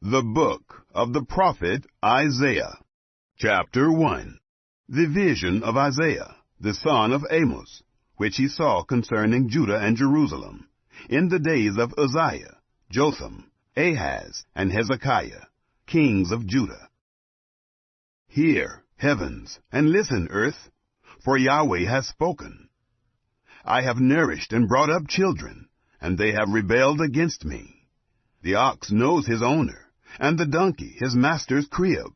The Book of the Prophet Isaiah. Chapter 1. The vision of Isaiah, the son of Amoz, which he saw concerning Judah and Jerusalem, in the days of Uzziah, Jotham, Ahaz, and Hezekiah, kings of Judah. Hear, heavens, and listen, earth, for Yahweh has spoken. I have nourished and brought up children, and they have rebelled against me. The ox knows his owner, and the donkey his master's crib.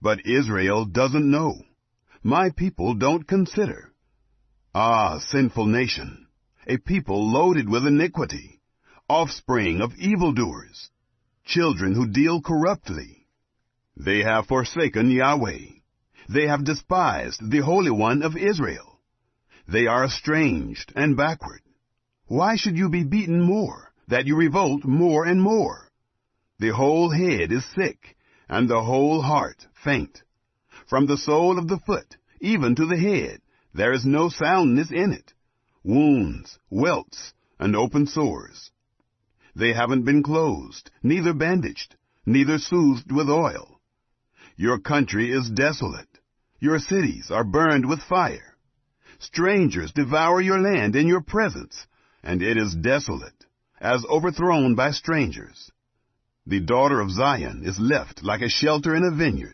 But Israel doesn't know. My people don't consider. Ah, sinful nation, a people loaded with iniquity, offspring of evildoers, children who deal corruptly. They have forsaken Yahweh. They have despised the Holy One of Israel. They are estranged and backward. Why should you be beaten more, that you revolt more and more? The whole head is sick, and the whole heart faint. From the sole of the foot, even to the head, there is no soundness in it. Wounds, welts, and open sores. They haven't been closed, neither bandaged, neither soothed with oil. Your country is desolate. Your cities are burned with fire. Strangers devour your land in your presence, and it is desolate, as overthrown by strangers. The daughter of Zion is left like a shelter in a vineyard,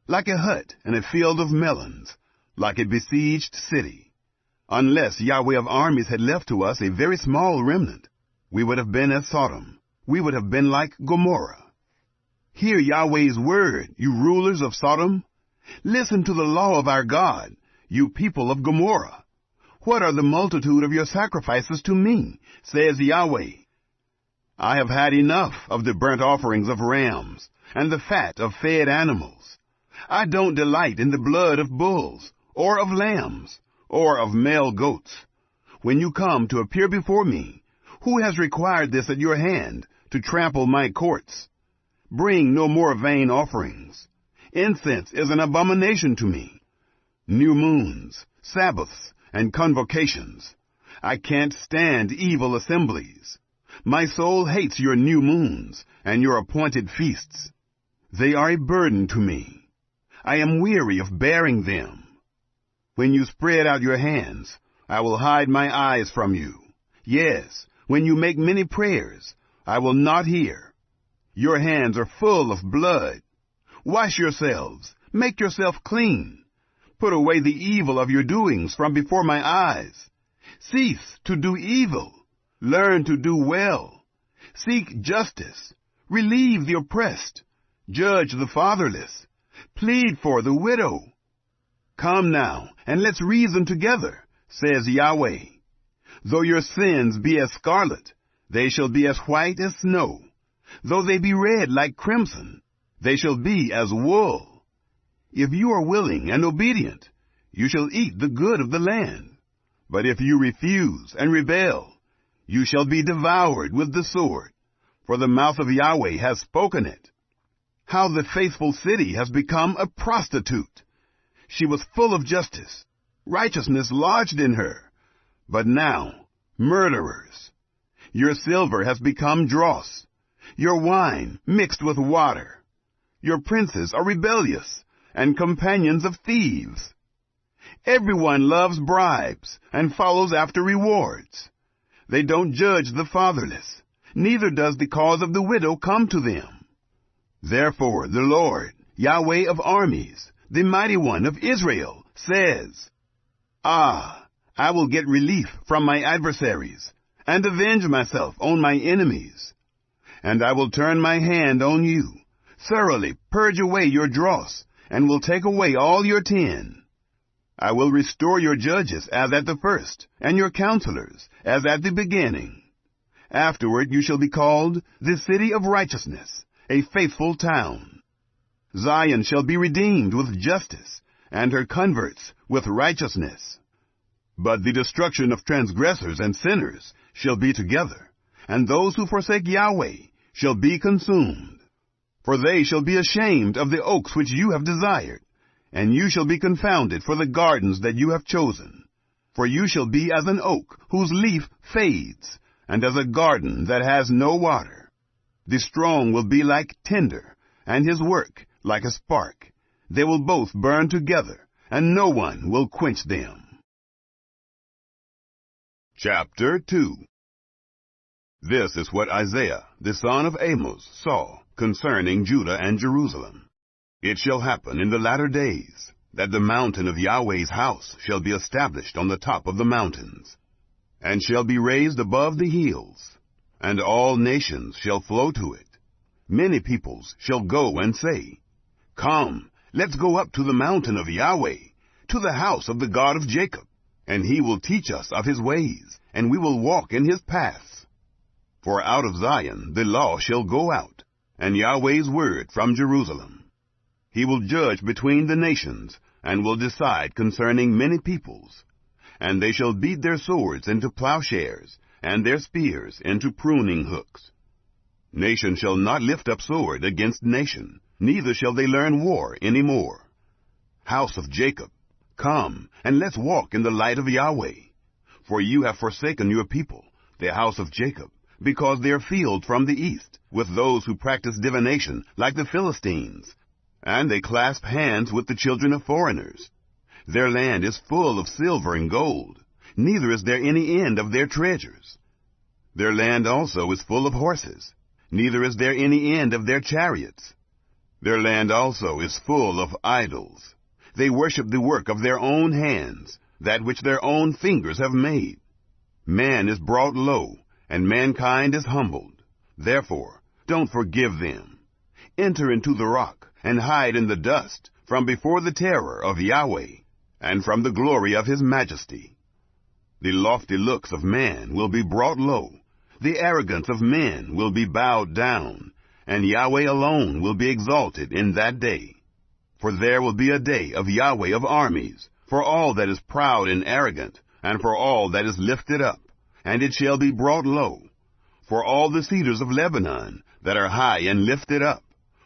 like a hut in a field of melons, like a besieged city. Unless Yahweh of armies had left to us a very small remnant, we would have been as Sodom. We would have been like Gomorrah. Hear Yahweh's word, you rulers of Sodom. Listen to the law of our God, you people of Gomorrah. What are the multitude of your sacrifices to me, says Yahweh? I have had enough of the burnt offerings of rams and the fat of fed animals. I don't delight in the blood of bulls, or of lambs, or of male goats. When you come to appear before me, who has required this at your hand, to trample my courts? Bring no more vain offerings. Incense is an abomination to me. New moons, Sabbaths, and convocations. I can't stand evil assemblies. My soul hates your new moons and your appointed feasts. They are a burden to me. I am weary of bearing them. When you spread out your hands, I will hide my eyes from you. Yes, when you make many prayers, I will not hear. Your hands are full of blood. Wash yourselves, make yourself clean. Put away the evil of your doings from before my eyes. Cease to do evil. Learn to do well. Seek justice. Relieve the oppressed. Judge the fatherless. Plead for the widow. Come now, and let's reason together, says Yahweh. Though your sins be as scarlet, they shall be as white as snow. Though they be red like crimson, they shall be as wool. If you are willing and obedient, you shall eat the good of the land. But if you refuse and rebel, you shall be devoured with the sword, for the mouth of Yahweh has spoken it. How the faithful city has become a prostitute. She was full of justice, righteousness lodged in her. But now, murderers. Your silver has become dross, your wine mixed with water. Your princes are rebellious and companions of thieves. Everyone loves bribes and follows after rewards. They don't judge the fatherless, neither does the cause of the widow come to them. Therefore the Lord, Yahweh of armies, the mighty one of Israel, says, Ah, I will get relief from my adversaries, and avenge myself on my enemies. And I will turn my hand on you, thoroughly purge away your dross, and will take away all your tin. I will restore your judges as at the first, and your counselors as at the beginning. Afterward you shall be called the city of righteousness, a faithful town. Zion shall be redeemed with justice, and her converts with righteousness. But the destruction of transgressors and sinners shall be together, and those who forsake Yahweh shall be consumed. For they shall be ashamed of the oaks which you have desired, and you shall be confounded for the gardens that you have chosen. For you shall be as an oak whose leaf fades, and as a garden that has no water. The strong will be like tinder, and his work like a spark. They will both burn together, and no one will quench them. Chapter 2. This is what Isaiah, the son of Amoz, saw concerning Judah and Jerusalem. It shall happen in the latter days, that the mountain of Yahweh's house shall be established on the top of the mountains, and shall be raised above the hills, and all nations shall flow to it. Many peoples shall go and say, Come, let's go up to the mountain of Yahweh, to the house of the God of Jacob, and he will teach us of his ways, and we will walk in his paths. For out of Zion the law shall go out, and Yahweh's word from Jerusalem. He will judge between the nations, and will decide concerning many peoples. And they shall beat their swords into plowshares, and their spears into pruning hooks. Nation shall not lift up sword against nation, neither shall they learn war any more. House of Jacob, come, and let's walk in the light of Yahweh. For you have forsaken your people, the house of Jacob, because they are filled from the east, with those who practice divination like the Philistines, and they clasp hands with the children of foreigners. Their land is full of silver and gold, neither is there any end of their treasures. Their land also is full of horses, neither is there any end of their chariots. Their land also is full of idols. They worship the work of their own hands, that which their own fingers have made. Man is brought low, and mankind is humbled. Therefore, don't forgive them. Enter into the rock, and hide in the dust, from before the terror of Yahweh, and from the glory of his majesty. The lofty looks of man will be brought low, the arrogance of men will be bowed down, and Yahweh alone will be exalted in that day. For there will be a day of Yahweh of armies, for all that is proud and arrogant, and for all that is lifted up, and it shall be brought low. For all the cedars of Lebanon that are high and lifted up,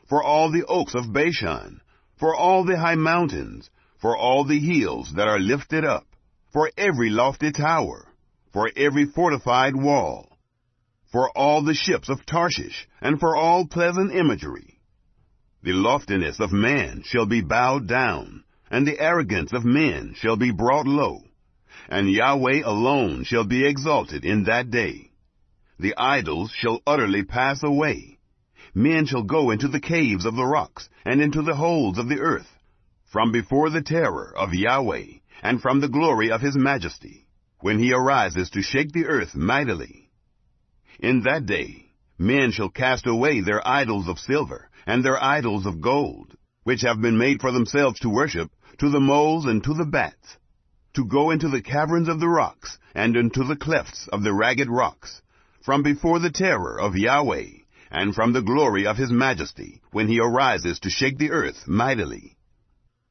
for all the oaks of Bashan, for all the high mountains, for all the hills that are lifted up, for every lofty tower, for every fortified wall, for all the ships of Tarshish, and for all pleasant imagery. The loftiness of man shall be bowed down, and the arrogance of men shall be brought low, and Yahweh alone shall be exalted in that day. The idols shall utterly pass away. Men shall go into the caves of the rocks, and into the holes of the earth, from before the terror of Yahweh, and from the glory of his majesty, when he arises to shake the earth mightily. In that day men shall cast away their idols of silver, and their idols of gold, which have been made for themselves to worship, to the moles and to the bats, to go into the caverns of the rocks, and into the clefts of the ragged rocks, from before the terror of Yahweh, and from the glory of his majesty, when he arises to shake the earth mightily.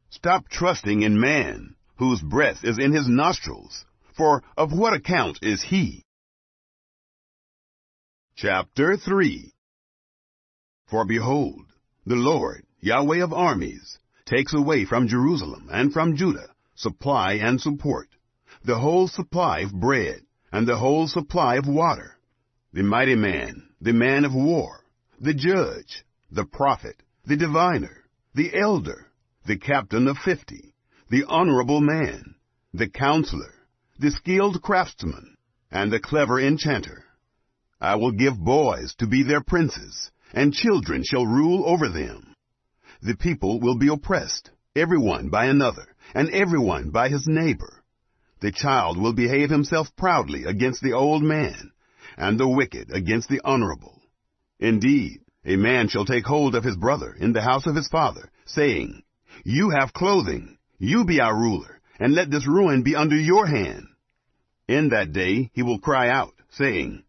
Stop trusting in man, whose breath is in his nostrils, for of what account is he? Chapter 3. For behold, the Lord, Yahweh of armies, takes away from Jerusalem and from Judah supply and support, the whole supply of bread, and the whole supply of water, the mighty man, the man of war, the judge, the prophet, the diviner, the elder, the captain of 50, the honorable man, the counselor, the skilled craftsman, and the clever enchanter. I will give boys to be their princes, and children shall rule over them. The people will be oppressed, everyone by another, and everyone by his neighbor. The child will behave himself proudly against the old man, and the wicked against the honorable. Indeed, a man shall take hold of his brother in the house of his father, saying, You have clothing, you be our ruler, and let this ruin be under your hand. In that day he will cry out, saying,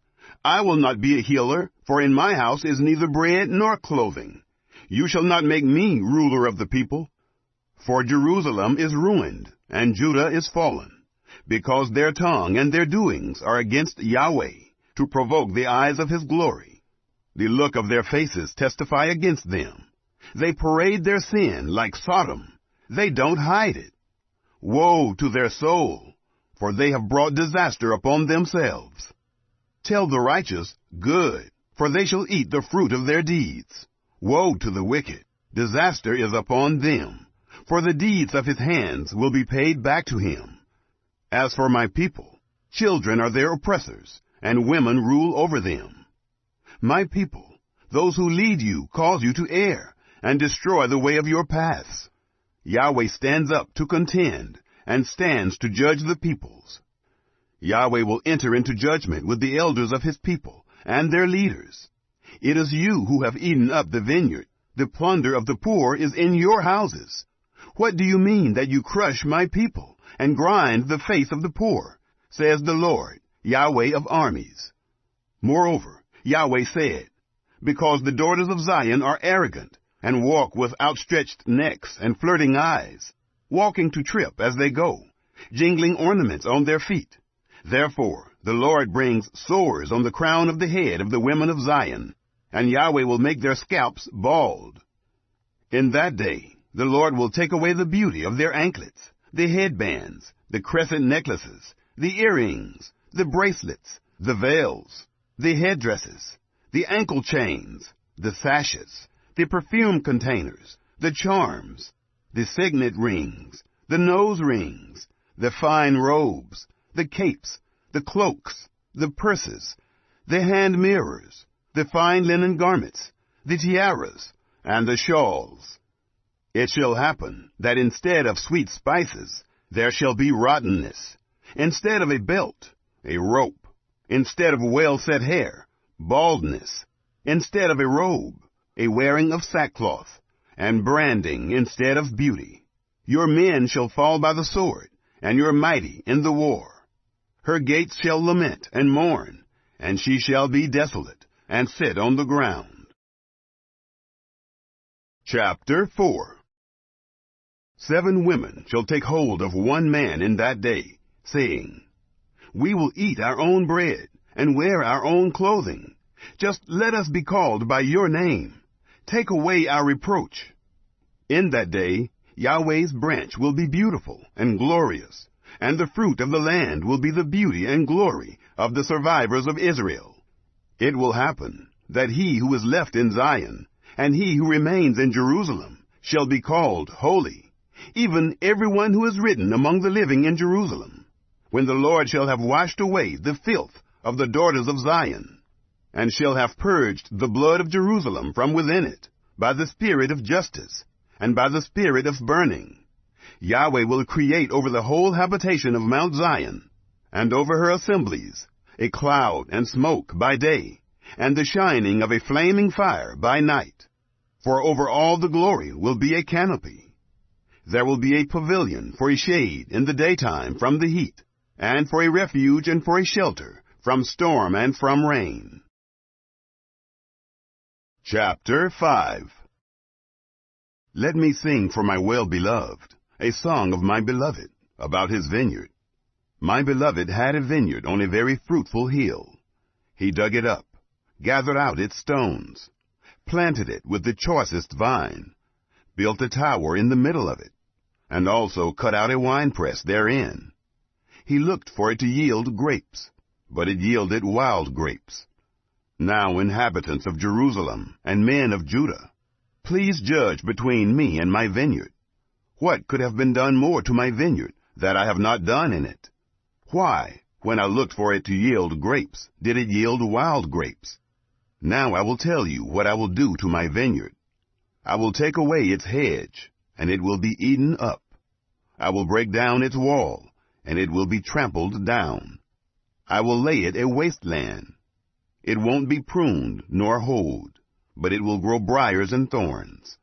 I will not be a healer, for in my house is neither bread nor clothing. You shall not make me ruler of the people. For Jerusalem is ruined, and Judah is fallen, because their tongue and their doings are against Yahweh, to provoke the eyes of his glory. The look of their faces testify against them. They parade their sin like Sodom. They don't hide it. Woe to their soul, for they have brought disaster upon themselves. Tell the righteous, good, for they shall eat the fruit of their deeds. Woe to the wicked! Disaster is upon them, for the deeds of his hands will be paid back to him. As for my people, children are their oppressors, and women rule over them. My people, those who lead you cause you to err, and destroy the way of your paths. Yahweh stands up to contend, and stands to judge the peoples. Yahweh will enter into judgment with the elders of his people, and their leaders. It is you who have eaten up the vineyard. The plunder of the poor is in your houses. What do you mean that you crush my people, and grind the face of the poor, says the Lord, Yahweh of armies? Moreover, Yahweh said, because the daughters of Zion are arrogant, and walk with outstretched necks and flirting eyes, walking to trip as they go, jingling ornaments on their feet. Therefore the Lord brings sores on the crown of the head of the women of Zion, and Yahweh will make their scalps bald. In that day the Lord will take away the beauty of their anklets, the headbands, the crescent necklaces, the earrings, the bracelets, the veils, the headdresses, the ankle chains, the sashes, the perfume containers, the charms, the signet rings, the nose rings, the fine robes, the capes, the cloaks, the purses, the hand mirrors, the fine linen garments, the tiaras, and the shawls. It shall happen that instead of sweet spices there shall be rottenness, instead of a belt, a rope, instead of well-set hair, baldness, instead of a robe, a wearing of sackcloth, and branding instead of beauty. Your men shall fall by the sword, and your mighty in the war. Her gates shall lament and mourn, and she shall be desolate, and sit on the ground. Chapter 4. 7 women shall take hold of one man in that day, saying, we will eat our own bread, and wear our own clothing. Just let us be called by your name. Take away our reproach. In that day Yahweh's branch will be beautiful and glorious, and the fruit of the land will be the beauty and glory of the survivors of Israel. It will happen that he who is left in Zion, and he who remains in Jerusalem, shall be called holy, even everyone who is written among the living in Jerusalem, when the Lord shall have washed away the filth of the daughters of Zion, and shall have purged the blood of Jerusalem from within it, by the spirit of justice, and by the spirit of burning. Yahweh will create over the whole habitation of Mount Zion, and over her assemblies, a cloud and smoke by day, and the shining of a flaming fire by night. For over all the glory will be a canopy. There will be a pavilion for a shade in the daytime from the heat, and for a refuge and for a shelter from storm and from rain. Chapter 5. Let me sing for my well-beloved, a song of my beloved, about his vineyard. My beloved had a vineyard on a very fruitful hill. He dug it up, gathered out its stones, planted it with the choicest vine, built a tower in the middle of it, and also cut out a winepress therein. He looked for it to yield grapes, but it yielded wild grapes. Now, inhabitants of Jerusalem and men of Judah, please judge between me and my vineyard. What could have been done more to my vineyard that I have not done in it? Why, when I looked for it to yield grapes, did it yield wild grapes? Now I will tell you what I will do to my vineyard. I will take away its hedge, and it will be eaten up. I will break down its wall, and it will be trampled down. I will lay it a wasteland. It won't be pruned nor hoed, but it will grow briars and thorns.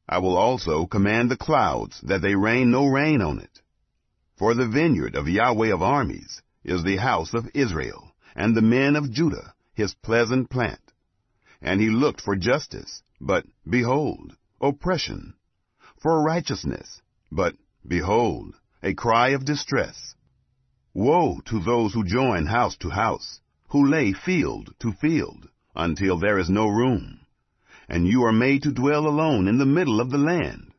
I will also command the clouds that they rain no rain on it. For the vineyard of Yahweh of armies is the house of Israel, and the men of Judah his pleasant plant. And he looked for justice, but, behold, oppression; for righteousness, but, behold, a cry of distress. Woe to those who join house to house, who lay field to field, until there is no room, and you are made to dwell alone in the middle of the land.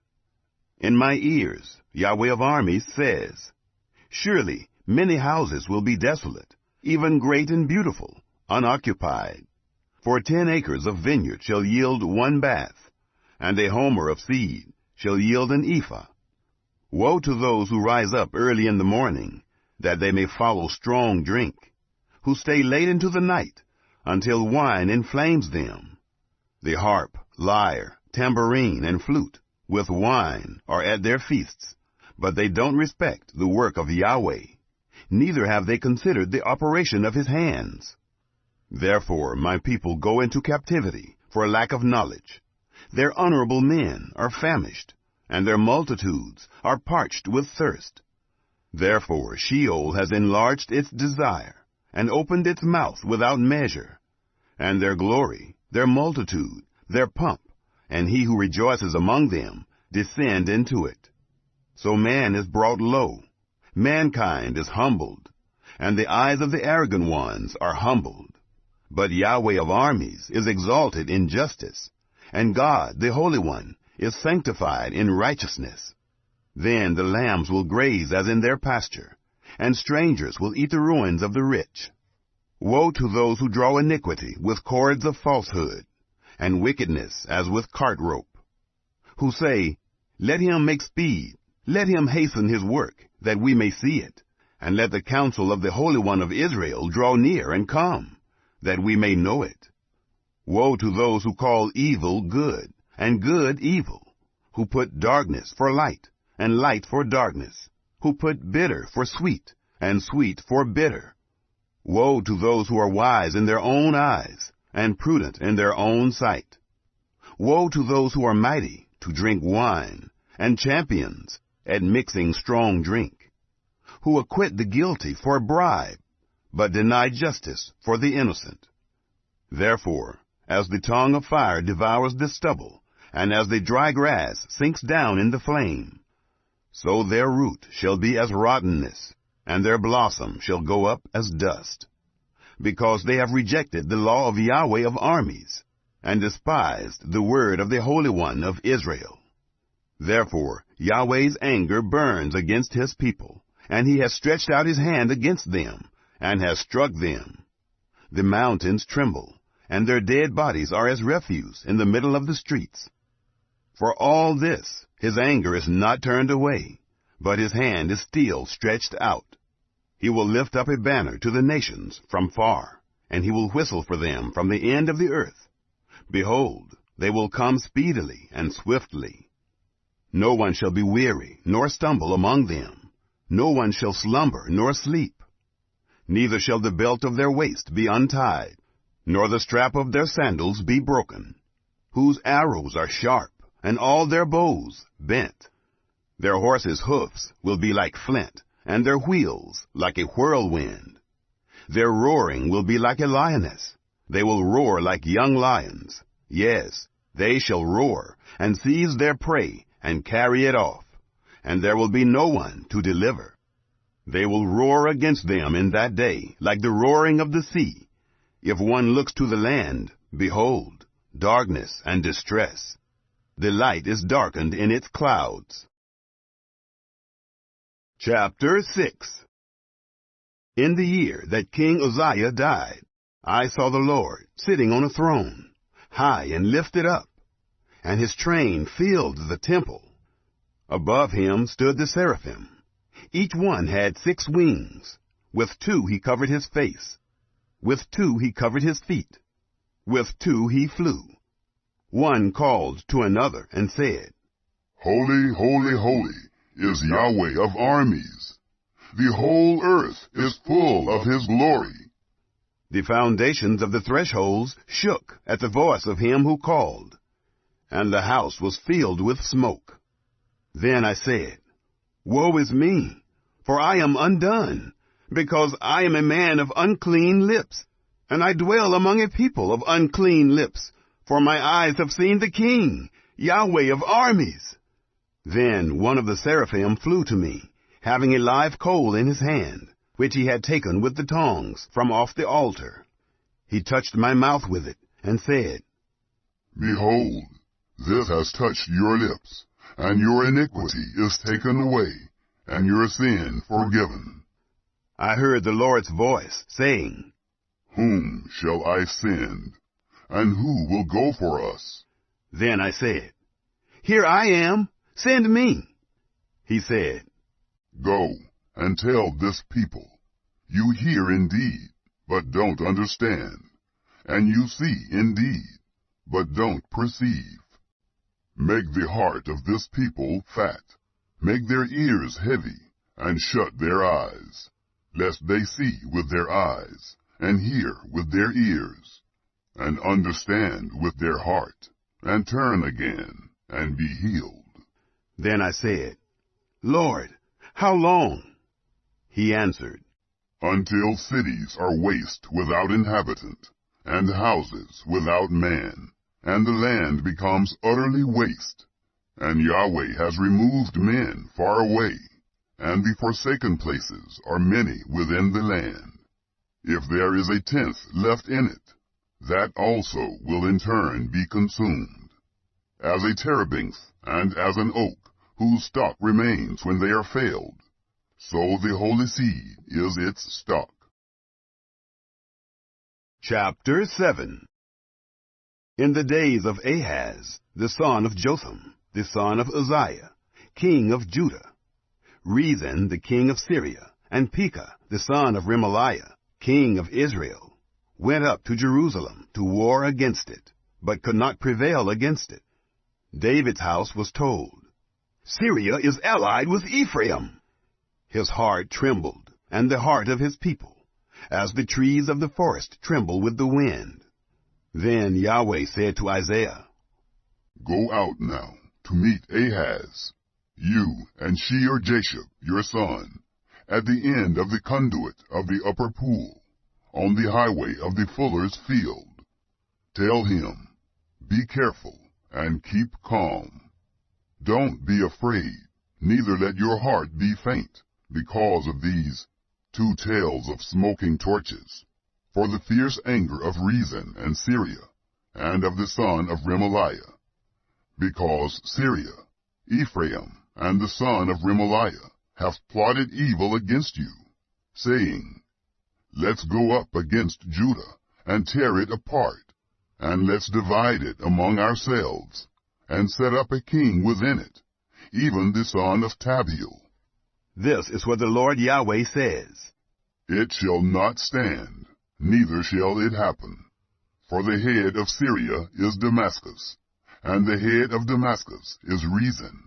In my ears, Yahweh of armies says, surely many houses will be desolate, even great and beautiful, unoccupied. For 10 acres of vineyard shall yield 1 bath, and a homer of seed shall yield an ephah. Woe to those who rise up early in the morning, that they may follow strong drink, who stay late into the night, until wine inflames them. The harp, lyre, tambourine, and flute, with wine, are at their feasts, but they don't respect the work of Yahweh, neither have they considered the operation of his hands. Therefore my people go into captivity for lack of knowledge. Their honorable men are famished, and their multitudes are parched with thirst. Therefore Sheol has enlarged its desire, and opened its mouth without measure. And their glory, their multitude, their pomp, and he who rejoices among them, descend into it. So man is brought low, mankind is humbled, and the eyes of the arrogant ones are humbled. But Yahweh of armies is exalted in justice, and God, the Holy One, is sanctified in righteousness. Then the lambs will graze as in their pasture, and strangers will eat the ruins of the rich. Woe to those who draw iniquity with cords of falsehood, and wickedness as with cart rope, who say, Let him make speed, let him hasten his work, that we may see it, and let the counsel of the Holy One of Israel draw near and come, that we may know it. Woe to those who call evil good, and good evil, who put darkness for light, and light for darkness, who put bitter for sweet, and sweet for bitter. Woe to those who are wise in their own eyes, and prudent in their own sight. Woe to those who are mighty to drink wine, and champions at mixing strong drink, who acquit the guilty for a bribe, but deny justice for the innocent. Therefore, as the tongue of fire devours the stubble, and as the dry grass sinks down in the flame, so their root shall be as rottenness, and their blossom shall go up as dust, because they have rejected the law of Yahweh of armies, and despised the word of the Holy One of Israel. Therefore Yahweh's anger burns against his people, and he has stretched out his hand against them, and has struck them. The mountains tremble, and their dead bodies are as refuse in the middle of the streets. For all this his anger is not turned away, but his hand is still stretched out. He will lift up a banner to the nations from far, and he will whistle for them from the end of the earth. Behold, they will come speedily and swiftly. No one shall be weary, nor stumble among them. No one shall slumber, nor sleep. Neither shall the belt of their waist be untied, nor the strap of their sandals be broken, whose arrows are sharp, and all their bows bent. Their horses' hoofs will be like flint, and their wheels like a whirlwind. Their roaring will be like a lioness. They will roar like young lions. Yes, they shall roar, and seize their prey, and carry it off, and there will be no one to deliver. They will roar against them in that day, like the roaring of the sea. If one looks to the land, behold, darkness and distress. The light is darkened in its clouds. Chapter 6. In the year that King Uzziah died, I saw the Lord sitting on a throne, high and lifted up, and his train filled the temple. Above him stood the seraphim. Each one had 6 wings. With 2 he covered his face. With 2 he covered his feet. With 2 he flew. One called to another and said, Holy, holy, holy is Yahweh of armies. The whole earth is full of his glory. The foundations of the thresholds shook at the voice of him who called, and the house was filled with smoke. Then I said, Woe is me, for I am undone, because I am a man of unclean lips, and I dwell among a people of unclean lips, for my eyes have seen the King, Yahweh of armies. Then one of the seraphim flew to me, having a live coal in his hand, which he had taken with the tongs from off the altar. He touched my mouth with it, and said, Behold, this has touched your lips, and your iniquity is taken away, and your sin forgiven. I heard the Lord's voice, saying, Whom shall I send? And who will go for us? Then I said, Here I am, send me. He said, Go and tell this people, you hear indeed, but don't understand, and you see indeed, but don't perceive. Make the heart of this people fat, make their ears heavy, and shut their eyes, lest they see with their eyes, and hear with their ears, and understand with their heart, and turn again, and be healed. Then I said, Lord, how long? He answered, Until cities are waste without inhabitant, and houses without man, and the land becomes utterly waste, and Yahweh has removed men far away, and the forsaken places are many within the land. If there is a tenth left in it, that also will in turn be consumed. As a terebinth and as an oak, whose stock remains when they are felled, so the holy seed is its stock. Chapter 7. In the days of Ahaz, the son of Jotham, the son of Uzziah, king of Judah, Rezin, the king of Syria, and Pekah, the son of Remaliah, king of Israel, went up to Jerusalem to war against it, but could not prevail against it. David's house was told, Syria is allied with Ephraim. His heart trembled, and the heart of his people, as the trees of the forest tremble with the wind. Then Yahweh said to Isaiah, Go out now to meet Ahaz, you and Shear-Jashub your son, at the end of the conduit of the upper pool, on the highway of the fuller's field. Tell him, Be careful and keep calm. Don't be afraid, neither let your heart be faint, because of these 2 tails of smoking torches, for the fierce anger of Rezin and Syria, and of the son of Remaliah. Because Syria, Ephraim, and the son of Remaliah have plotted evil against you, saying, Let's go up against Judah, and tear it apart, and let's divide it among ourselves, and set up a king within it, even the son of Tabeel. This is what the Lord Yahweh says. It shall not stand, neither shall it happen. For the head of Syria is Damascus, and the head of Damascus is Rezin.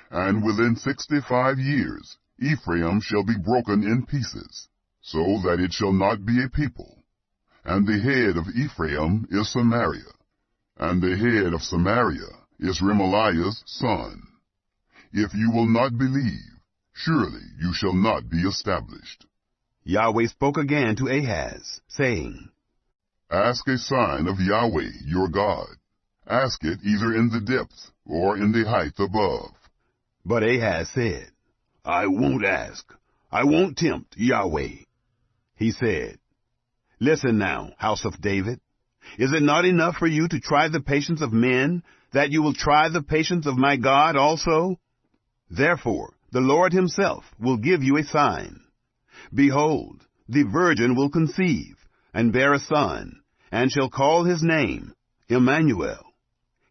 And within 65 years Ephraim shall be broken in pieces, so that it shall not be a people. And the head of Ephraim is Samaria, and the head of Samaria is Remaliah's son. If you will not believe, surely you shall not be established. Yahweh spoke again to Ahaz, saying, Ask a sign of Yahweh your God. Ask it either in the depth or in the height above. But Ahaz said, I won't ask. I won't tempt Yahweh. He said, Listen now, house of David. Is it not enough for you to try the patience of men, that you will try the patience of my God also? Therefore the Lord himself will give you a sign. Behold, the virgin will conceive, and bear a son, and shall call his name Emmanuel.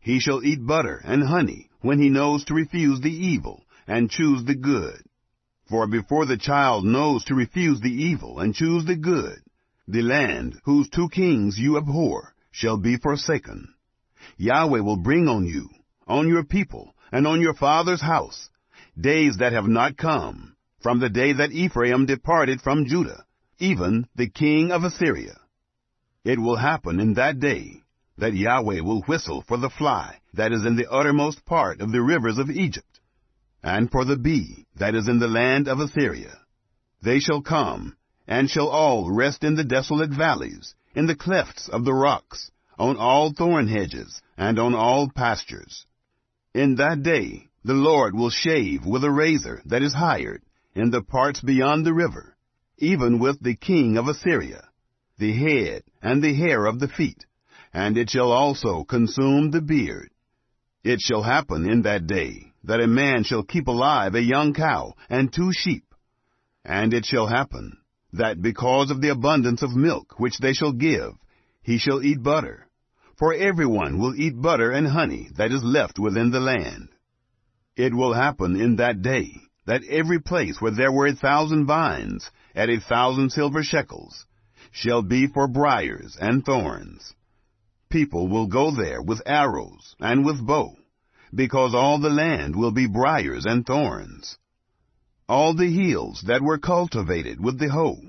He shall eat butter and honey when he knows to refuse the evil and choose the good. For before the child knows to refuse the evil and choose the good, the land whose 2 kings you abhor shall be forsaken. Yahweh will bring on you, on your people, and on your father's house, days that have not come, from the day that Ephraim departed from Judah, even the king of Assyria. It will happen in that day that Yahweh will whistle for the fly that is in the uttermost part of the rivers of Egypt, and for the bee that is in the land of Assyria. They shall come, and shall all rest in the desolate valleys, in the clefts of the rocks, on all thorn hedges, and on all pastures. In that day the Lord will shave with a razor that is hired, in the parts beyond the river, even with the king of Assyria, the head and the hair of the feet, and it shall also consume the beard. It shall happen in that day, that a man shall keep alive a young cow and 2 sheep. And it shall happen, that because of the abundance of milk which they shall give, he shall eat butter. for everyone will eat butter and honey that is left within the land. It will happen in that day that every place where there were 1,000 vines at 1,000 silver shekels shall be for briars and thorns. People will go there with arrows and with bow, because all the land will be briars and thorns. All the hills that were cultivated with the hoe,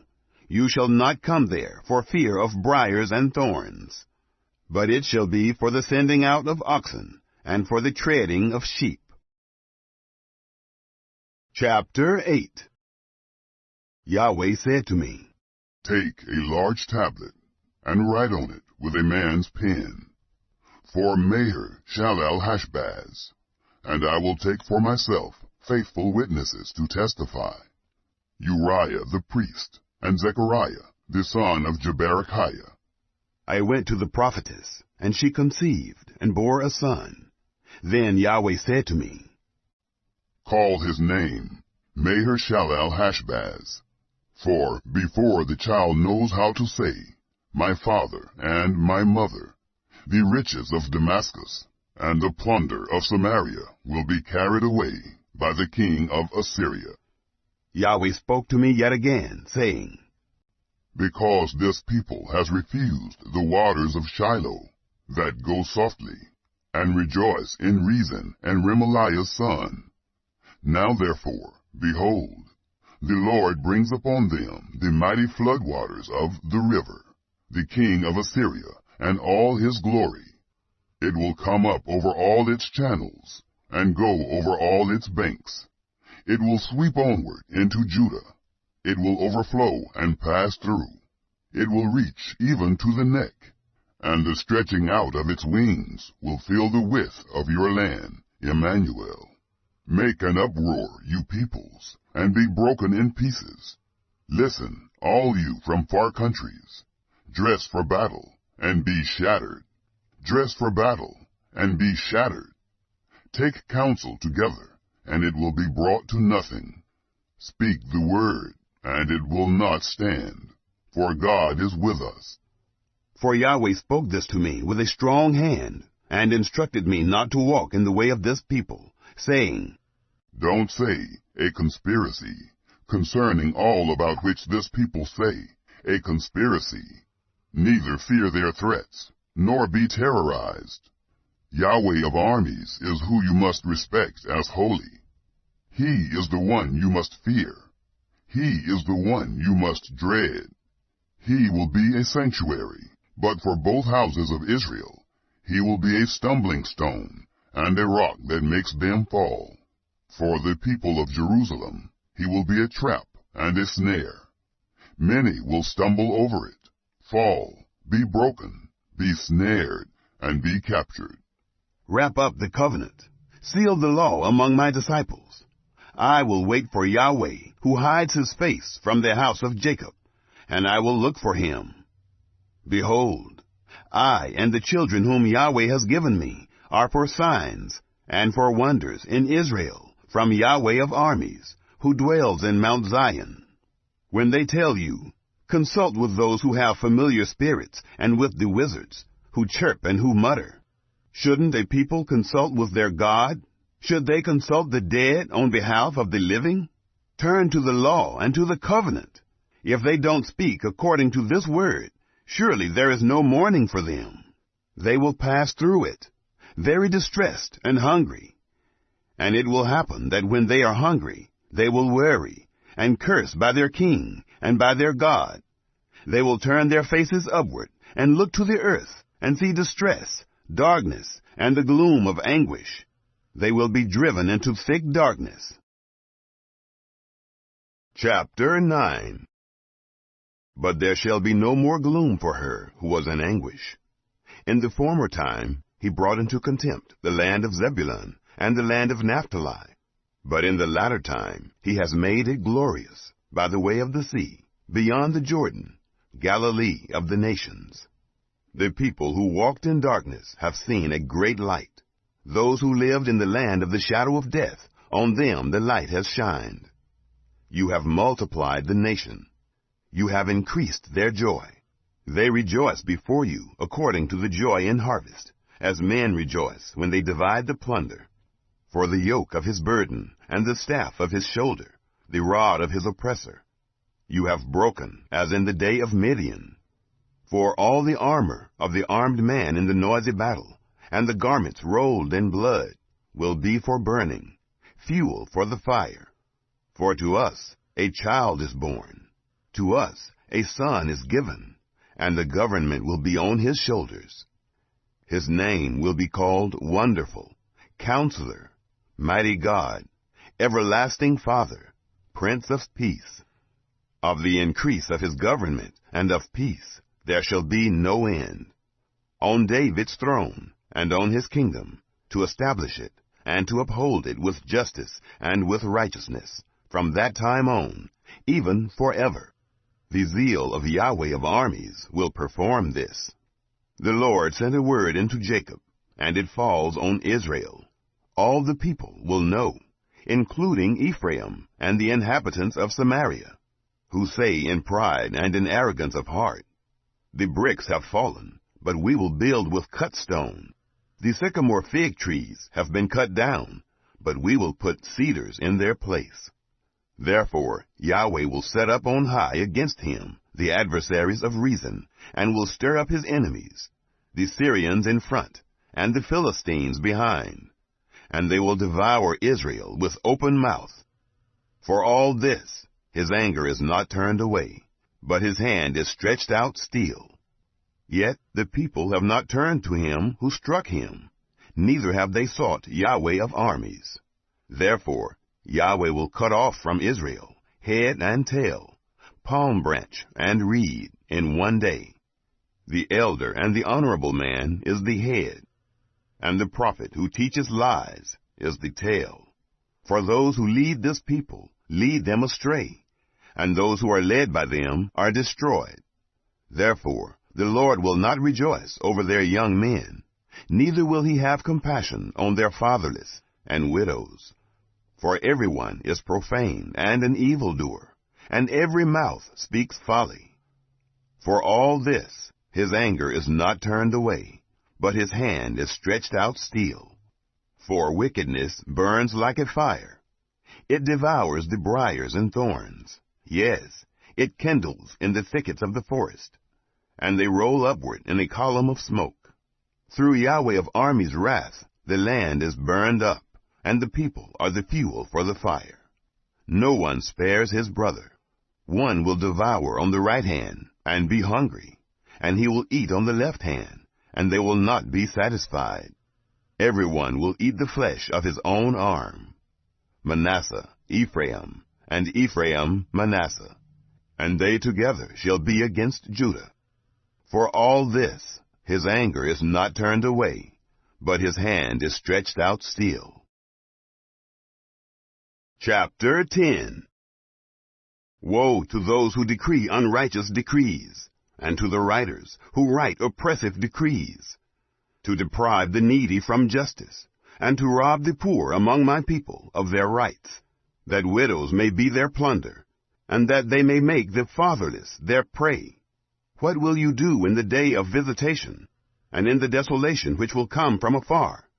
you shall not come there for fear of briars and thorns. But it shall be for the sending out of oxen and for the treading of sheep. Chapter 8. Yahweh said to me, Take a large tablet, and write on it with a man's pen, for mäher-ʃaɁ.ʻjaː.hu, and I will take for myself faithful witnesses to testify, Uriah the priest, and Zechariah the son of Jeberechiah. I went to the prophetess, and she conceived, and bore a son. Then Yahweh said to me, Call his name mäher-ʃaŨ.hu, for before the child knows how to say, My father and my mother, the riches of Damascus and the plunder of Samaria will be carried away by the king of Assyria. Yahweh spoke to me yet again, saying, Because this people has refused the waters of Shiloh, that go softly, and rejoice in Rezin and Remaliah's son. Now therefore, behold, the Lord brings upon them the mighty floodwaters of the river, the king of Assyria, and all his glory. It will come up over all its channels, and go over all its banks. It will sweep onward into Judah. It will overflow and pass through. It will reach even to the neck, and the stretching out of its wings will fill the width of your land, Emmanuel. Make an uproar, you peoples, and be broken in pieces. Listen, all you from far countries. Dress for battle, and be shattered. Dress for battle, and be shattered. Take counsel together, and it will be brought to nothing. Speak the word, and it will not stand, for God is with us. For Yahweh spoke this to me with a strong hand, and instructed me not to walk in the way of this people, saying, Don't say, a conspiracy, concerning all about which this people say, a conspiracy. Neither fear their threats, nor be terrorized. Yahweh of armies is who you must respect as holy. He is the one you must fear. He is the one you must dread. He will be a sanctuary, but for both houses of Israel, he will be a stumbling stone, and a rock that makes them fall. For the people of Jerusalem, he will be a trap and a snare. Many will stumble over it, fall, be broken, be snared, and be captured. Wrap up the covenant, seal the law among my disciples. I will wait for Yahweh, who hides his face from the house of Jacob, and I will look for him. Behold, I and the children whom Yahweh has given me are for signs and for wonders in Israel from Yahweh of armies, who dwells in Mount Zion. When they tell you, consult with those who have familiar spirits and with the wizards, who chirp and who mutter. Shouldn't a people consult with their God? Should they consult the dead on behalf of the living? Turn to the law and to the covenant. If they don't speak according to this word, surely there is no mourning for them. They will pass through it, very distressed and hungry. And it will happen that when they are hungry, they will worry, and curse by their king and by their God. They will turn their faces upward, and look to the earth, and see distress, darkness, and the gloom of anguish. They will be driven into thick darkness. Chapter 9. But there shall be no more gloom for her who was in anguish. In the former time he brought into contempt the land of Zebulun and the land of Naphtali. But in the latter time he has made it glorious, by the way of the sea, beyond the Jordan, Galilee of the nations. The people who walked in darkness have seen a great light. Those who lived in the land of the shadow of death, on them the light has shined. You have multiplied the nation. You have increased their joy. They rejoice before you according to the joy in harvest, as men rejoice when they divide the plunder. For the yoke of his burden, and the staff of his shoulder, the rod of his oppressor, you have broken, as in the day of Midian. For all the armor of the armed man in the noisy battle, and the garments rolled in blood, will be for burning, fuel for the fire. For to us a child is born, to us a son is given, and the government will be on his shoulders. His name will be called Wonderful, Counselor, Mighty God, Everlasting Father, Prince of Peace. Of the increase of his government and of peace there shall be no end. On David's throne and on his kingdom, to establish it and to uphold it with justice and with righteousness, from that time on, even forever. The zeal of Yahweh of armies will perform this. The Lord sent a word into Jacob, and it falls on Israel. All the people will know, including Ephraim and the inhabitants of Samaria, who say in pride and in arrogance of heart, the bricks have fallen, but we will build with cut stone. The sycamore fig trees have been cut down, but we will put cedars in their place. Therefore Yahweh will set up on high against him the adversaries of reason, and will stir up his enemies, the Syrians in front, and the Philistines behind. And they will devour Israel with open mouth. For all this his anger is not turned away, but his hand is stretched out still. Yet the people have not turned to him who struck him, neither have they sought Yahweh of armies. Therefore Yahweh will cut off from Israel head and tail, palm branch and reed in one day. The elder and the honorable man is the head, and the prophet who teaches lies is the tail. For those who lead this people lead them astray, and those who are led by them are destroyed. Therefore the Lord will not rejoice over their young men, neither will he have compassion on their fatherless and widows. For everyone is profane and an evildoer, and every mouth speaks folly. For all this his anger is not turned away, but his hand is stretched out still. For wickedness burns like a fire. It devours the briars and thorns. Yes, it kindles in the thickets of the forest, and they roll upward in a column of smoke. Through Yahweh of armies' wrath the land is burned up, and the people are the fuel for the fire. No one spares his brother. One will devour on the right hand and be hungry, and he will eat on the left hand, and they will not be satisfied. Everyone will eat the flesh of his own arm. Manasseh, Ephraim, and Ephraim, Manasseh, and they together shall be against Judah. For all this his anger is not turned away, but his hand is stretched out still. Chapter 10. Woe to those who decree unrighteous decrees, and to the writers who write oppressive decrees, to deprive the needy from justice, and to rob the poor among my people of their rights, that widows may be their plunder, and that they may make the fatherless their prey. What will you do in the day of visitation, and in the desolation which will come from afar?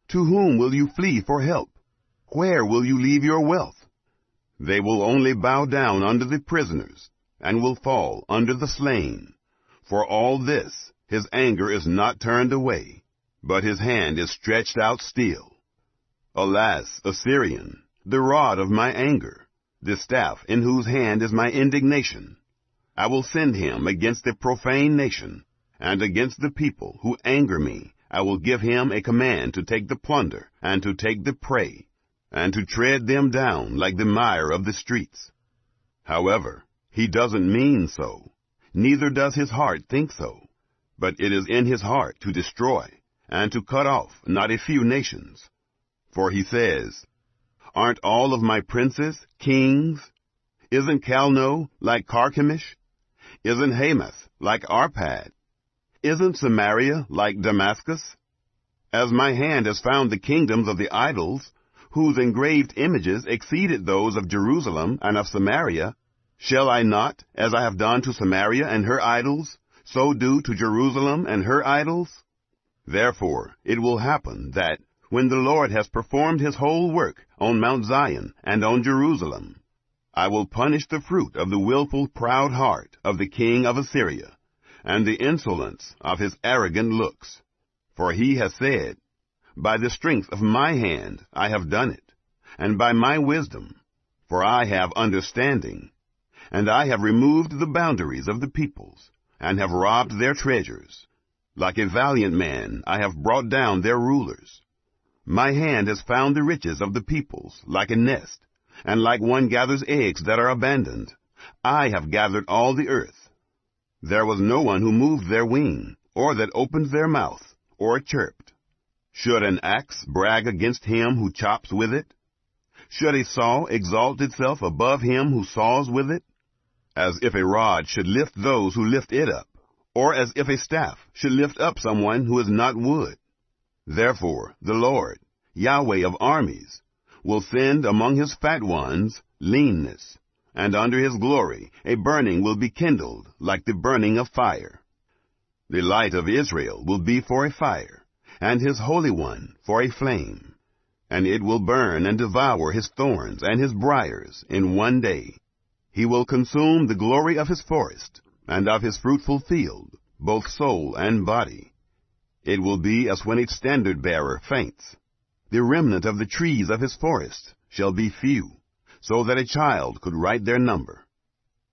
To whom will you flee for help? Where will you leave your wealth? They will only bow down under the prisoners, and will fall under the slain. For all this his anger is not turned away, but his hand is stretched out still. Alas, Assyrian, the rod of my anger, the staff in whose hand is my indignation. I will send him against the profane nation, and against the people who anger me. I will give him a command to take the plunder, and to take the prey, and to tread them down like the mire of the streets. However, he doesn't mean so, neither does his heart think so, but it is in his heart to destroy, and to cut off not a few nations. For he says, aren't all of my princes kings? Isn't Calno like Carchemish? Isn't Hamath like Arpad? Isn't Samaria like Damascus? As my hand has found the kingdoms of the idols, whose engraved images exceeded those of Jerusalem and of Samaria, shall I not, as I have done to Samaria and her idols, so do to Jerusalem and her idols? Therefore it will happen that, when the Lord has performed his whole work on Mount Zion and on Jerusalem, I will punish the fruit of the willful proud heart of the king of Assyria, and the insolence of his arrogant looks. For he has said, By the strength of my hand I have done it, and by my wisdom, for I have understanding, and I have removed the boundaries of the peoples, and have robbed their treasures. Like a valiant man I have brought down their rulers. My hand has found the riches of the peoples like a nest, and like one gathers eggs that are abandoned. I have gathered all the earth. There was no one who moved their wing, or that opened their mouth, or chirped. Should an axe brag against him who chops with it? Should a saw exalt itself above him who saws with it? As if a rod should lift those who lift it up, or as if a staff should lift up someone who is not wood. Therefore the Lord, Yahweh of armies, will send among his fat ones leanness, and under his glory a burning will be kindled like the burning of fire. The light of Israel will be for a fire, and his Holy One for a flame, and it will burn and devour his thorns and his briars in one day. He will consume the glory of his forest, and of his fruitful field, both soul and body. It will be as when a standard-bearer faints. The remnant of the trees of his forest shall be few, so that a child could write their number.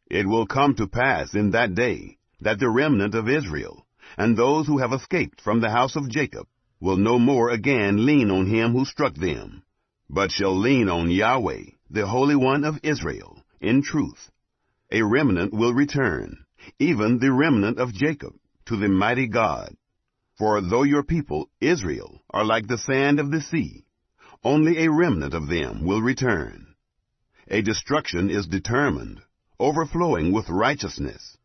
It will come to pass in that day that the remnant of Israel, and those who have escaped from the house of Jacob, will no more again lean on him who struck them, but shall lean on Yahweh, the Holy One of Israel, in truth. A remnant will return, even the remnant of Jacob, to the mighty God. For though your people, Israel, are like the sand of the sea, only a remnant of them will return. A destruction is determined, overflowing with righteousness.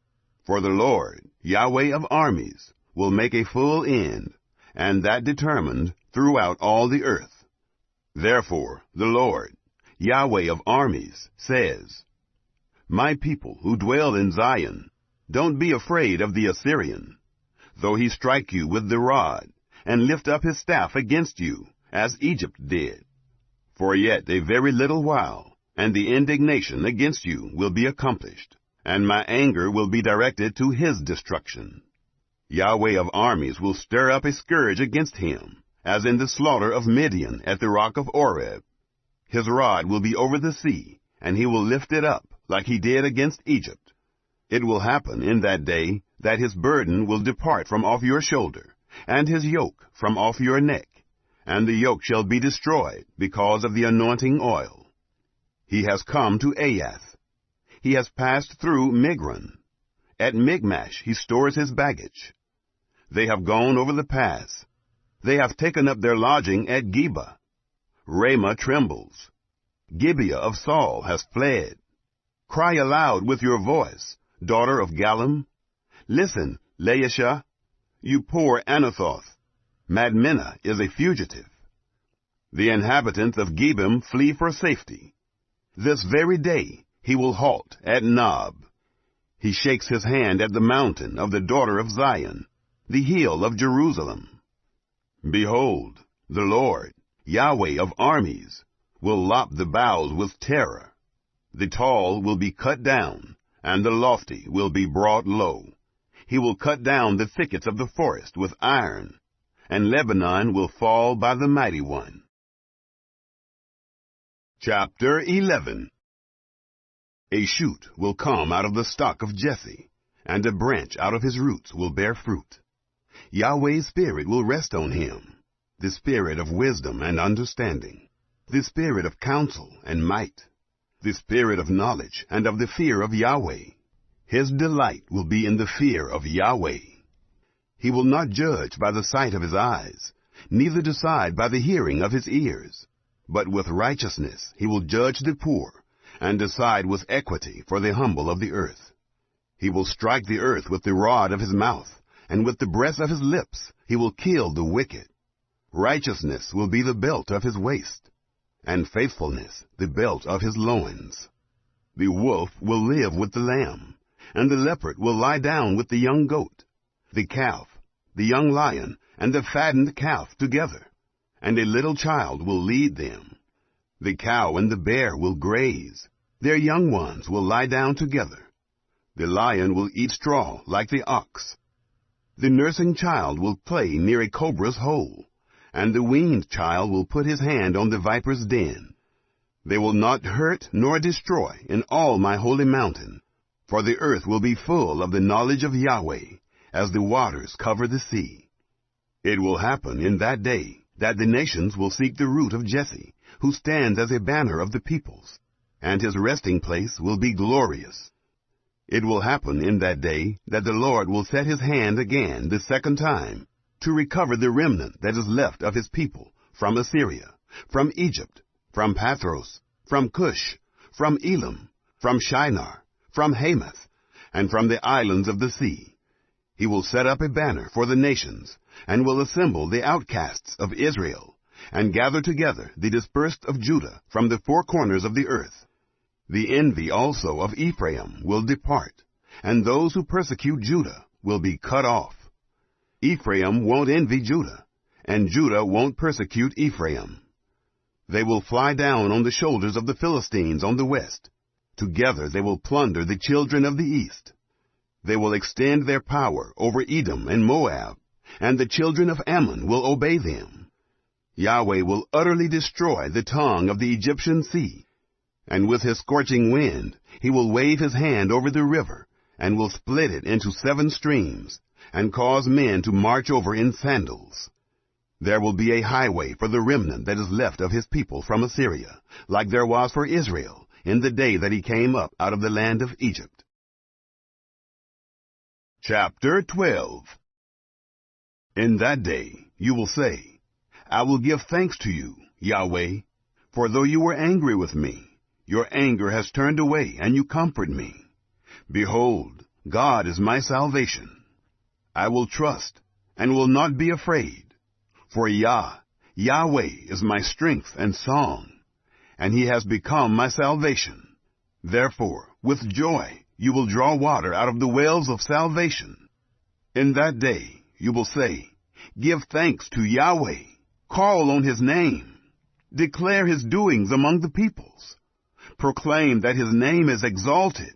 For the Lord, Yahweh of armies, will make a full end, and that determined throughout all the earth. Therefore the Lord, Yahweh of armies, says, My people who dwell in Zion, don't be afraid of the Assyrian, though he strike you with the rod, and lift up his staff against you, as Egypt did. For yet a very little while, and the indignation against you will be accomplished, and my anger will be directed to his destruction. Yahweh of armies will stir up a scourge against him, as in the slaughter of Midian at the rock of Oreb. His rod will be over the sea, and he will lift it up, like he did against Egypt. It will happen in that day that his burden will depart from off your shoulder, and his yoke from off your neck, and the yoke shall be destroyed because of the anointing oil. He has come to Aiath. He has passed through Migron. At Michmash he stores his baggage. They have gone over the pass. They have taken up their lodging at Geba. Ramah trembles. Gibeah of Saul has fled. Cry aloud with your voice, daughter of Gallim. Listen, Laishah, you poor Anathoth. Madmenah is a fugitive. The inhabitants of Gebim flee for safety. This very day he will halt at Nob. He shakes his hand at the mountain of the daughter of Zion, the hill of Jerusalem. Behold, the Lord, Yahweh of armies, will lop the boughs with terror. The tall will be cut down, and the lofty will be brought low. He will cut down the thickets of the forest with iron, and Lebanon will fall by the mighty one. Chapter 11. A shoot will come out of the stock of Jesse, and a branch out of his roots will bear fruit. Yahweh's Spirit will rest on him, the Spirit of wisdom and understanding, the Spirit of counsel and might, the Spirit of knowledge and of the fear of Yahweh. His delight will be in the fear of Yahweh. He will not judge by the sight of his eyes, neither decide by the hearing of his ears, but with righteousness he will judge the poor, and decide with equity for the humble of the earth. He will strike the earth with the rod of his mouth, and with the breath of his lips he will kill the wicked. Righteousness will be the belt of his waist, and faithfulness the belt of his loins. The wolf will live with the lamb, and the leopard will lie down with the young goat, the calf, the young lion, and the fattened calf together, and a little child will lead them. The cow and the bear will graze, their young ones will lie down together. The lion will eat straw like the ox. The nursing child will play near a cobra's hole, and the weaned child will put his hand on the viper's den. They will not hurt nor destroy in all my holy mountain, for the earth will be full of the knowledge of Yahweh, as the waters cover the sea. It will happen in that day that the nations will seek the root of Jesse, who stands as a banner of the peoples, and his resting place will be glorious. It will happen in that day that the Lord will set his hand again the second time to recover the remnant that is left of his people from Assyria, from Egypt, from Pathros, from Cush, from Elam, from Shinar, from Hamath, and from the islands of the sea. He will set up a banner for the nations, and will assemble the outcasts of Israel, and gather together the dispersed of Judah from the four corners of the earth. The envy also of Ephraim will depart, and those who persecute Judah will be cut off. Ephraim won't envy Judah, and Judah won't persecute Ephraim. They will fly down on the shoulders of the Philistines on the west. Together they will plunder the children of the east. They will extend their power over Edom and Moab, and the children of Ammon will obey them. Yahweh will utterly destroy the tongue of the Egyptian sea, and with his scorching wind he will wave his hand over the river, and will split it into 7 streams, and cause men to march over in sandals. There will be a highway for the remnant that is left of his people from Assyria, like there was for Israel in the day that he came up out of the land of Egypt. Chapter 12. In that day you will say, I will give thanks to you, Yahweh, for though you were angry with me, your anger has turned away, and you comfort me. Behold, God is my salvation. I will trust, and will not be afraid. For Yahweh is my strength and song, and he has become my salvation. Therefore, with joy you will draw water out of the wells of salvation. In that day you will say, Give thanks to Yahweh. Call on his name. Declare his doings among the peoples. Proclaim that his name is exalted.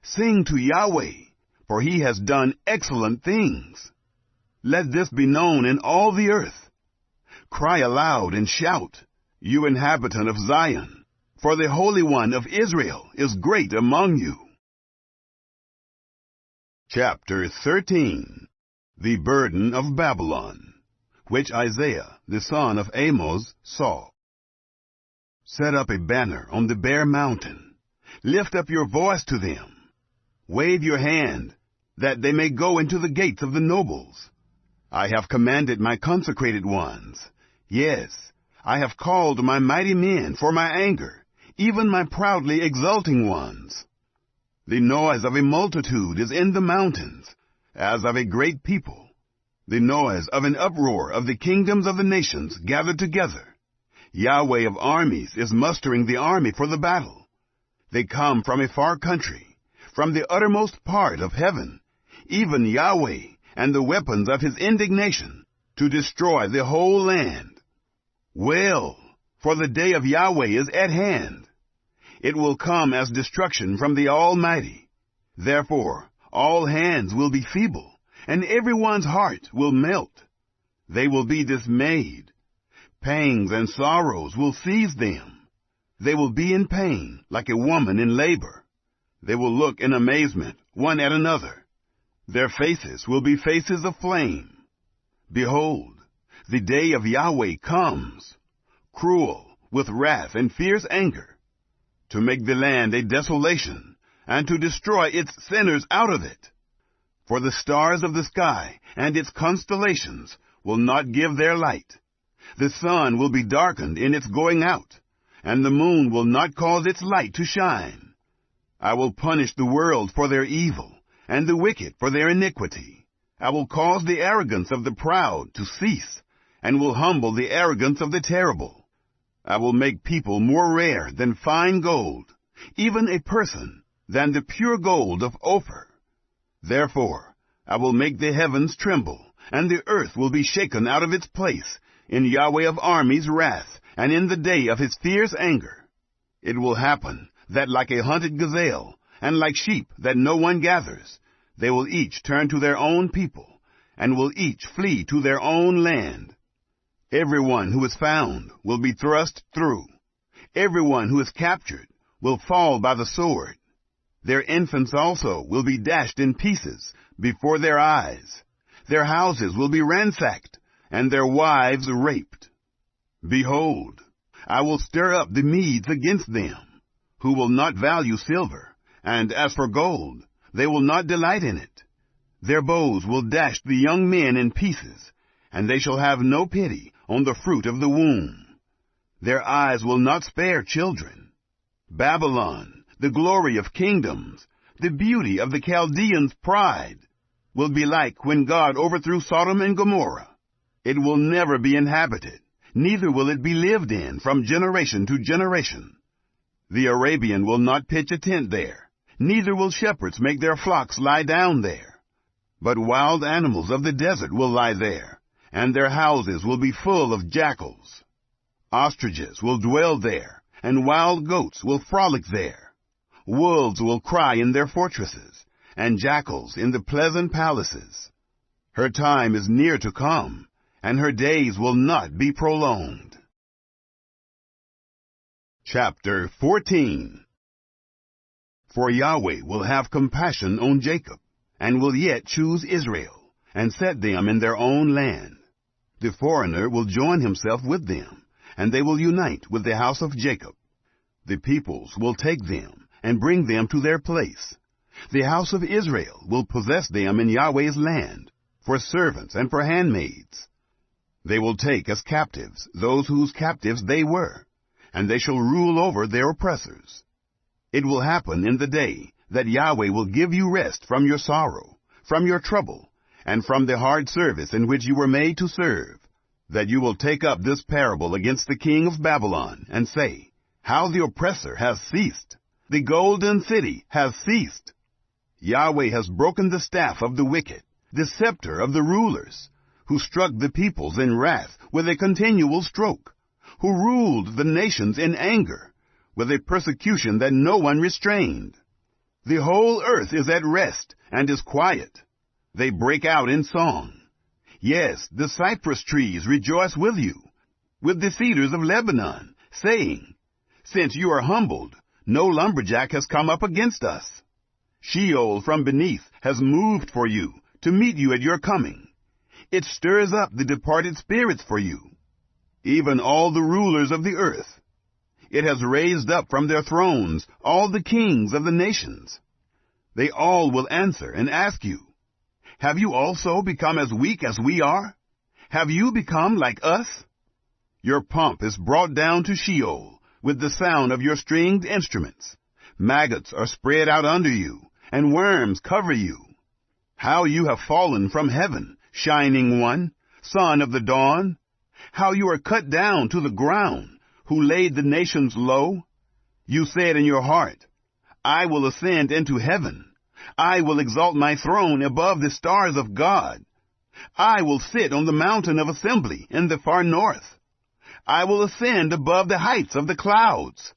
Sing to Yahweh, for he has done excellent things. Let this be known in all the earth. Cry aloud and shout, you inhabitant of Zion, for the Holy One of Israel is great among you. Chapter 13. The burden of Babylon, which Isaiah the son of Amoz saw. Set up a banner on the bare mountain. Lift up your voice to them. Wave your hand, that they may go into the gates of the nobles. I have commanded my consecrated ones. Yes, I have called my mighty men for my anger, even my proudly exulting ones. The noise of a multitude is in the mountains, as of a great people. The noise of an uproar of the kingdoms of the nations gathered together. Yahweh of armies is mustering the army for the battle. They come from a far country, from the uttermost part of heaven, even Yahweh and the weapons of his indignation, to destroy the whole land. Well, for the day of Yahweh is at hand. It will come as destruction from the Almighty. Therefore, all hands will be feeble, and everyone's heart will melt. They will be dismayed. Pangs and sorrows will seize them. They will be in pain like a woman in labor. They will look in amazement one at another. Their faces will be faces of flame. Behold, the day of Yahweh comes, cruel, with wrath and fierce anger, to make the land a desolation, and to destroy its sinners out of it. For the stars of the sky and its constellations will not give their light. The sun will be darkened in its going out, and the moon will not cause its light to shine. I will punish the world for their evil, and the wicked for their iniquity. I will cause the arrogance of the proud to cease, and will humble the arrogance of the terrible. I will make people more rare than fine gold, even a person than the pure gold of Ophir. Therefore I will make the heavens tremble, and the earth will be shaken out of its place, in Yahweh of armies' wrath, and in the day of his fierce anger. It will happen that like a hunted gazelle, and like sheep that no one gathers, they will each turn to their own people, and will each flee to their own land. Everyone who is found will be thrust through. Everyone who is captured will fall by the sword. Their infants also will be dashed in pieces before their eyes. Their houses will be ransacked, and their wives raped. Behold, I will stir up the Medes against them, who will not value silver, and as for gold, they will not delight in it. Their bows will dash the young men in pieces, and they shall have no pity on the fruit of the womb. Their eyes will not spare children. Babylon, the glory of kingdoms, the beauty of the Chaldeans' pride, will be like when God overthrew Sodom and Gomorrah. It will never be inhabited, neither will it be lived in from generation to generation. The Arabian will not pitch a tent there, neither will shepherds make their flocks lie down there. But wild animals of the desert will lie there, and their houses will be full of jackals. Ostriches will dwell there, and wild goats will frolic there. Wolves will cry in their fortresses, and jackals in the pleasant palaces. Her time is near to come, and her days will not be prolonged. Chapter 14. For Yahweh will have compassion on Jacob, and will yet choose Israel, and set them in their own land. The foreigner will join himself with them, and they will unite with the house of Jacob. The peoples will take them, and bring them to their place. The house of Israel will possess them in Yahweh's land, for servants and for handmaids. They will take as captives those whose captives they were, and they shall rule over their oppressors. It will happen in the day that Yahweh will give you rest from your sorrow, from your trouble, and from the hard service in which you were made to serve, that you will take up this parable against the king of Babylon, and say, How the oppressor has ceased! The golden city has ceased! Yahweh has broken the staff of the wicked, the scepter of the rulers, who struck the peoples in wrath with a continual stroke, who ruled the nations in anger, with a persecution that no one restrained. The whole earth is at rest and is quiet. They break out in song. Yes, the cypress trees rejoice with you, with the cedars of Lebanon, saying, Since you are humbled, no lumberjack has come up against us. Sheol from beneath has moved for you to meet you at your coming. It stirs up the departed spirits for you, even all the rulers of the earth. It has raised up from their thrones all the kings of the nations. They all will answer and ask you, Have you also become as weak as we are? Have you become like us? Your pomp is brought down to Sheol with the sound of your stringed instruments. Maggots are spread out under you, and worms cover you. How you have fallen from heaven, shining one, son of the dawn! How you are cut down to the ground, who laid the nations low? You said in your heart, I will ascend into heaven. I will exalt my throne above the stars of God. I will sit on the mountain of assembly in the far north. I will ascend above the heights of the clouds.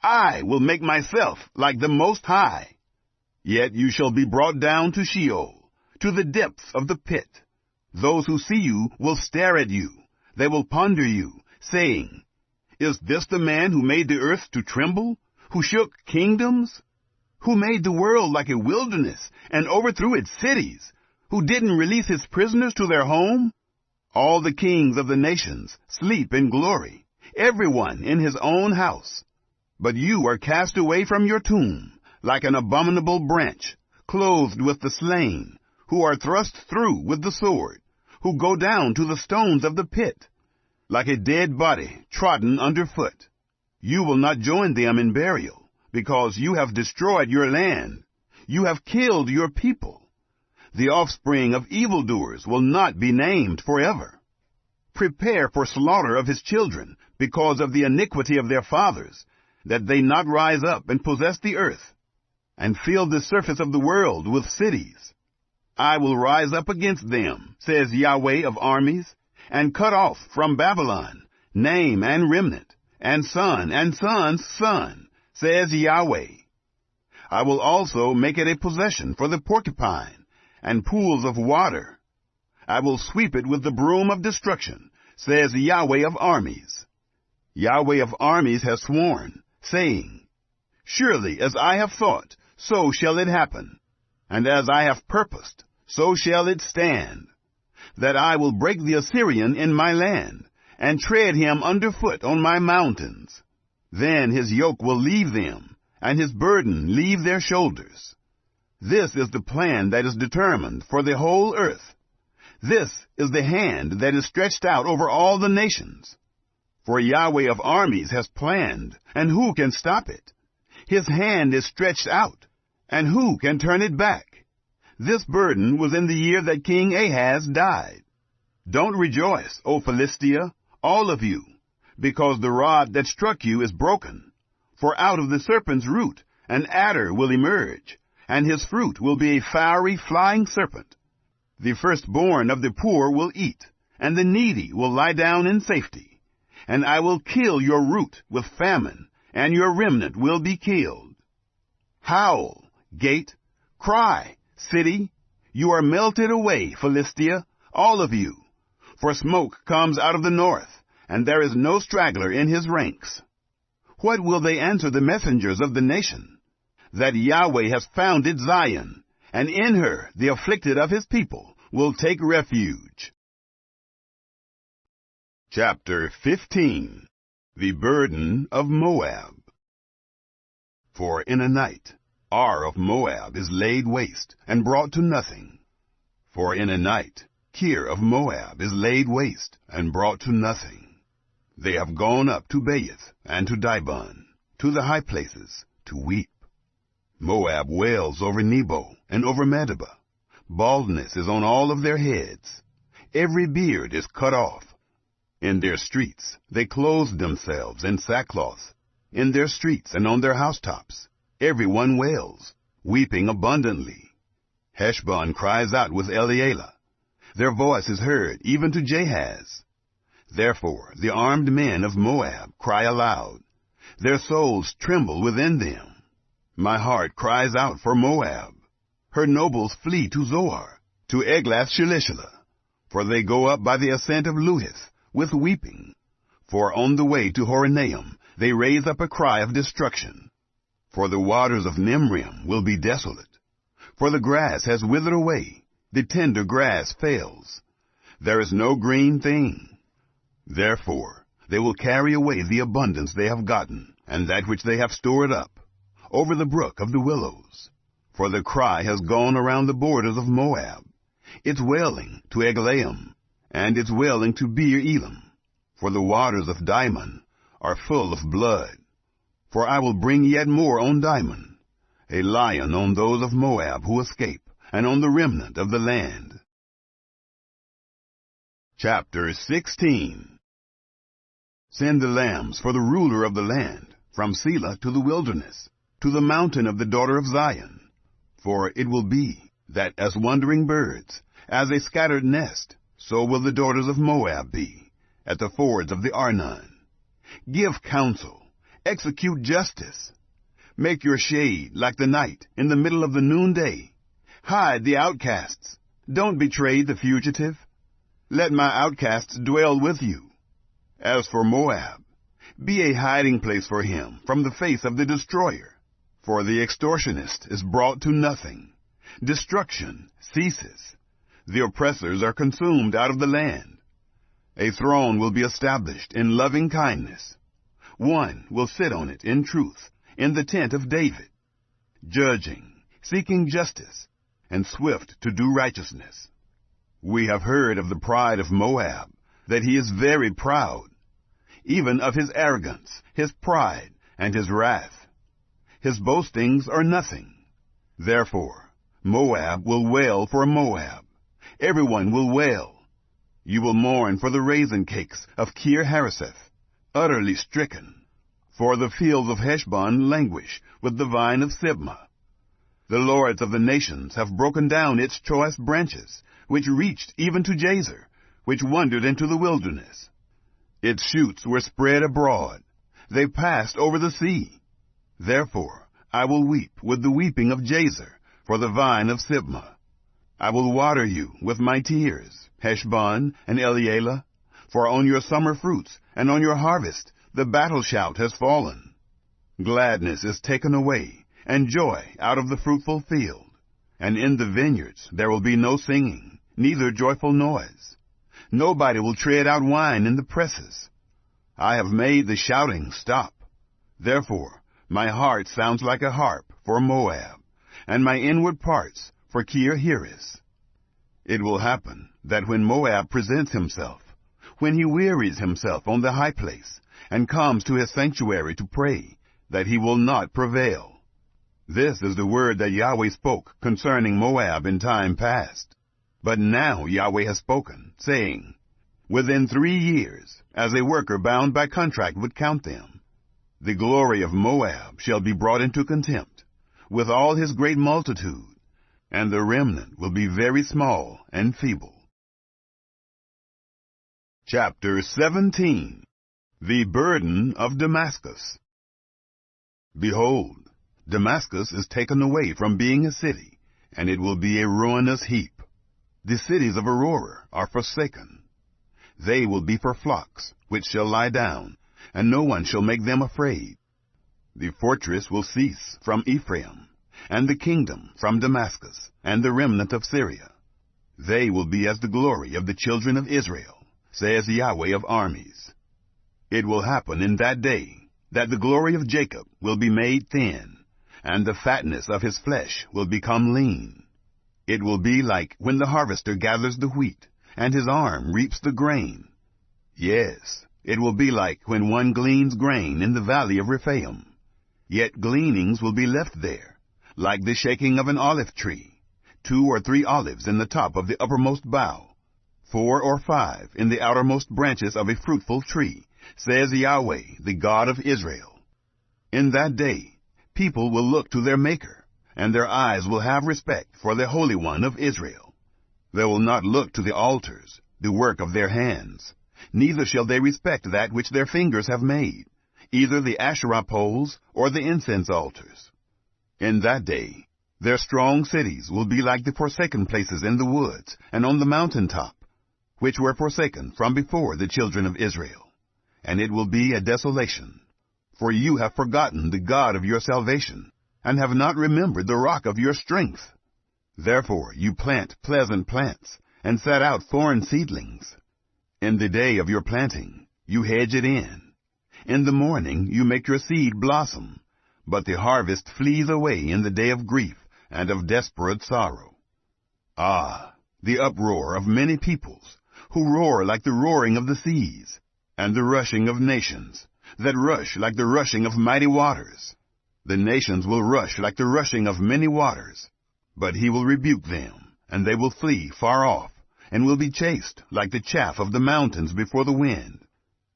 I will make myself like the Most High. Yet you shall be brought down to Sheol, to the depths of the pit. Those who see you will stare at you. They will ponder you, saying, Is this the man who made the earth to tremble, who shook kingdoms, who made the world like a wilderness and overthrew its cities, who didn't release his prisoners to their home? All the kings of the nations sleep in glory, everyone in his own house. But you are cast away from your tomb, like an abominable branch, clothed with the slain, who are thrust through with the sword, who go down to the stones of the pit, like a dead body trodden underfoot. You will not join them in burial, because you have destroyed your land. You have killed your people. The offspring of evildoers will not be named forever. Prepare for slaughter of his children, because of the iniquity of their fathers, that they not rise up and possess the earth. and filled the surface of the world with cities. I will rise up against them, says Yahweh of armies, and cut off from Babylon name and remnant, and son's son, says Yahweh. I will also make it a possession for the porcupine, and pools of water. I will sweep it with the broom of destruction, says Yahweh of armies. Yahweh of armies has sworn, saying, Surely as I have thought, so shall it happen, and as I have purposed, so shall it stand, that I will break the Assyrian in my land, and tread him under foot on my mountains. Then his yoke will leave them, and his burden leave their shoulders. This is the plan that is determined for the whole earth. This is the hand that is stretched out over all the nations. For Yahweh of armies has planned, and who can stop it? His hand is stretched out, and who can turn it back? This burden was in the year that King Ahaz died. Don't rejoice, O Philistia, all of you, because the rod that struck you is broken. For out of the serpent's root an adder will emerge, and his fruit will be a fiery flying serpent. The firstborn of the poor will eat, and the needy will lie down in safety. And I will kill your root with famine, and your remnant will be killed. Howl, gate, cry, city, you are melted away, Philistia, all of you. For smoke comes out of the north, and there is no straggler in his ranks. What will they answer the messengers of the nation? That Yahweh has founded Zion, and in her the afflicted of his people will take refuge. Chapter 15. The Burden of Moab. For in a night Ar of Moab is laid waste, and brought to nothing. For in a night Kir of Moab is laid waste, and brought to nothing. They have gone up to Baeth, and to Dibon, to the high places, to weep. Moab wails over Nebo, and over Medeba. Baldness is on all of their heads. Every beard is cut off. In their streets they clothe themselves in sackcloth. In their streets and on their housetops everyone wails, weeping abundantly. Heshbon cries out with Elealeh. Their voice is heard even to Jahaz. Therefore the armed men of Moab cry aloud. Their souls tremble within them. My heart cries out for Moab. Her nobles flee to Zoar, to Eglath-Shalisha, for they go up by the ascent of Luhith with weeping. For on the way to Horonaim they raise up a cry of destruction. For the waters of Nimrim will be desolate. For the grass has withered away, the tender grass fails. There is no green thing. Therefore they will carry away the abundance they have gotten, and that which they have stored up, over the brook of the willows. For the cry has gone around the borders of Moab, its wailing to Eglaim, and its wailing to Beer Elam. For the waters of Dimon are full of blood. For I will bring yet more on Dimon, a lion on those of Moab who escape, and on the remnant of the land. Chapter 16. Send the lambs for the ruler of the land, from Selah to the wilderness, to the mountain of the daughter of Zion. For it will be that as wandering birds, as a scattered nest, so will the daughters of Moab be, at the fords of the Arnon. Give counsel, execute justice. Make your shade like the night in the middle of the noonday. Hide the outcasts. Don't betray the fugitive. Let my outcasts dwell with you. As for Moab, be a hiding place for him from the face of the destroyer. For the extortionist is brought to nothing. Destruction ceases. The oppressors are consumed out of the land. A throne will be established in loving kindness. One will sit on it in truth, in the tent of David, judging, seeking justice, and swift to do righteousness. We have heard of the pride of Moab, that he is very proud, even of his arrogance, his pride, and his wrath. His boastings are nothing. Therefore Moab will wail for Moab. Everyone will wail. You will mourn for the raisin cakes of Kir-Hareseth, utterly stricken. For the fields of Heshbon languish with the vine of Sibmah. The lords of the nations have broken down its choice branches, which reached even to Jazer, which wandered into the wilderness. Its shoots were spread abroad. They passed over the sea. Therefore I will weep with the weeping of Jazer for the vine of Sibmah. I will water you with my tears, Heshbon and Elealeh, for on your summer fruits and on your harvest the battle shout has fallen. Gladness is taken away, and joy out of the fruitful field. And in the vineyards there will be no singing, neither joyful noise. Nobody will tread out wine in the presses. I have made the shouting stop. Therefore my heart sounds like a harp for Moab, and my inward parts for Kir-Heres. It will happen that when Moab presents himself, when he wearies himself on the high place, and comes to his sanctuary to pray, that he will not prevail. This is the word that Yahweh spoke concerning Moab in time past. But now Yahweh has spoken, saying, within 3 years, as a worker bound by contract would count them, the glory of Moab shall be brought into contempt, with all his great multitude, and the remnant will be very small and feeble. Chapter 17. The burden of Damascus. Behold, Damascus is taken away from being a city, and it will be a ruinous heap. The cities of Aurora are forsaken. They will be for flocks, which shall lie down, and no one shall make them afraid. The fortress will cease from Ephraim, and the kingdom from Damascus, and the remnant of Syria. They will be as the glory of the children of Israel, says Yahweh of armies. It will happen in that day that the glory of Jacob will be made thin, and the fatness of his flesh will become lean. It will be like when the harvester gathers the wheat, and his arm reaps the grain. Yes, it will be like when one gleans grain in the valley of Rephaim. Yet gleanings will be left there, like the shaking of an olive tree, 2 or 3 olives in the top of the uppermost bough, 4 or 5 in the outermost branches of a fruitful tree, says Yahweh, the God of Israel. In that day people will look to their Maker, and their eyes will have respect for the Holy One of Israel. They will not look to the altars, the work of their hands, neither shall they respect that which their fingers have made, either the Asherah poles or the incense altars. In that day their strong cities will be like the forsaken places in the woods and on the mountain top, which were forsaken from before the children of Israel. And it will be a desolation. For you have forgotten the God of your salvation, and have not remembered the rock of your strength. Therefore you plant pleasant plants, and set out foreign seedlings. In the day of your planting you hedge it in. In the morning you make your seed blossom, but the harvest flees away in the day of grief and of desperate sorrow. Ah, the uproar of many peoples, who roar like the roaring of the seas, and the rushing of nations, that rush like the rushing of mighty waters. The nations will rush like the rushing of many waters, but he will rebuke them, and they will flee far off, and will be chased like the chaff of the mountains before the wind,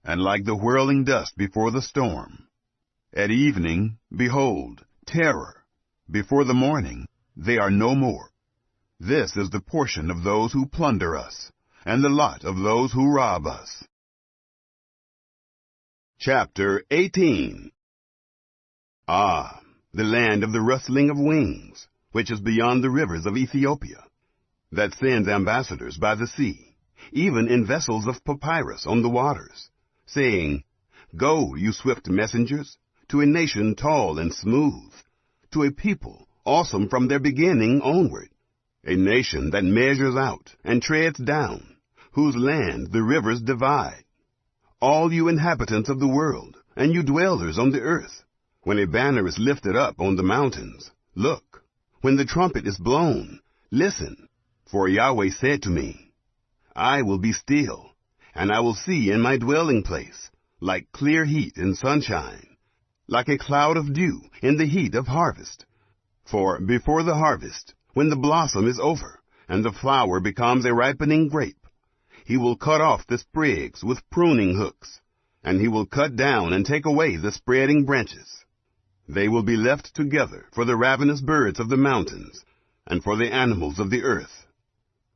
and like the whirling dust before the storm. At evening, behold, terror. Before the morning, they are no more. This is the portion of those who plunder us, and the lot of those who rob us. Chapter 18. Ah, the land of the rustling of wings, which is beyond the rivers of Ethiopia, that sends ambassadors by the sea, even in vessels of papyrus on the waters, saying, Go, you swift messengers, to a nation tall and smooth, to a people awesome from their beginning onward, a nation that measures out and treads down, whose land the rivers divide. All you inhabitants of the world, and you dwellers on the earth, when a banner is lifted up on the mountains, look. When the trumpet is blown, listen. For Yahweh said to me, I will be still, and I will see in my dwelling place, like clear heat in sunshine, like a cloud of dew in the heat of harvest. For before the harvest, when the blossom is over, and the flower becomes a ripening grape, he will cut off the sprigs with pruning hooks, and he will cut down and take away the spreading branches. They will be left together for the ravenous birds of the mountains, and for the animals of the earth.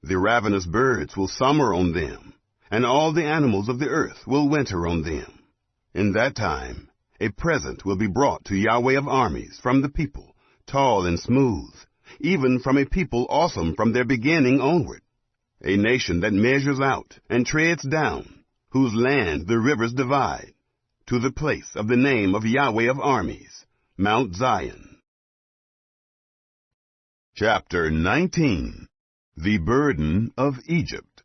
The ravenous birds will summer on them, and all the animals of the earth will winter on them. In that time, a present will be brought to Yahweh of armies from the people, tall and smooth, even from a people awesome from their beginning onward, a nation that measures out and treads down, whose land the rivers divide, to the place of the name of Yahweh of armies, Mount Zion. Chapter 19. The Burden of Egypt.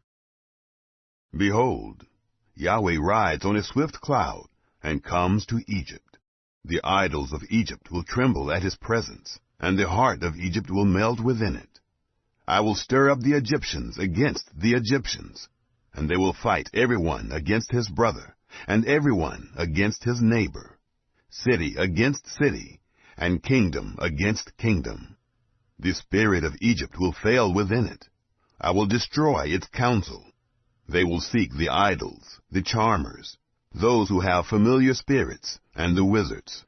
Behold, Yahweh rides on a swift cloud, and comes to Egypt. The idols of Egypt will tremble at his presence, and the heart of Egypt will melt within it. I will stir up the Egyptians against the Egyptians, and they will fight everyone against his brother, and everyone against his neighbor, city against city, and kingdom against kingdom. The spirit of Egypt will fail within it. I will destroy its counsel. They will seek the idols, the charmers, those who have familiar spirits, and the wizards.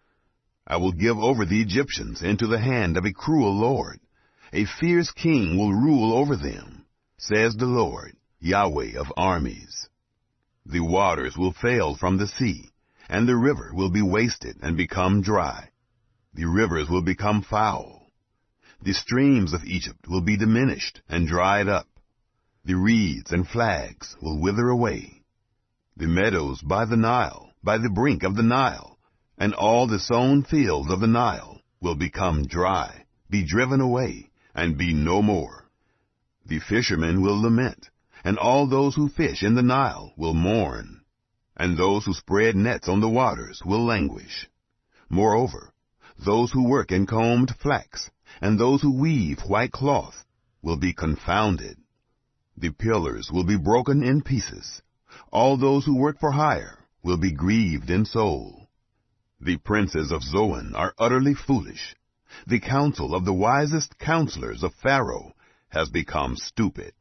I will give over the Egyptians into the hand of a cruel lord. A fierce king will rule over them, says the Lord, Yahweh of armies. The waters will fail from the sea, and the river will be wasted and become dry. The rivers will become foul. The streams of Egypt will be diminished and dried up. The reeds and flags will wither away. The meadows by the Nile, by the brink of the Nile, and all the sown fields of the Nile will become dry, be driven away, and be no more. The fishermen will lament, and all those who fish in the Nile will mourn, and those who spread nets on the waters will languish. Moreover, those who work in combed flax, and those who weave white cloth, will be confounded. The pillars will be broken in pieces. All those who work for hire will be grieved in soul. The princes of Zoan are utterly foolish. The counsel of the wisest counselors of Pharaoh has become stupid.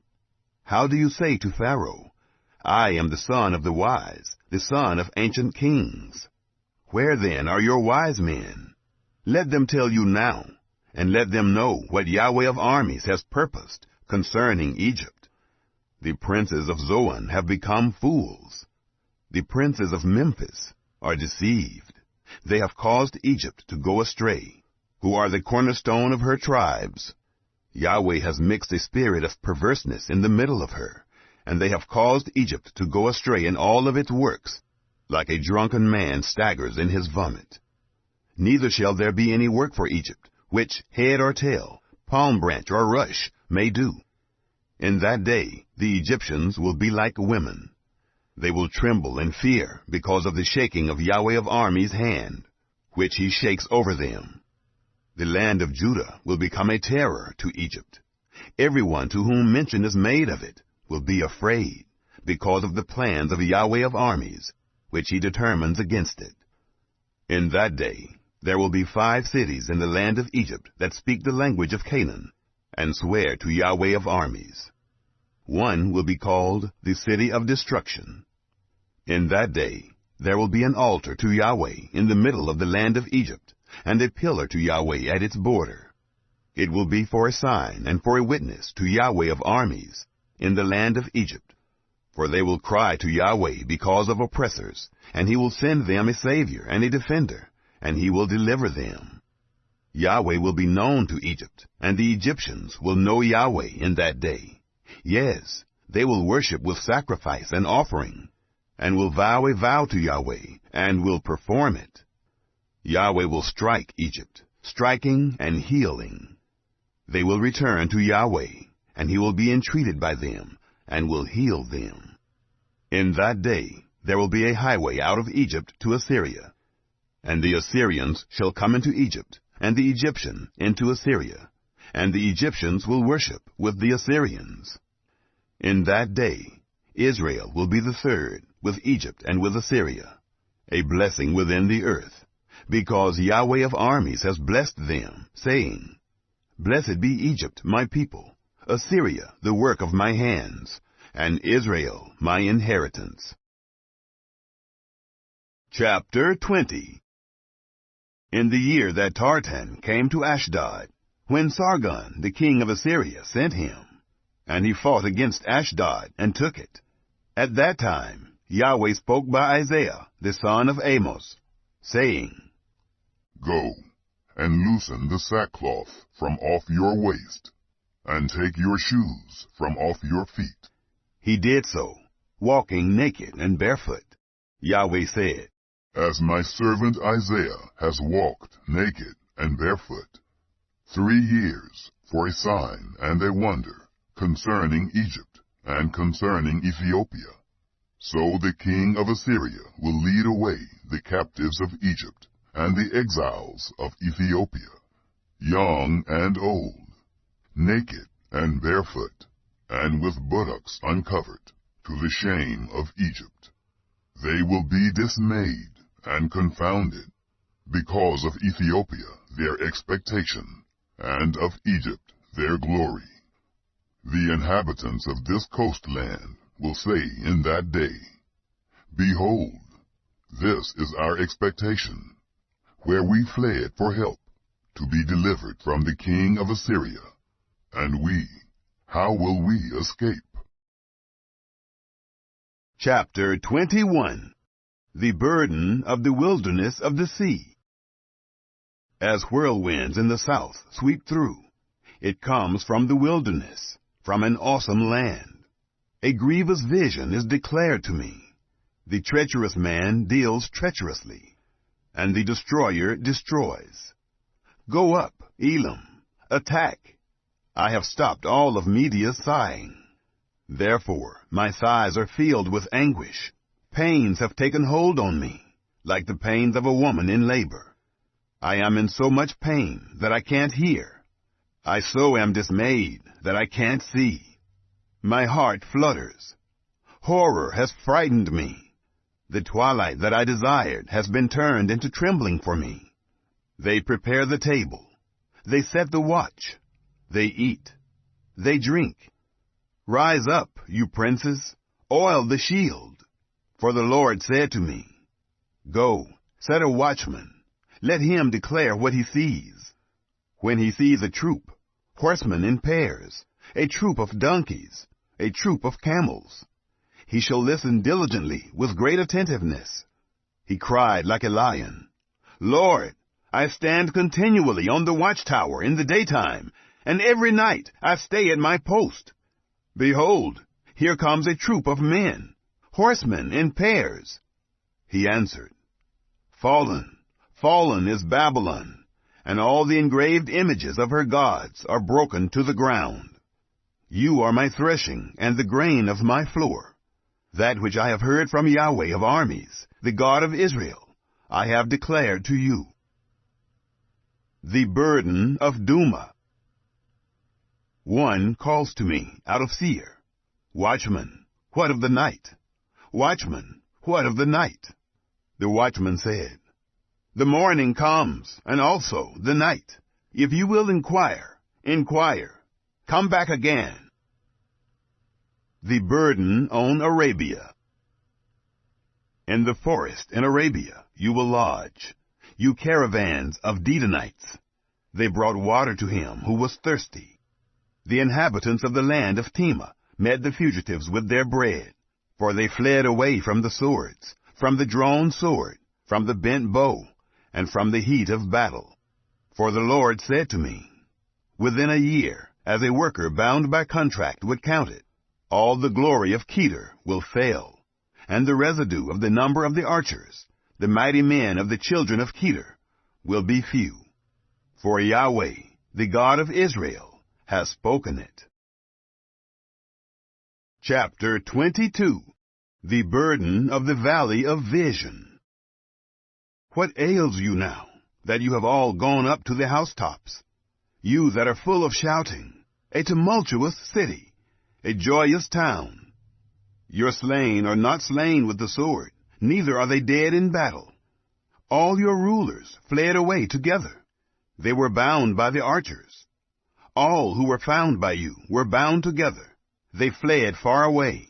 How do you say to Pharaoh, I am the son of the wise, the son of ancient kings? Where then are your wise men? Let them tell you now, and let them know what Yahweh of armies has purposed concerning Egypt. The princes of Zoan have become fools. The princes of Memphis are deceived. They have caused Egypt to go astray, who are the cornerstone of her tribes. Yahweh has mixed a spirit of perverseness in the middle of her, and they have caused Egypt to go astray in all of its works, like a drunken man staggers in his vomit. Neither shall there be any work for Egypt, which head or tail, palm branch or rush may do. In that day the Egyptians will be like women. They will tremble and fear because of the shaking of Yahweh of armies' hand, which he shakes over them. The land of Judah will become a terror to Egypt. Everyone to whom mention is made of it will be afraid, because of the plans of Yahweh of armies, which he determines against it. In that day there will be 5 cities in the land of Egypt that speak the language of Canaan, and swear to Yahweh of armies. One will be called the City of Destruction. In that day there will be an altar to Yahweh in the middle of the land of Egypt, and a pillar to Yahweh at its border. It will be for a sign and for a witness to Yahweh of armies in the land of Egypt. For they will cry to Yahweh because of oppressors, and he will send them a Savior and a defender, and he will deliver them. Yahweh will be known to Egypt, and the Egyptians will know Yahweh in that day. Yes, they will worship with sacrifice and offering, and will vow a vow to Yahweh, and will perform it. Yahweh will strike Egypt, striking and healing. They will return to Yahweh, and he will be entreated by them, and will heal them. In that day there will be a highway out of Egypt to Assyria, and the Assyrians shall come into Egypt, and the Egyptian into Assyria, and the Egyptians will worship with the Assyrians. In that day Israel will be the third, with Egypt and with Assyria, a blessing within the earth, because Yahweh of armies has blessed them, saying, Blessed be Egypt, my people, Assyria, the work of my hands, and Israel, my inheritance. Chapter 20. In the year that Tartan came to Ashdod, when Sargon, the king of Assyria, sent him, and he fought against Ashdod and took it. At that time Yahweh spoke by Isaiah, the son of Amoz, saying, Go, and loosen the sackcloth from off your waist, and take your shoes from off your feet. He did so, walking naked and barefoot. Yahweh said, As my servant Isaiah has walked naked and barefoot 3 years for a sign and a wonder concerning Egypt and concerning Ethiopia, so the king of Assyria will lead away the captives of Egypt and the exiles of Ethiopia, young and old, naked and barefoot, and with buttocks uncovered, to the shame of Egypt. They will be dismayed and confounded, because of Ethiopia their expectation, and of Egypt their glory. The inhabitants of this coastland will say in that day, Behold, this is our expectation, where we fled for help, to be delivered from the king of Assyria. And we, how will we escape? Chapter 21. The burden of the wilderness of the sea. As whirlwinds in the south sweep through, it comes from the wilderness, from an awesome land. A grievous vision is declared to me. The treacherous man deals treacherously, and the destroyer destroys. Go up, Elam, attack. I have stopped all of Media's sighing. Therefore my thighs are filled with anguish. Pains have taken hold on me, like the pains of a woman in labor. I am in so much pain that I can't hear. I so am dismayed that I can't see. My heart flutters. Horror has frightened me. The twilight that I desired has been turned into trembling for me. They prepare the table. They set the watch. They eat. They drink. Rise up, you princes, oil the shield. For the Lord said to me, Go, set a watchman. Let him declare what he sees. When he sees a troop, horsemen in pairs, a troop of donkeys, a troop of camels, he shall listen diligently with great attentiveness. He cried like a lion, Lord, I stand continually on the watchtower in the daytime, and every night I stay at my post. Behold, here comes a troop of men, horsemen in pairs. He answered, Fallen, fallen is Babylon, and all the engraved images of her gods are broken to the ground. You are my threshing and the grain of my floor. That which I have heard from Yahweh of armies, the God of Israel, I have declared to you. The burden of Duma. One calls to me out of Seir, Watchman, what of the night? Watchman, what of the night? The watchman said, The morning comes, and also the night. If you will inquire, inquire. Come back again. The burden on Arabia. In the forest in Arabia you will lodge, you caravans of Dedanites. They brought water to him who was thirsty. The inhabitants of the land of Tema met the fugitives with their bread, for they fled away from the swords, from the drawn sword, from the bent bow, and from the heat of battle. For the Lord said to me, Within a year, as a worker bound by contract would count it, all the glory of Kedar will fail, and the residue of the number of the archers, the mighty men of the children of Kedar, will be few. For Yahweh, the God of Israel, has spoken it. Chapter 22. The burden of the valley of vision. What ails you now, that you have all gone up to the housetops? You that are full of shouting, a tumultuous city, a joyous town. Your slain are not slain with the sword, neither are they dead in battle. All your rulers fled away together. They were bound by the archers. All who were found by you were bound together. They fled far away.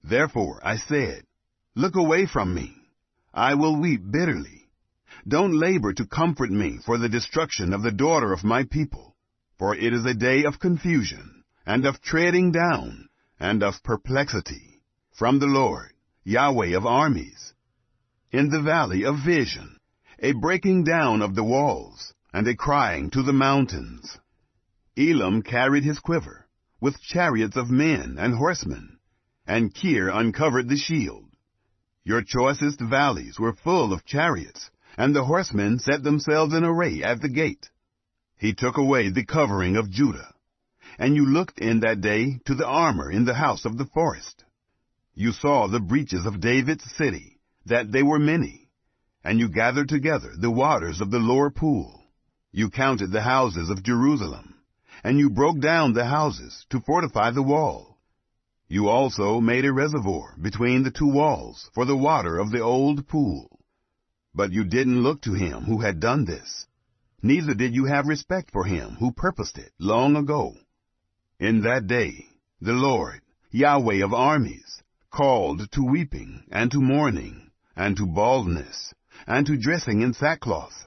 Therefore I said, Look away from me. I will weep bitterly. Don't labor to comfort me for the destruction of the daughter of my people, for it is a day of confusion, and of treading down, and of perplexity, from the Lord, Yahweh of armies. In the valley of vision, a breaking down of the walls, and a crying to the mountains. Elam carried his quiver, with chariots of men and horsemen, and Kir uncovered the shield. Your choicest valleys were full of chariots, and the horsemen set themselves in array at the gate. He took away the covering of Judah, and you looked in that day to the armor in the house of the forest. You saw the breaches of David's city, that they were many, and you gathered together the waters of the lower pool. You counted the houses of Jerusalem, and you broke down the houses to fortify the wall. You also made a reservoir between the two walls for the water of the old pool. But you didn't look to him who had done this, neither did you have respect for him who purposed it long ago. In that day the Lord, Yahweh of armies, called to weeping and to mourning, and to baldness, and to dressing in sackcloth.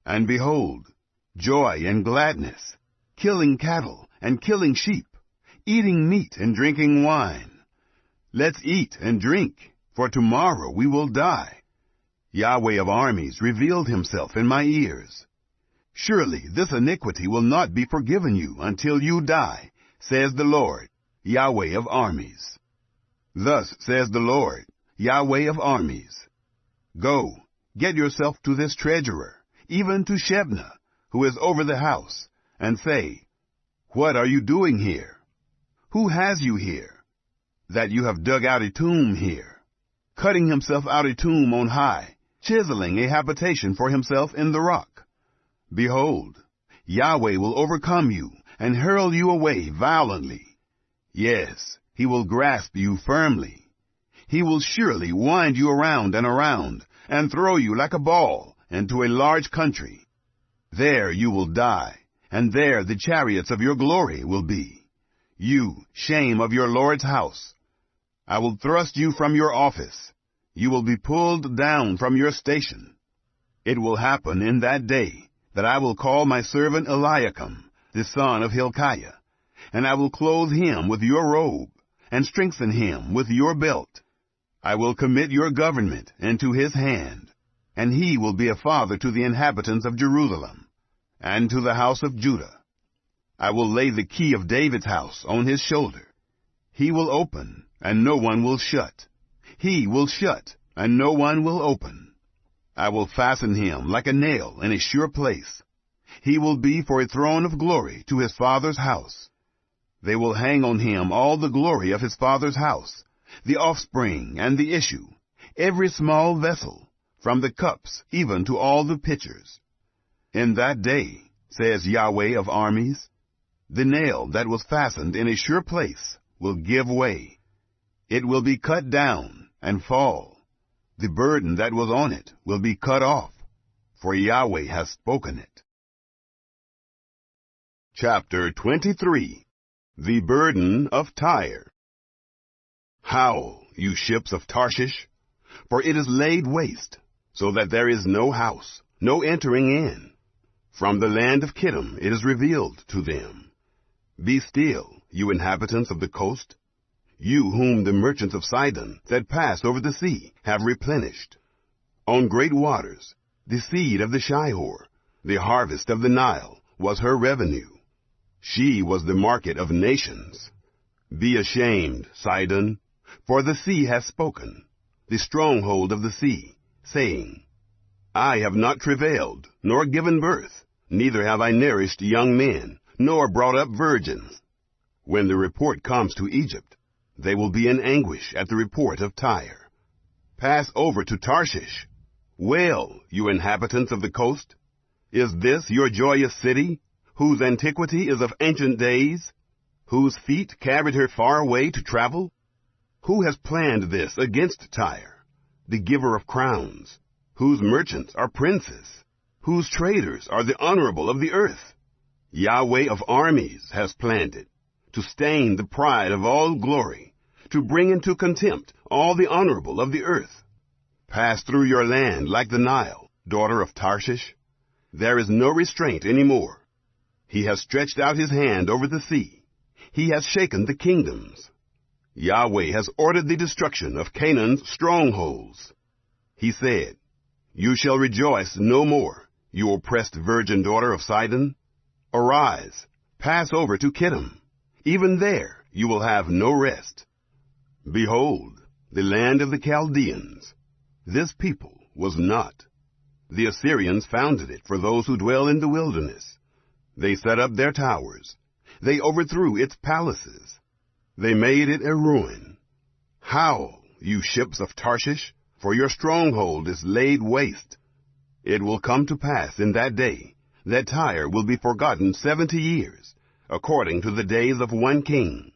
And behold, joy and gladness, killing cattle and killing sheep, eating meat and drinking wine. Let's eat and drink, for tomorrow we will die. Yahweh of armies revealed himself in my ears. Surely this iniquity will not be forgiven you until you die, says the Lord, Yahweh of armies. Thus says the Lord, Yahweh of armies. Go, get yourself to this treasurer, even to Shebna, who is over the house, and say, What are you doing here? Who has you here, that you have dug out a tomb here, cutting himself out a tomb on high, chiseling a habitation for himself in the rock? Behold, Yahweh will overcome you and hurl you away violently. Yes, he will grasp you firmly. He will surely wind you around and throw you like a ball into a large country. There you will die, and there the chariots of your glory will be. You, shame of your Lord's house. I will thrust you from your office. You will be pulled down from your station. It will happen in that day that I will call my servant Eliakim, the son of Hilkiah, and I will clothe him with your robe, and strengthen him with your belt. I will commit your government into his hand, and he will be a father to the inhabitants of Jerusalem, and to the house of Judah. I will lay the key of David's house on his shoulder. He will open, and no one will shut. He will shut, and no one will open. I will fasten him like a nail in a sure place. He will be for a throne of glory to his father's house. They will hang on him all the glory of his father's house, the offspring and the issue, every small vessel, from the cups even to all the pitchers. In that day, says Yahweh of armies, the nail that was fastened in a sure place will give way. It will be cut down and fall. The burden that was on it will be cut off, for Yahweh has spoken it. Chapter 23. The Burden of Tyre. Howl, you ships of Tarshish, for it is laid waste, so that there is no house, no entering in. From the land of Kittim it is revealed to them. Be still, you inhabitants of the coast, you whom the merchants of Sidon that pass over the sea have replenished. On great waters, the seed of the Shihor, the harvest of the Nile, was her revenue. She was the market of nations. Be ashamed, Sidon, for the sea has spoken, the stronghold of the sea, saying, I have not travailed, nor given birth, neither have I nourished young men, nor brought up virgins. When the report comes to Egypt, they will be in anguish at the report of Tyre. Pass over to Tarshish. Wail, you inhabitants of the coast. Is this your joyous city, whose antiquity is of ancient days, whose feet carried her far away to travel? Who has planned this against Tyre, the giver of crowns, whose merchants are princes, whose traders are the honorable of the earth? Yahweh of armies has planned it, to stain the pride of all glory, to bring into contempt all the honorable of the earth. Pass through your land like the Nile, daughter of Tarshish? There is no restraint any more. He has stretched out his hand over the sea. He has shaken the kingdoms. Yahweh has ordered the destruction of Canaan's strongholds. He said, You shall rejoice no more, you oppressed virgin daughter of Sidon. Arise, pass over to Kittim. Even there you will have no rest. Behold, the land of the Chaldeans. This people was not. The Assyrians founded it for those who dwell in the wilderness. They set up their towers. They overthrew its palaces. They made it a ruin. Howl, you ships of Tarshish, for your stronghold is laid waste. It will come to pass in that day that Tyre will be forgotten 70 years, according to the days of one king.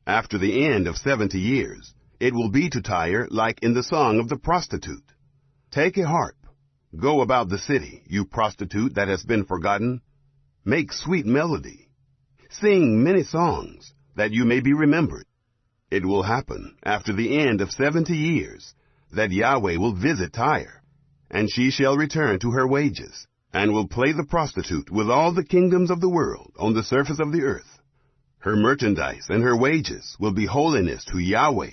After the end of 70 years, it will be to Tyre like in the song of the prostitute. Take a harp. Go about the city, you prostitute that has been forgotten. Make sweet melody. Sing many songs, that you may be remembered. It will happen after the end of 70 years, that Yahweh will visit Tyre, and she shall return to her wages, and will play the prostitute with all the kingdoms of the world on the surface of the earth. Her merchandise and her wages will be holiness to Yahweh.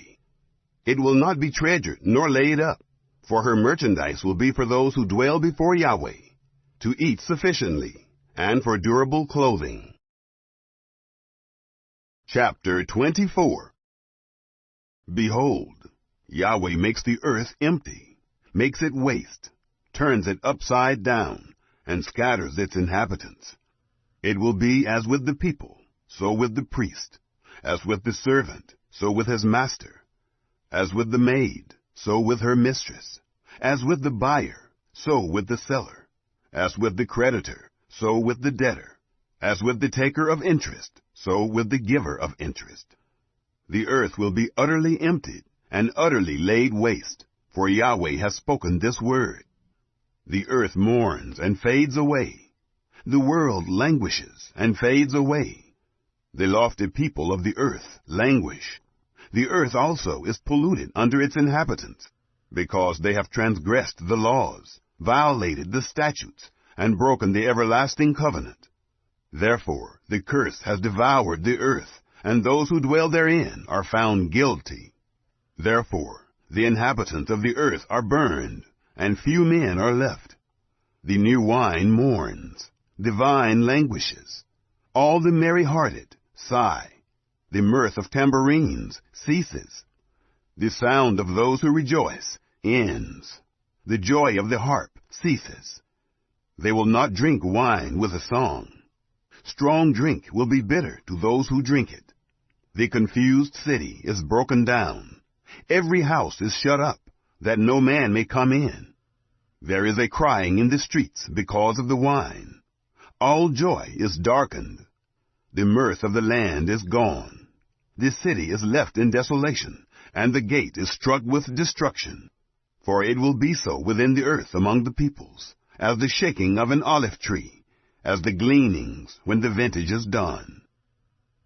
It will not be treasured nor laid up, for her merchandise will be for those who dwell before Yahweh, to eat sufficiently, and for durable clothing. Chapter 24. Behold, Yahweh makes the earth empty, makes it waste, turns it upside down, and scatters its inhabitants. It will be as with the people, so with the priest, as with the servant, so with his master, as with the maid, so with her mistress, as with the buyer, so with the seller, as with the creditor, so with the debtor, as with the taker of interest, so with the giver of interest. The earth will be utterly emptied and utterly laid waste, for Yahweh has spoken this word. The earth mourns and fades away. The world languishes and fades away. The lofty people of the earth languish. The earth also is polluted under its inhabitants, because they have transgressed the laws, violated the statutes, and broken the everlasting covenant. Therefore the curse has devoured the earth, and those who dwell therein are found guilty. Therefore the inhabitants of the earth are burned, and few men are left. The new wine mourns, the vine languishes. All the merry-hearted sigh. The mirth of tambourines ceases. The sound of those who rejoice ends. The joy of the harp ceases. They will not drink wine with a song. Strong drink will be bitter to those who drink it. The confused city is broken down. Every house is shut up, that no man may come in. There is a crying in the streets because of the wine. All joy is darkened. The mirth of the land is gone. The city is left in desolation, and the gate is struck with destruction. For it will be so within the earth among the peoples, as the shaking of an olive tree, as the gleanings when the vintage is done.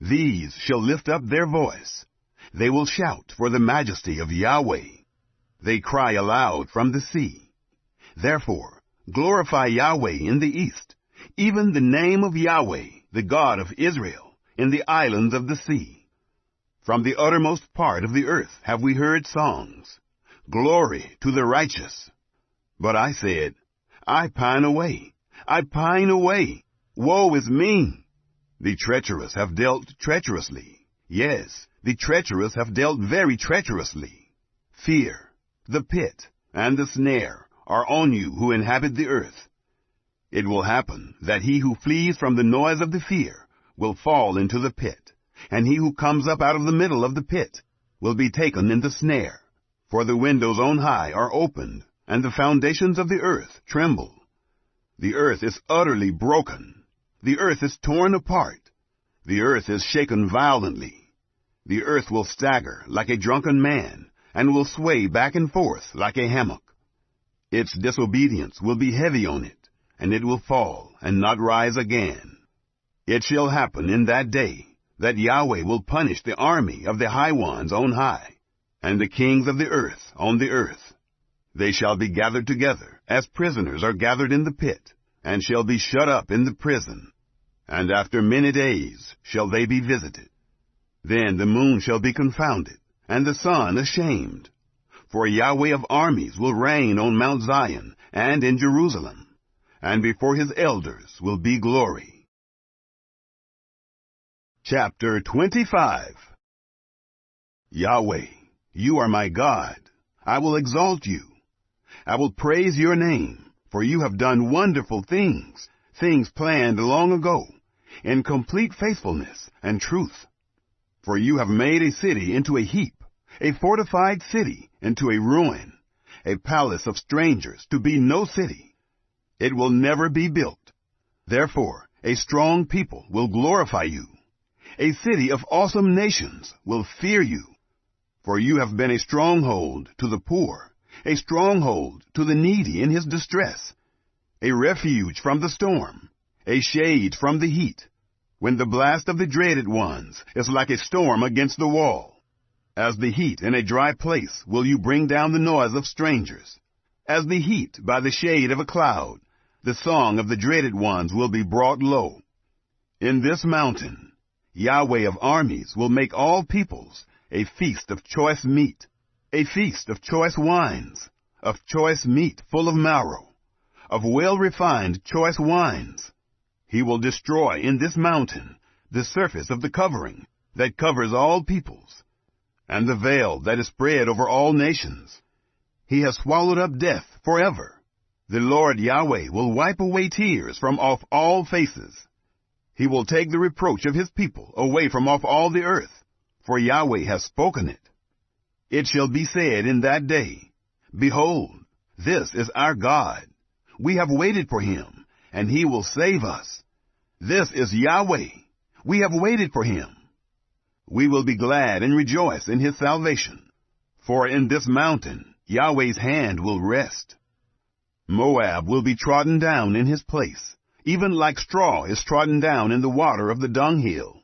These shall lift up their voice. They will shout for the majesty of Yahweh. They cry aloud from the sea. Therefore glorify Yahweh in the east, even the name of Yahweh, the God of Israel, in the islands of the sea. From the uttermost part of the earth have we heard songs. Glory to the righteous. But I said, I pine away. I pine away. Woe is me. The treacherous have dealt treacherously. Yes, the treacherous have dealt very treacherously. Fear, the pit, and the snare are on you who inhabit the earth. It will happen that he who flees from the noise of the fear will fall into the pit, and he who comes up out of the middle of the pit will be taken in the snare. For the windows on high are opened, and the foundations of the earth tremble. The earth is utterly broken. The earth is torn apart. The earth is shaken violently. The earth will stagger like a drunken man, and will sway back and forth like a hammock. Its disobedience will be heavy on it, and it will fall and not rise again. It shall happen in that day that Yahweh will punish the army of the high ones on high, and the kings of the earth on the earth. They shall be gathered together, as prisoners are gathered in the pit, and shall be shut up in the prison. And after many days shall they be visited. Then the moon shall be confounded, and the sun ashamed. For Yahweh of armies will reign on Mount Zion and in Jerusalem, and before his elders will be glory. Chapter 25. Yahweh, you are my God. I will exalt you. I will praise your name, for you have done wonderful things, things planned long ago, in complete faithfulness and truth. For you have made a city into a heap, a fortified city into a ruin, a palace of strangers to be no city. It will never be built. Therefore, a strong people will glorify you. A city of awesome nations will fear you. For you have been a stronghold to the poor, a stronghold to the needy in his distress, a refuge from the storm, a shade from the heat, when the blast of the dreaded ones is like a storm against the wall. As the heat in a dry place will you bring down the noise of strangers. As the heat by the shade of a cloud, the song of the dreaded ones will be brought low. In this mountain, Yahweh of armies will make all peoples a feast of choice meat, a feast of choice wines, of choice meat full of marrow, of well-refined choice wines. He will destroy in this mountain the surface of the covering that covers all peoples, and the veil that is spread over all nations. He has swallowed up death forever. The Lord Yahweh will wipe away tears from off all faces. He will take the reproach of his people away from off all the earth, for Yahweh has spoken it. It shall be said in that day, Behold, this is our God. We have waited for him, and he will save us. This is Yahweh. We have waited for him. We will be glad and rejoice in his salvation. For in this mountain Yahweh's hand will rest. Moab will be trodden down in his place, even like straw is trodden down in the water of the dunghill.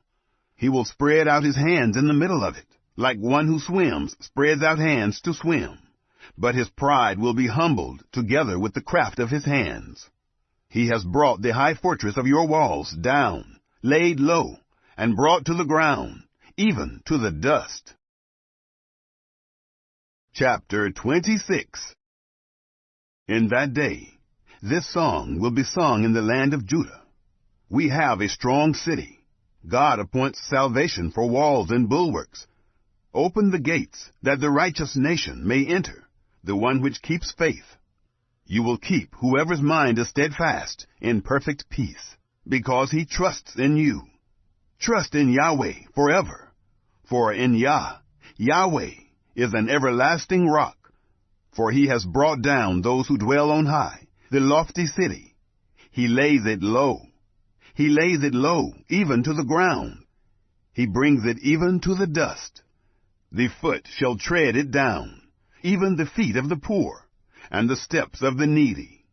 He will spread out his hands in the middle of it, like one who swims spreads out hands to swim. But his pride will be humbled together with the craft of his hands. He has brought the high fortress of your walls down, laid low, and brought to the ground, even to the dust. Chapter 26. In that day, this song will be sung in the land of Judah. We have a strong city. God appoints salvation for walls and bulwarks. Open the gates, that the righteous nation may enter, the one which keeps faith. You will keep whoever's mind is steadfast in perfect peace, because he trusts in you. Trust in Yahweh forever, for in Yahweh is an everlasting rock. For he has brought down those who dwell on high, the lofty city. He lays it low. He lays it low, even to the ground. He brings it even to the dust. The foot shall tread it down, even the feet of the poor, and the steps of the needy.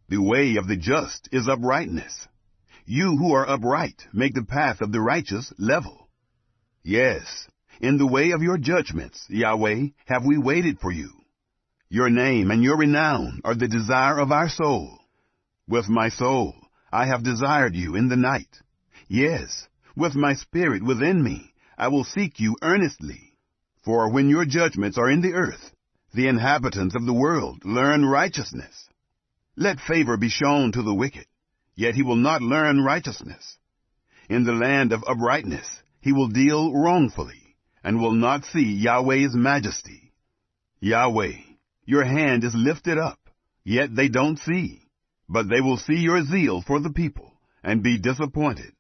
The way of the just is uprightness. You who are upright make the path of the righteous level. Yes, in the way of your judgments, Yahweh, have we waited for you. Your name and your renown are the desire of our soul. With my soul I have desired you in the night. Yes, with my spirit within me I will seek you earnestly. For when your judgments are in the earth, the inhabitants of the world learn righteousness. Let favor be shown to the wicked, yet he will not learn righteousness. In the land of uprightness he will deal wrongfully, and will not see Yahweh's majesty. Yahweh, your hand is lifted up, yet they don't see. But they will see your zeal for the people, and be disappointed.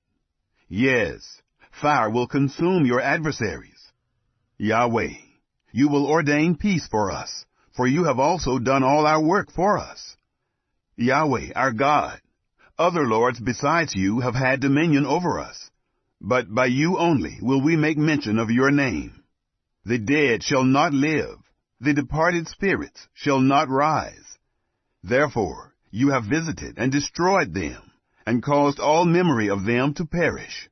Yes, fire will consume your adversaries. Yahweh, you will ordain peace for us, for you have also done all our work for us. Yahweh, our God, other lords besides you have had dominion over us, but by you only will we make mention of your name. The dead shall not live, the departed spirits shall not rise. Therefore, you have visited and destroyed them, and caused all memory of them to perish.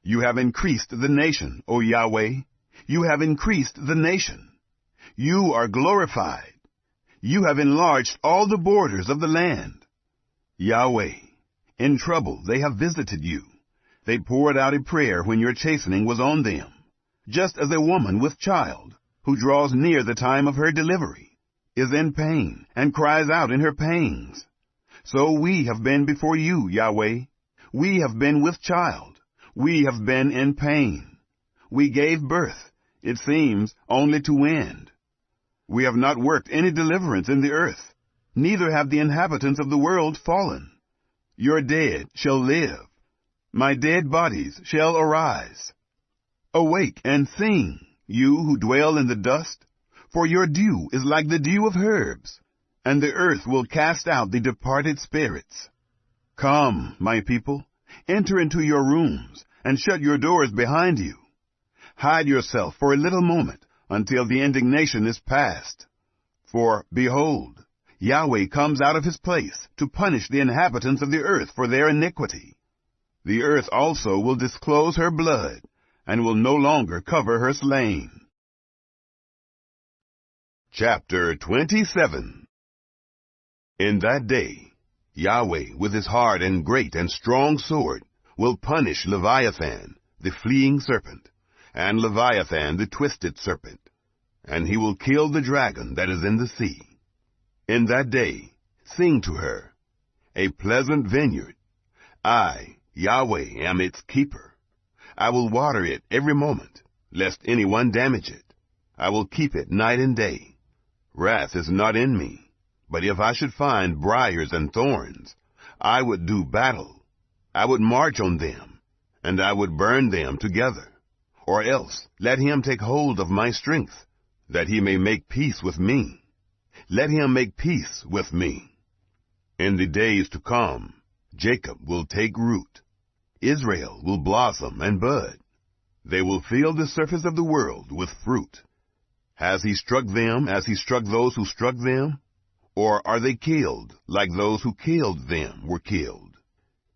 You have increased the nation, O Yahweh. You have increased the nation. You are glorified. You have enlarged all the borders of the land. Yahweh, in trouble they have visited you. They poured out a prayer when your chastening was on them, just as a woman with child, who draws near the time of her delivery, is in pain and cries out in her pangs. So we have been before you, Yahweh. We have been with child. We have been in pain. We gave birth, it seems, only to end. We have not worked any deliverance in the earth, neither have the inhabitants of the world fallen. Your dead shall live. My dead bodies shall arise. Awake and sing, you who dwell in the dust, for your dew is like the dew of herbs, and the earth will cast out the departed spirits. Come, my people, enter into your rooms, and shut your doors behind you. Hide yourself for a little moment, until the indignation is past. For, behold, Yahweh comes out of his place to punish the inhabitants of the earth for their iniquity. The earth also will disclose her blood, and will no longer cover her slain. Chapter 27. In that day, Yahweh with his hard and great and strong sword will punish Leviathan, the fleeing serpent, and Leviathan the twisted serpent, and he will kill the dragon that is in the sea. In that day, sing to her, a pleasant vineyard. I, Yahweh, am its keeper. I will water it every moment, lest anyone damage it. I will keep it night and day. Wrath is not in me, but if I should find briars and thorns, I would do battle. I would march on them, and I would burn them together. Or else let him take hold of my strength, that he may make peace with me. Let him make peace with me. In the days to come, Jacob will take root. Israel will blossom and bud. They will fill the surface of the world with fruit. Has he struck them as he struck those who struck them? Or are they killed like those who killed them were killed?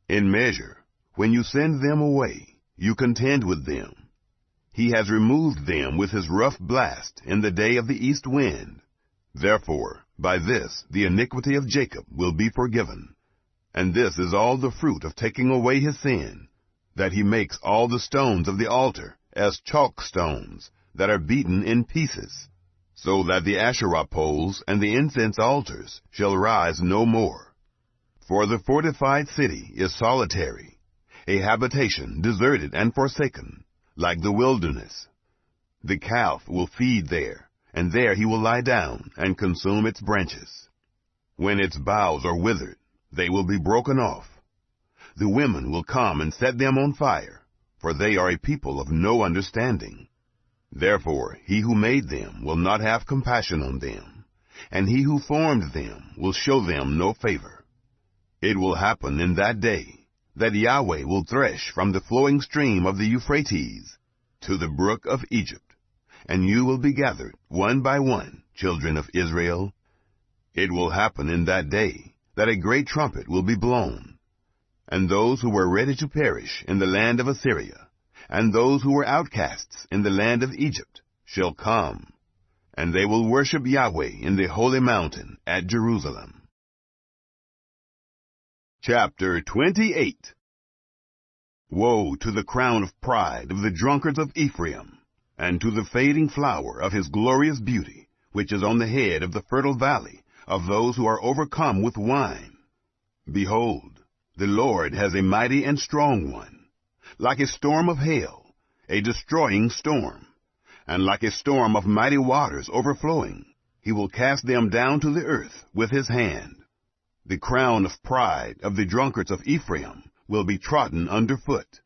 In measure, when you send them away, you contend with them. He has removed them with his rough blast in the day of the east wind. Therefore, by this the iniquity of Jacob will be forgiven. And this is all the fruit of taking away his sin, that he makes all the stones of the altar as chalk stones that are beaten in pieces, so that the Asherah poles and the incense altars shall rise no more. For the fortified city is solitary, a habitation deserted and forsaken, like the wilderness. The calf will feed there, and there he will lie down and consume its branches. When its boughs are withered, they will be broken off. The women will come and set them on fire, for they are a people of no understanding. Therefore he who made them will not have compassion on them, and he who formed them will show them no favor. It will happen in that day that Yahweh will thresh from the flowing stream of the Euphrates to the brook of Egypt, and you will be gathered one by one, children of Israel. It will happen in that day that a great trumpet will be blown, and those who were ready to perish in the land of Assyria, and those who were outcasts in the land of Egypt, shall come, and they will worship Yahweh in the holy mountain at Jerusalem. Chapter 28. Woe to the crown of pride of the drunkards of Ephraim, and to the fading flower of his glorious beauty, which is on the head of the fertile valley of those who are overcome with wine. Behold, the Lord has a mighty and strong one, like a storm of hail, a destroying storm, and like a storm of mighty waters overflowing, he will cast them down to the earth with his hand. The crown of pride of the drunkards of Ephraim will be trodden under foot.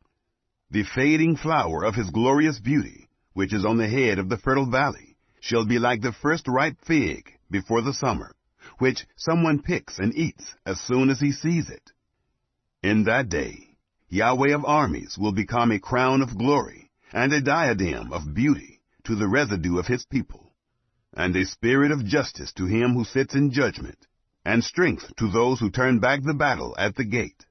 The fading flower of his glorious beauty, which is on the head of the fertile valley, shall be like the first ripe fig before the summer, which someone picks and eats as soon as he sees it. In that day, Yahweh of armies will become a crown of glory and a diadem of beauty to the residue of his people, and a spirit of justice to him who sits in judgment, and strength to those who turn back the battle at the gate.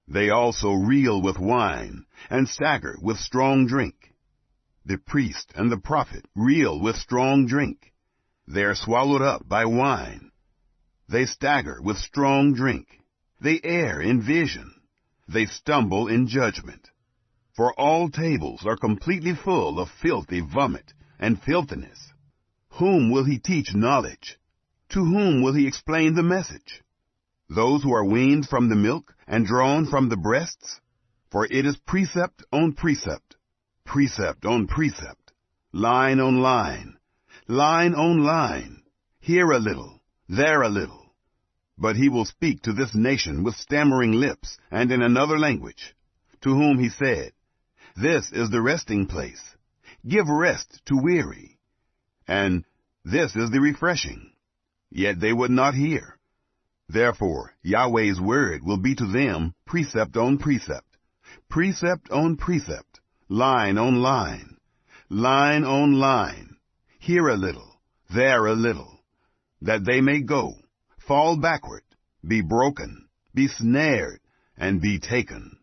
They also reel with wine, and stagger with strong drink. The priest and the prophet reel with strong drink. They are swallowed up by wine. They stagger with strong drink. They err in vision. They stumble in judgment. For all tables are completely full of filthy vomit and filthiness. Whom will he teach knowledge? To whom will he explain the message? Those who are weaned from the milk and drawn from the breasts? For it is precept on precept, precept on precept, line on line, line on line, here a little, there a little. But he will speak to this nation with stammering lips and in another language, to whom he said, This is the resting place. Give rest to weary. And this is the refreshing. Yet they would not hear. Therefore Yahweh's word will be to them precept on precept, precept on precept, line on line, line on line, here a little, there a little, that they may go, fall backward, be broken, be snared, and be taken.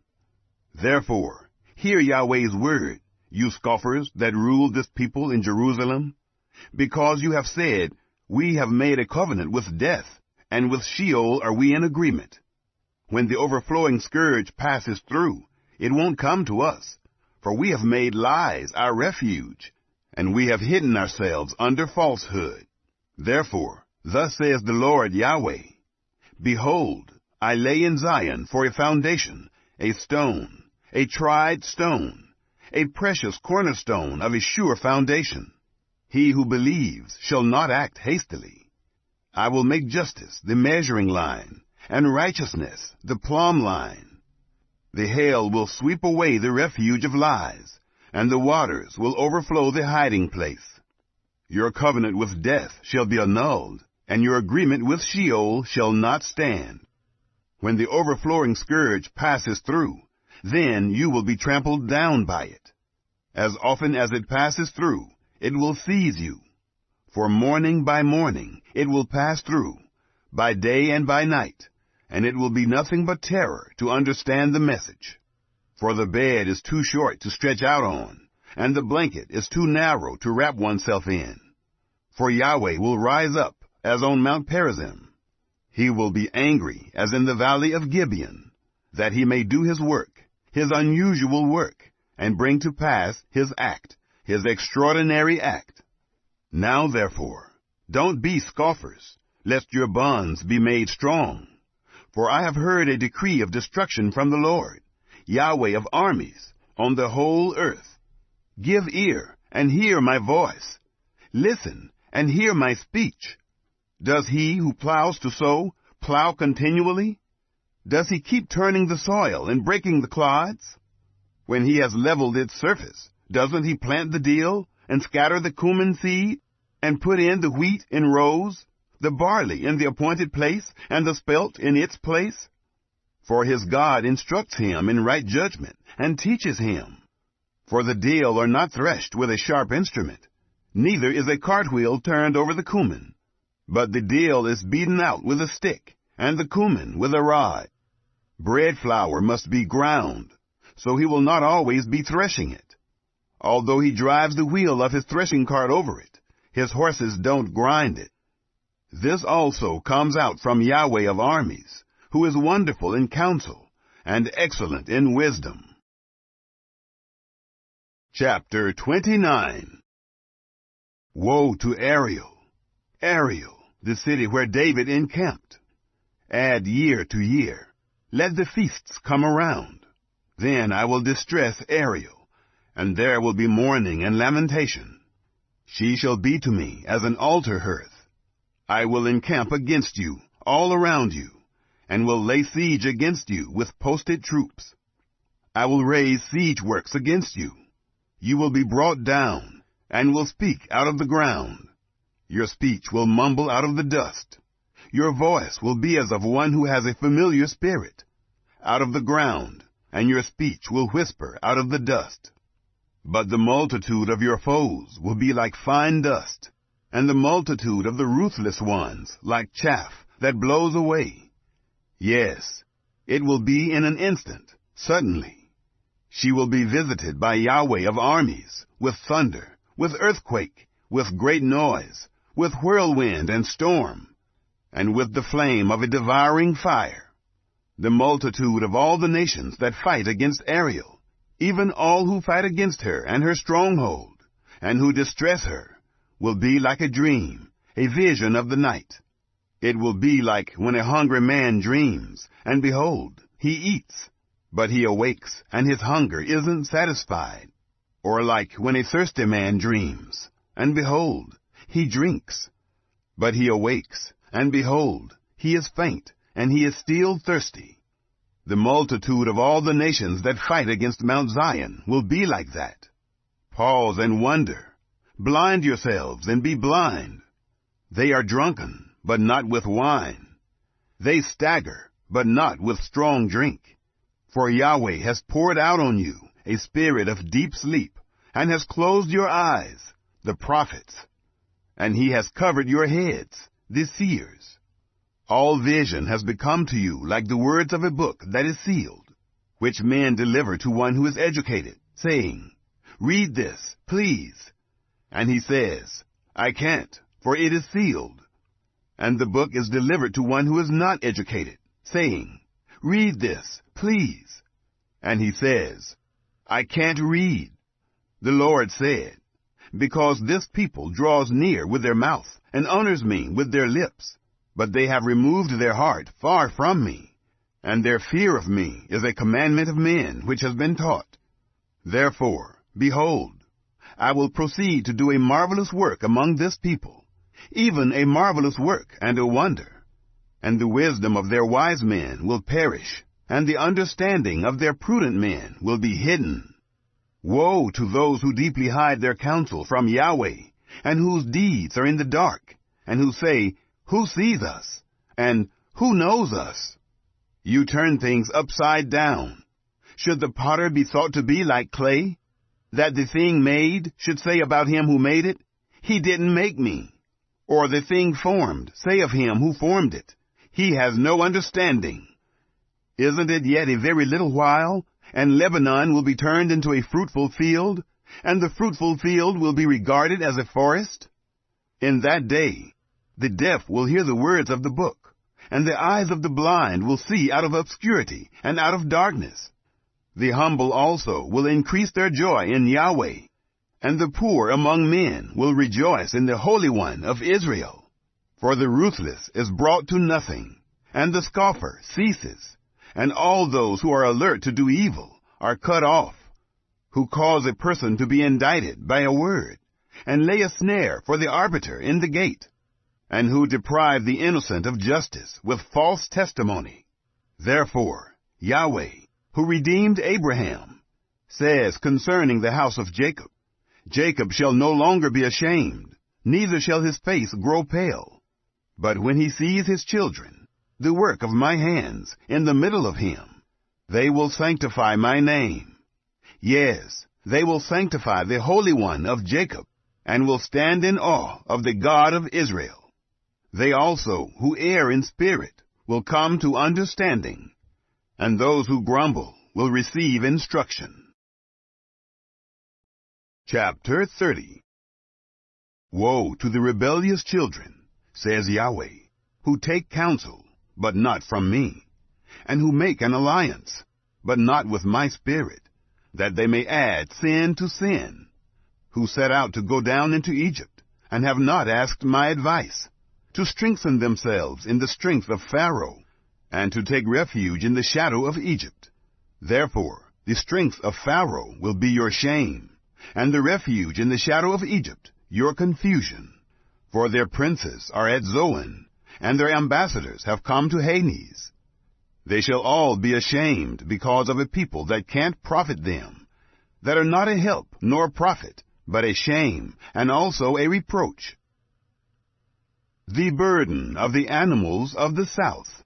Therefore, hear Yahweh's word, you scoffers that rule this people in Jerusalem, because you have said, We have made a covenant with death, and with Sheol are we in agreement. When the overflowing scourge passes through, it won't come to us, for we have made lies our refuge, and we have hidden ourselves under falsehood. Therefore, thus says the Lord Yahweh, Behold, I lay in Zion for a foundation, a stone, a tried stone, a precious cornerstone of a sure foundation. He who believes shall not act hastily. I will make justice the measuring line, and righteousness the plumb line. The hail will sweep away the refuge of lies, and the waters will overflow the hiding place. Your covenant with death shall be annulled, and your agreement with Sheol shall not stand. When the overflowing scourge passes through, then you will be trampled down by it. As often as it passes through, it will seize you. For morning by morning it will pass through, by day and by night, and it will be nothing but terror to understand the message. For the bed is too short to stretch out on, and the blanket is too narrow to wrap oneself in. For Yahweh will rise up as on Mount Perazim. He will be angry as in the valley of Gibeon, that he may do his work, his unusual work, and bring to pass his act, his extraordinary act. Now therefore, don't be scoffers, lest your bonds be made strong. For I have heard a decree of destruction from the Lord, Yahweh of armies, on the whole earth. Give ear, and hear my voice. Listen, and hear my speech. Does he who plows to sow plow continually? Does he keep turning the soil and breaking the clods? When he has leveled its surface, doesn't he plant the deal, and scatter the cumin seed, and put in the wheat in rows, the barley in the appointed place, and the spelt in its place? For his God instructs him in right judgment, and teaches him. For the deal are not threshed with a sharp instrument, neither is a cartwheel turned over the cumin. But the deal is beaten out with a stick, and the cumin with a rod. Bread flour must be ground, so he will not always be threshing it. Although he drives the wheel of his threshing cart over it, his horses don't grind it. This also comes out from Yahweh of armies, who is wonderful in counsel, and excellent in wisdom. Chapter 29. Woe to Ariel, Ariel, the city where David encamped. Add year to year. Let the feasts come around. Then I will distress Ariel, and there will be mourning and lamentation. She shall be to me as an altar hearth. I will encamp against you, all around you, and will lay siege against you with posted troops. I will raise siege works against you. You will be brought down, and will speak out of the ground. Your speech will mumble out of the dust. Your voice will be as of one who has a familiar spirit, out of the ground, and your speech will whisper out of the dust. But the multitude of your foes will be like fine dust, and the multitude of the ruthless ones like chaff that blows away. Yes, it will be in an instant, suddenly. She will be visited by Yahweh of armies, with thunder, with earthquake, with great noise, with whirlwind and storm, and with the flame of a devouring fire. The multitude of all the nations that fight against Ariel, even all who fight against her and her stronghold, and who distress her, will be like a dream, a vision of the night. It will be like when a hungry man dreams, and behold, he eats, but he awakes, and his hunger isn't satisfied. Or like when a thirsty man dreams, and behold, he drinks, but he awakes, and behold, he is faint, and he is still thirsty. The multitude of all the nations that fight against Mount Zion will be like that. Pause and wonder. Blind yourselves and be blind. They are drunken, but not with wine. They stagger, but not with strong drink. For Yahweh has poured out on you a spirit of deep sleep, and has closed your eyes, the prophets. And he has covered your heads, the seers. All vision has become to you like the words of a book that is sealed, which men deliver to one who is educated, saying, "Read this, please." And he says, "I can't, for it is sealed." And the book is delivered to one who is not educated, saying, "Read this, please." And he says, "I can't read." The Lord said, "Because this people draws near with their mouth, and honors me with their lips, but they have removed their heart far from me, and their fear of me is a commandment of men which has been taught. Therefore, behold, I will proceed to do a marvelous work among this people, even a marvelous work and a wonder. And the wisdom of their wise men will perish, and the understanding of their prudent men will be hidden. Woe to those who deeply hide their counsel from Yahweh, and whose deeds are in the dark, and who say, 'Who sees us?' and 'Who knows us?' You turn things upside down. Should the potter be thought to be like clay, that the thing made should say about him who made it, 'He didn't make me'? Or the thing formed say of him who formed it, 'He has no understanding'? Isn't it yet a very little while, and Lebanon will be turned into a fruitful field, and the fruitful field will be regarded as a forest? In that day, the deaf will hear the words of the book, and the eyes of the blind will see out of obscurity and out of darkness. The humble also will increase their joy in Yahweh, and the poor among men will rejoice in the Holy One of Israel. For the ruthless is brought to nothing, and the scoffer ceases, and all those who are alert to do evil are cut off, who cause a person to be indicted by a word, and lay a snare for the arbiter in the gate, and who deprive the innocent of justice with false testimony. Therefore, Yahweh, who redeemed Abraham, says concerning the house of Jacob, Jacob shall no longer be ashamed, neither shall his face grow pale. But when he sees his children, the work of my hands, in the middle of him, they will sanctify my name. Yes, they will sanctify the Holy One of Jacob, and will stand in awe of the God of Israel. They also who err in spirit will come to understanding, and those who grumble will receive instruction. Chapter 30. Woe to the rebellious children, says Yahweh, who take counsel, but not from me, and who make an alliance, but not with my spirit, that they may add sin to sin, who set out to go down into Egypt, and have not asked my advice, to strengthen themselves in the strength of Pharaoh, and to take refuge in the shadow of Egypt. Therefore, the strength of Pharaoh will be your shame, and the refuge in the shadow of Egypt your confusion. For their princes are at Zoan, and their ambassadors have come to Hades. They shall all be ashamed because of a people that can't profit them, that are not a help nor profit, but a shame, and also a reproach. The burden of the animals of the south.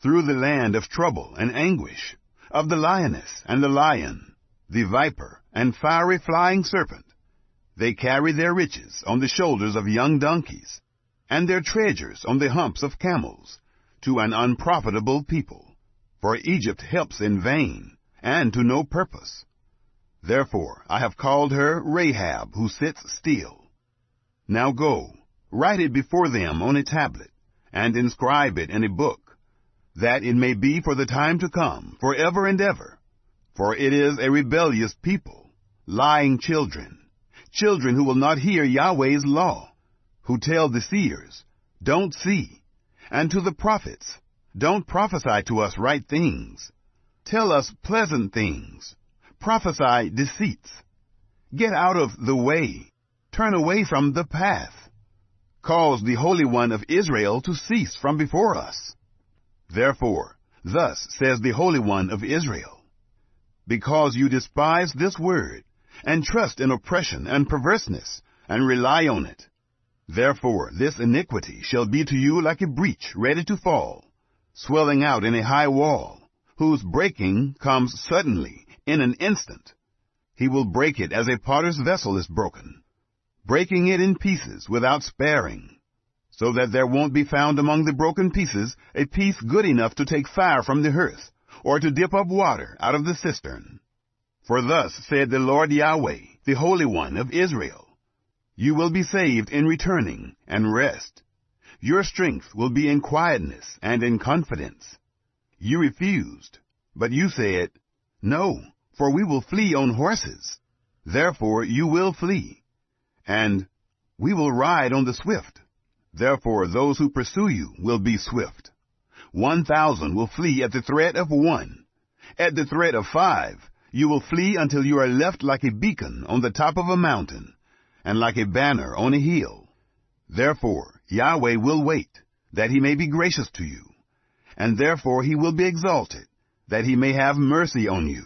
Through the land of trouble and anguish, of the lioness and the lion, the viper and fiery flying serpent, they carry their riches on the shoulders of young donkeys, and their treasures on the humps of camels, to an unprofitable people. For Egypt helps in vain, and to no purpose. Therefore I have called her Rahab, who sits still. Now go, write it before them on a tablet, and inscribe it in a book, that it may be for the time to come, forever and ever. For it is a rebellious people, lying children, children who will not hear Yahweh's law, who tell the seers, don't see, and to the prophets, don't prophesy to us right things. Tell us pleasant things. Prophesy deceits. Get out of the way. Turn away from the path. Cause the Holy One of Israel to cease from before us. Therefore, thus says the Holy One of Israel, because you despise this word, and trust in oppression and perverseness, and rely on it, therefore this iniquity shall be to you like a breach ready to fall, swelling out in a high wall, whose breaking comes suddenly, in an instant. He will break it as a potter's vessel is broken, breaking it in pieces without sparing, so that there won't be found among the broken pieces a piece good enough to take fire from the hearth, or to dip up water out of the cistern. For thus said the Lord Yahweh, the Holy One of Israel, you will be saved in returning and rest. Your strength will be in quietness and in confidence. You refused, but you said, no, for we will flee on horses. Therefore you will flee. And we will ride on the swift. Therefore those who pursue you will be swift. 1,000 will flee at the threat of one. At the threat of 5, you will flee until you are left like a beacon on the top of a mountain, and like a banner on a hill. Therefore Yahweh will wait, that he may be gracious to you, and therefore he will be exalted, that he may have mercy on you.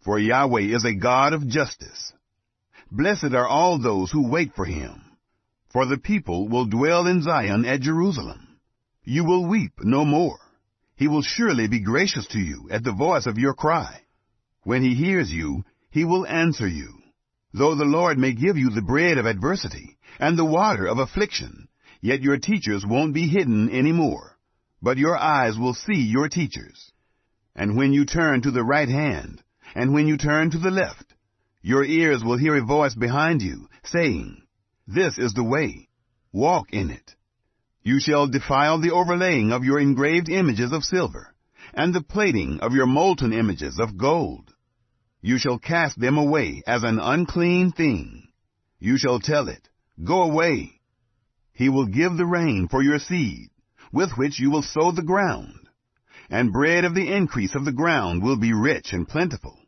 For Yahweh is a God of justice. Blessed are all those who wait for him. For the people will dwell in Zion at Jerusalem. You will weep no more. He will surely be gracious to you at the voice of your cry. When he hears you, he will answer you. Though the Lord may give you the bread of adversity and the water of affliction, yet your teachers won't be hidden any more, but your eyes will see your teachers. And when you turn to the right hand, and when you turn to the left, your ears will hear a voice behind you, saying, this is the way, walk in it. You shall defile the overlaying of your engraved images of silver, and the plating of your molten images of gold. You shall cast them away as an unclean thing. You shall tell it, go away. He will give the rain for your seed, with which you will sow the ground, and bread of the increase of the ground will be rich and plentiful.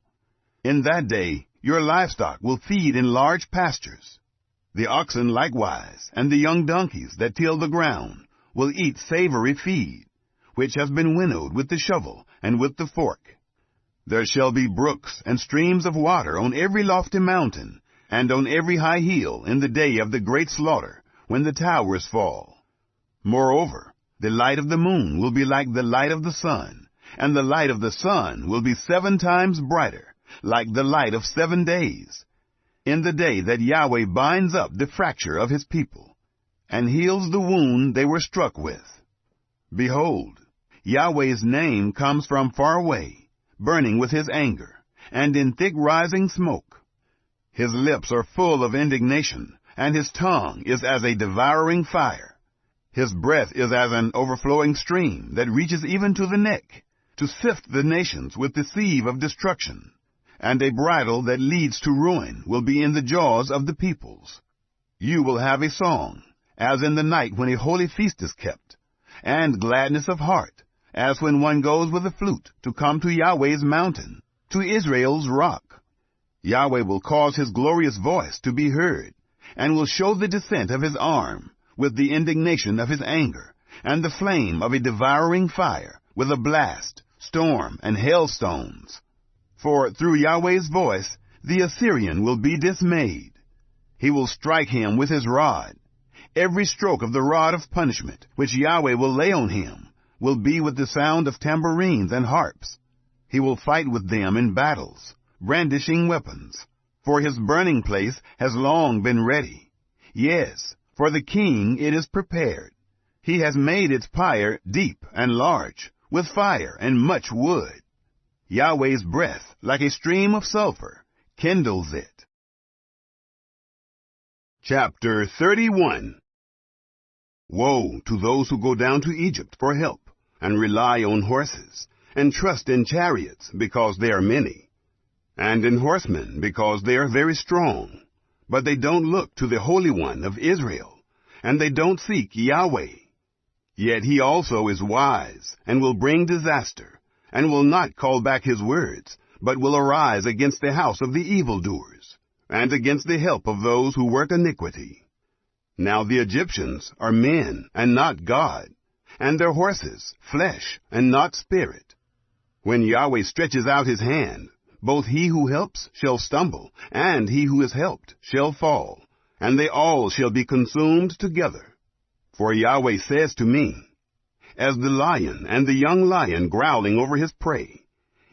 In that day your livestock will feed in large pastures. The oxen likewise, and the young donkeys that till the ground, will eat savory feed, which has been winnowed with the shovel and with the fork. There shall be brooks and streams of water on every lofty mountain, and on every high hill in the day of the great slaughter, when the towers fall. Moreover, the light of the moon will be like the light of the sun, and the light of the sun will be 7 times brighter, like the light of 7 days, in the day that Yahweh binds up the fracture of his people, and heals the wound they were struck with. Behold, Yahweh's name comes from far away, burning with his anger, and in thick rising smoke. His lips are full of indignation, and his tongue is as a devouring fire. His breath is as an overflowing stream that reaches even to the neck, to sift the nations with the sieve of destruction. And a bridle that leads to ruin will be in the jaws of the peoples. You will have a song, as in the night when a holy feast is kept, and gladness of heart, as when one goes with a flute to come to Yahweh's mountain, to Israel's rock. Yahweh will cause his glorious voice to be heard, and will show the descent of his arm, with the indignation of his anger, and the flame of a devouring fire, with a blast, storm, and hailstones. For through Yahweh's voice the Assyrian will be dismayed. He will strike him with his rod. Every stroke of the rod of punishment which Yahweh will lay on him will be with the sound of tambourines and harps. He will fight with them in battles, brandishing weapons. For his burning place has long been ready. Yes, for the king it is prepared. He has made its pyre deep and large, with fire and much wood. Yahweh's breath, like a stream of sulfur, kindles it. Chapter 31. Woe to those who go down to Egypt for help, and rely on horses, and trust in chariots, because they are many, and in horsemen, because they are very strong. But they don't look to the Holy One of Israel, and they don't seek Yahweh. Yet he also is wise, and will bring disaster, and will not call back his words, but will arise against the house of the evildoers, and against the help of those who work iniquity. Now the Egyptians are men, and not God, and their horses flesh, and not spirit. When Yahweh stretches out his hand, both he who helps shall stumble, and he who is helped shall fall, and they all shall be consumed together. For Yahweh says to me, as the lion and the young lion growling over his prey,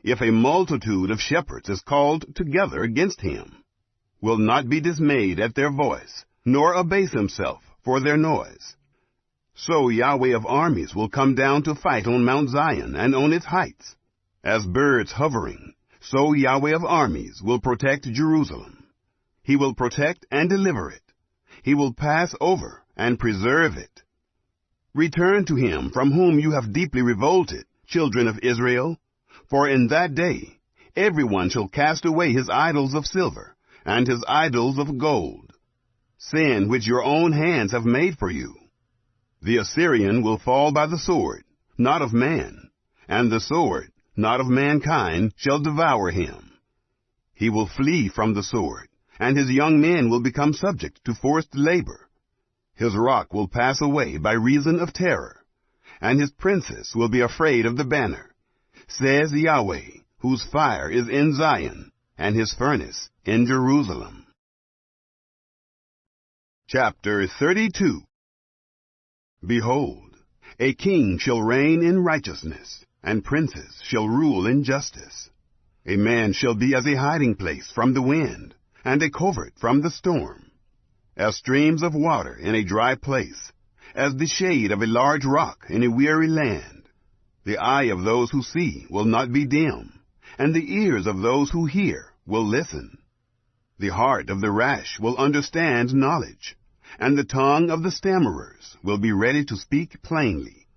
if a multitude of shepherds is called together against him, will not be dismayed at their voice, nor abase himself for their noise. So Yahweh of armies will come down to fight on Mount Zion and on its heights. As birds hovering, so Yahweh of armies will protect Jerusalem. He will protect and deliver it. He will pass over and preserve it. Return to him from whom you have deeply revolted, children of Israel. For in that day everyone shall cast away his idols of silver, and his idols of gold, sin which your own hands have made for you. The Assyrian will fall by the sword, not of man, and the sword, not of mankind, shall devour him. He will flee from the sword, and his young men will become subject to forced labor. His rock will pass away by reason of terror, and his princes will be afraid of the banner, says Yahweh, whose fire is in Zion, and his furnace in Jerusalem. Chapter 32. Behold, a king shall reign in righteousness, and princes shall rule in justice. A man shall be as a hiding place from the wind, and a covert from the storm, as streams of water in a dry place, as the shade of a large rock in a weary land. The eye of those who see will not be dim, and the ears of those who hear will listen. The heart of the rash will understand knowledge, and the tongue of the stammerers will be ready to speak plainly.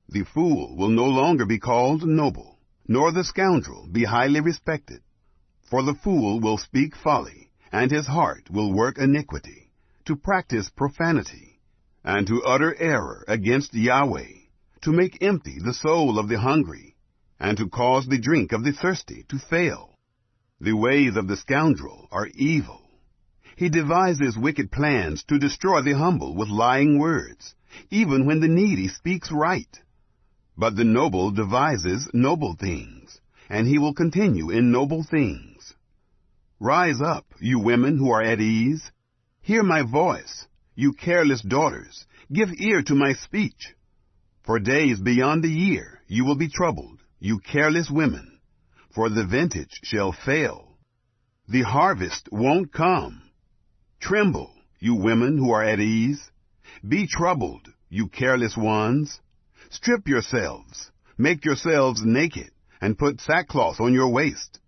The fool will no longer be called noble, nor the scoundrel be highly respected. For the fool will speak folly, and his heart will work iniquity, to practice profanity, and to utter error against Yahweh, to make empty the soul of the hungry, and to cause the drink of the thirsty to fail. The ways of the scoundrel are evil. He devises wicked plans to destroy the humble with lying words, even when the needy speaks right. But the noble devises noble things, and he will continue in noble things. Rise up, you women who are at ease. Hear my voice, you careless daughters. Give ear to my speech. For days beyond the year you will be troubled, you careless women, for the vintage shall fail. The harvest won't come. Tremble, you women who are at ease. Be troubled, you careless ones. Strip yourselves, make yourselves naked, and put sackcloth on your waist.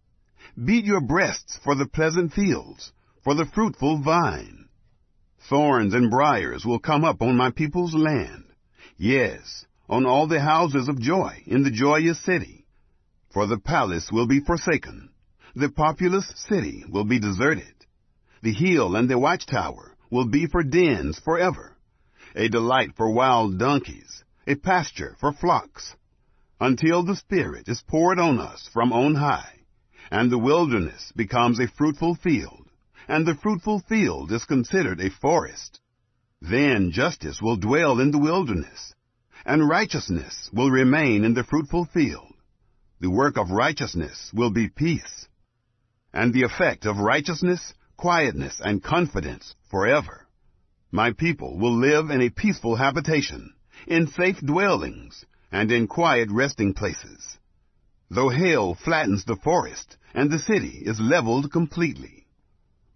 Beat your breasts for the pleasant fields, for the fruitful vine. Thorns and briars will come up on my people's land, yes, on all the houses of joy in the joyous city. For the palace will be forsaken, the populous city will be deserted. The hill and the watchtower will be for dens forever, a delight for wild donkeys, a pasture for flocks, until the Spirit is poured on us from on high, and the wilderness becomes a fruitful field, and the fruitful field is considered a forest. Then justice will dwell in the wilderness, and righteousness will remain in the fruitful field. The work of righteousness will be peace, and the effect of righteousness, quietness, and confidence forever. My people will live in a peaceful habitation, in safe dwellings, and in quiet resting places. Though hail flattens the forest, and the city is leveled completely.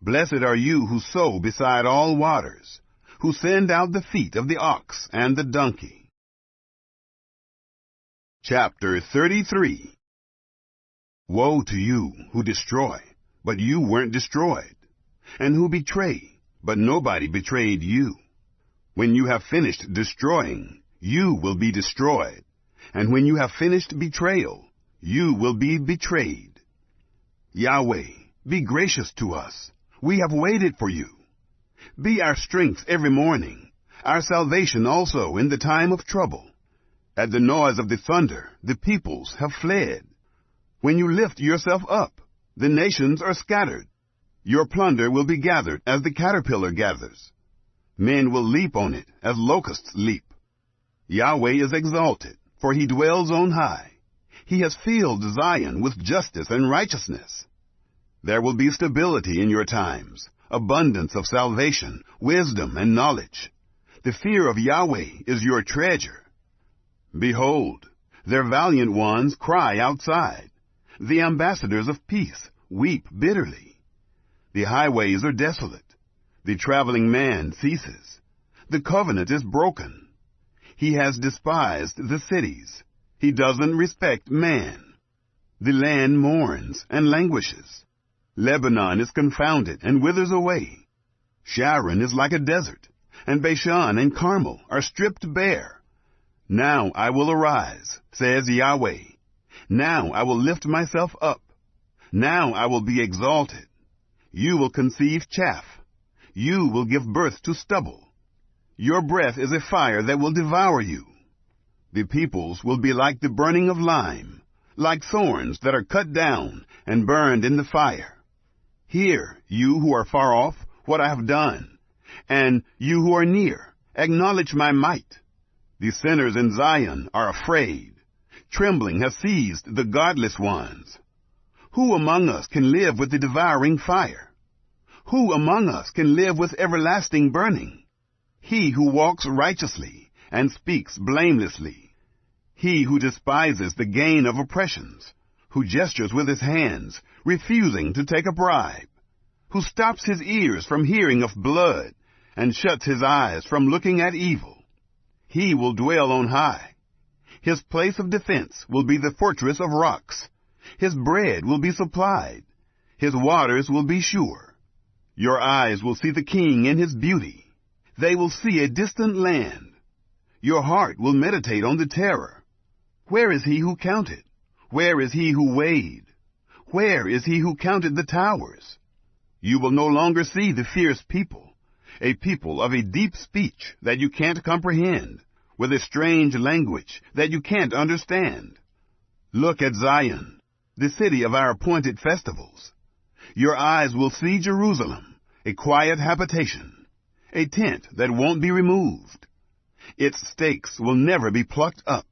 Blessed are you who sow beside all waters, who send out the feet of the ox and the donkey. Chapter 33. Woe to you who destroy, but you weren't destroyed, and who betray, but nobody betrayed you. When you have finished destroying, you will be destroyed. And when you have finished betrayal, you will be betrayed. Yahweh, be gracious to us. We have waited for you. Be our strength every morning, our salvation also in the time of trouble. At the noise of the thunder, the peoples have fled. When you lift yourself up, the nations are scattered. Your plunder will be gathered as the caterpillar gathers. Men will leap on it as locusts leap. Yahweh is exalted, for he dwells on high. He has filled Zion with justice and righteousness. There will be stability in your times, abundance of salvation, wisdom, and knowledge. The fear of Yahweh is your treasure. Behold, their valiant ones cry outside. The ambassadors of peace weep bitterly. The highways are desolate. The traveling man ceases. The covenant is broken. He has despised the cities. He doesn't respect man. The land mourns and languishes. Lebanon is confounded and withers away. Sharon is like a desert, and Bashan and Carmel are stripped bare. Now I will arise, says Yahweh. Now I will lift myself up. Now I will be exalted. You will conceive chaff. You will give birth to stubble. Your breath is a fire that will devour you. The peoples will be like the burning of lime, like thorns that are cut down and burned in the fire. Hear, you who are far off, what I have done, and you who are near, acknowledge my might. The sinners in Zion are afraid. Trembling has seized the godless ones. Who among us can live with the devouring fire? Who among us can live with everlasting burning? He who walks righteously and speaks blamelessly. He who despises the gain of oppressions, who gestures with his hands, refusing to take a bribe, who stops his ears from hearing of blood and shuts his eyes from looking at evil. He will dwell on high. His place of defense will be the fortress of rocks. His bread will be supplied. His waters will be sure. Your eyes will see the king in his beauty. They will see a distant land. Your heart will meditate on the terror. Where is he who counted? Where is he who weighed? Where is he who counted the towers? You will no longer see the fierce people, a people of a deep speech that you can't comprehend, with a strange language that you can't understand. Look at Zion, the city of our appointed festivals. Your eyes will see Jerusalem, a quiet habitation, a tent that won't be removed. Its stakes will never be plucked up,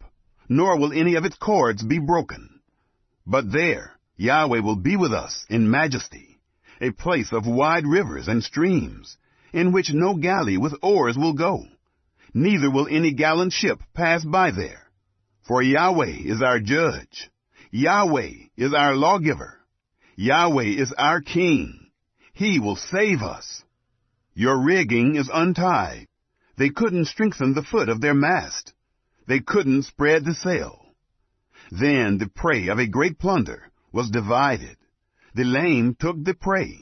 nor will any of its cords be broken. But there Yahweh will be with us in majesty, a place of wide rivers and streams, in which no galley with oars will go, neither will any gallant ship pass by there. For Yahweh is our judge. Yahweh is our lawgiver. Yahweh is our king. He will save us. Your rigging is untied. They couldn't strengthen the foot of their mast. They couldn't spread the sail. Then the prey of a great plunder was divided. The lame took the prey.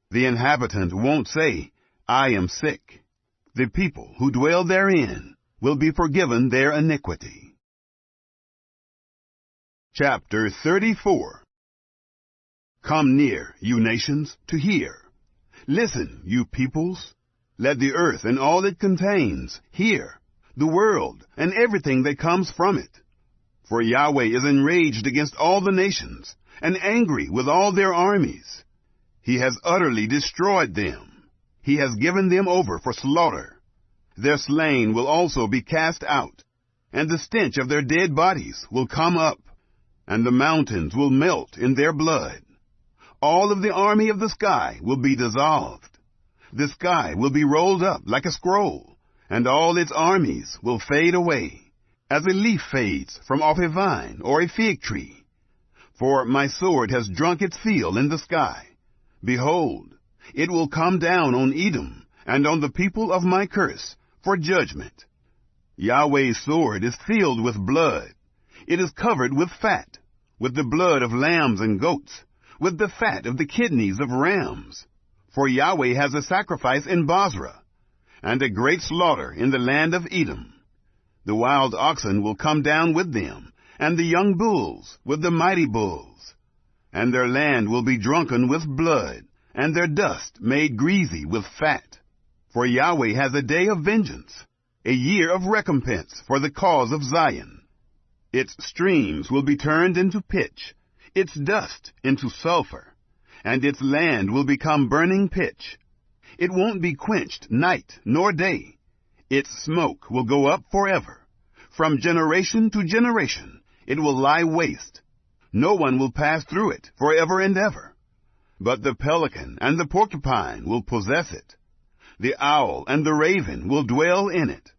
The inhabitant won't say, I am sick. The people who dwell therein will be forgiven their iniquity. Chapter 34. Come near, you nations, to hear. Listen, you peoples. Let the earth and all it contains hear, the world and everything that comes from it. For Yahweh is enraged against all the nations, and angry with all their armies. He has utterly destroyed them. He has given them over for slaughter. Their slain will also be cast out, and the stench of their dead bodies will come up, and the mountains will melt in their blood. All of the army of the sky will be dissolved. The sky will be rolled up like a scroll, and all its armies will fade away, as a leaf fades from off a vine or a fig tree. For my sword has drunk its fill in the sky. Behold, it will come down on Edom and on the people of my curse for judgment. Yahweh's sword is filled with blood. It is covered with fat, with the blood of lambs and goats, with the fat of the kidneys of rams. For Yahweh has a sacrifice in Bozrah, and a great slaughter in the land of Edom. The wild oxen will come down with them, and the young bulls with the mighty bulls. And their land will be drunken with blood, and their dust made greasy with fat. For Yahweh has a day of vengeance, a year of recompense for the cause of Zion. Its streams will be turned into pitch, its dust into sulfur, and its land will become burning pitch. It won't be quenched night nor day. Its smoke will go up forever. From generation to generation it will lie waste. No one will pass through it forever and ever. But the pelican and the porcupine will possess it. The owl and the raven will dwell in it.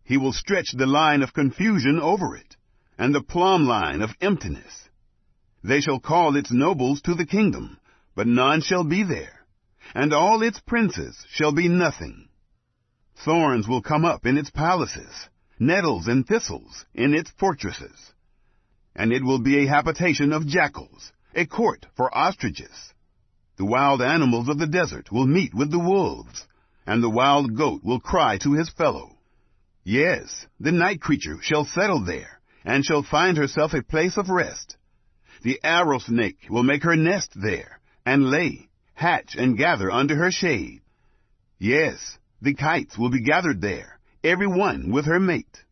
He will stretch the line of confusion over it, and the plumb line of emptiness. They shall call its nobles to the kingdom, but none shall be there, and all its princes shall be nothing. Thorns will come up in its palaces, nettles and thistles in its fortresses. And it will be a habitation of jackals, a court for ostriches. The wild animals of the desert will meet with the wolves, and the wild goat will cry to his fellow. Yes, the night creature shall settle there, and shall find herself a place of rest. The arrow snake will make her nest there, and lay, hatch, and gather under her shade. Yes, the kites will be gathered there, every one with her mate.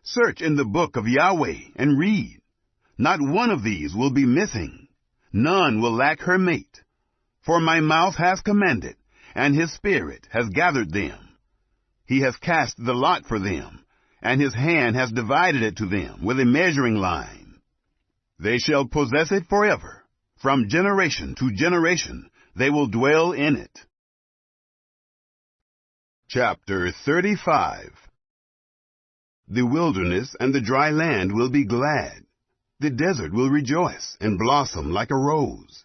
Search in the book of Yahweh and read. Not one of these will be missing. None will lack her mate. For my mouth has commanded, and his spirit has gathered them. He has cast the lot for them, and his hand has divided it to them with a measuring line. They shall possess it forever. From generation to generation they will dwell in it. Chapter 35. The wilderness and the dry land will be glad. The desert will rejoice and blossom like a rose.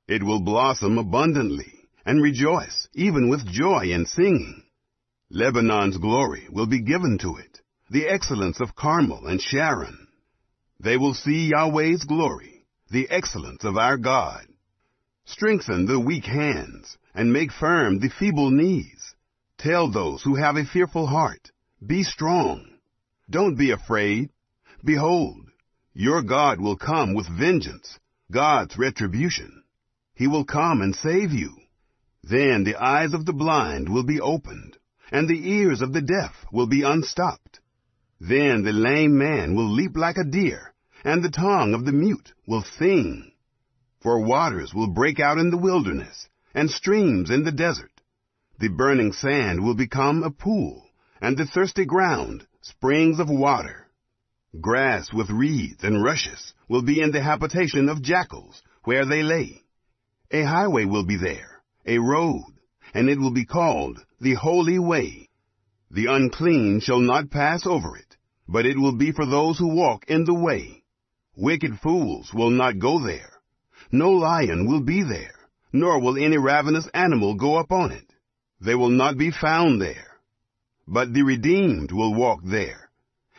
It will blossom abundantly and rejoice, even with joy and singing. Lebanon's glory will be given to it, the excellence of Carmel and Sharon. They will see Yahweh's glory, the excellence of our God. Strengthen the weak hands, and make firm the feeble knees. Tell those who have a fearful heart, be strong. Don't be afraid. Behold, your God will come with vengeance, God's retribution. He will come and save you. Then the eyes of the blind will be opened, and the ears of the deaf will be unstopped. Then the lame man will leap like a deer, and the tongue of the mute will sing. For waters will break out in the wilderness, and streams in the desert. The burning sand will become a pool, and the thirsty ground springs of water. Grass with reeds and rushes will be in the habitation of jackals, where they lay. A highway will be there, a road, and it will be called the Holy Way. The unclean shall not pass over it, but it will be for those who walk in the way. Wicked fools will not go there. No lion will be there, nor will any ravenous animal go up on it. They will not be found there. But the redeemed will walk there.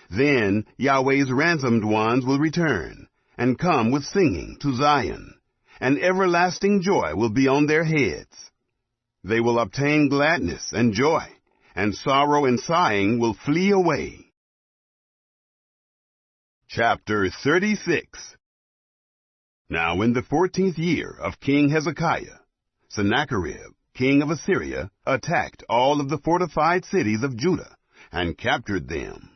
Then Yahweh's ransomed ones will return, and come with singing to Zion, and everlasting joy will be on their heads. They will obtain gladness and joy, and sorrow and sighing will flee away. Chapter 36. Now in the 14th year of King Hezekiah, Sennacherib, king of Assyria, attacked all of the fortified cities of Judah, and captured them.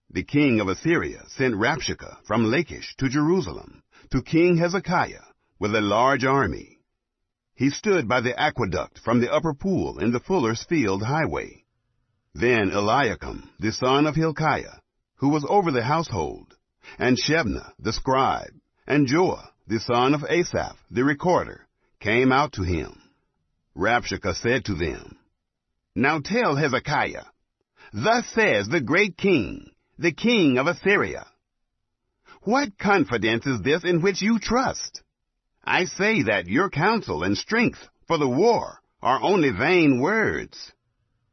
The king of Assyria sent Rabshakeh from Lachish to Jerusalem, to King Hezekiah, with a large army. He stood by the aqueduct from the upper pool in the fuller's field highway. Then Eliakim, the son of Hilkiah, who was over the household, and Shebna, the scribe, and Joah, the son of Asaph, the recorder, came out to him. Rabshakeh said to them, Now tell Hezekiah, Thus says the great king, the king of Assyria. What confidence is this in which you trust? I say that your counsel and strength for the war are only vain words.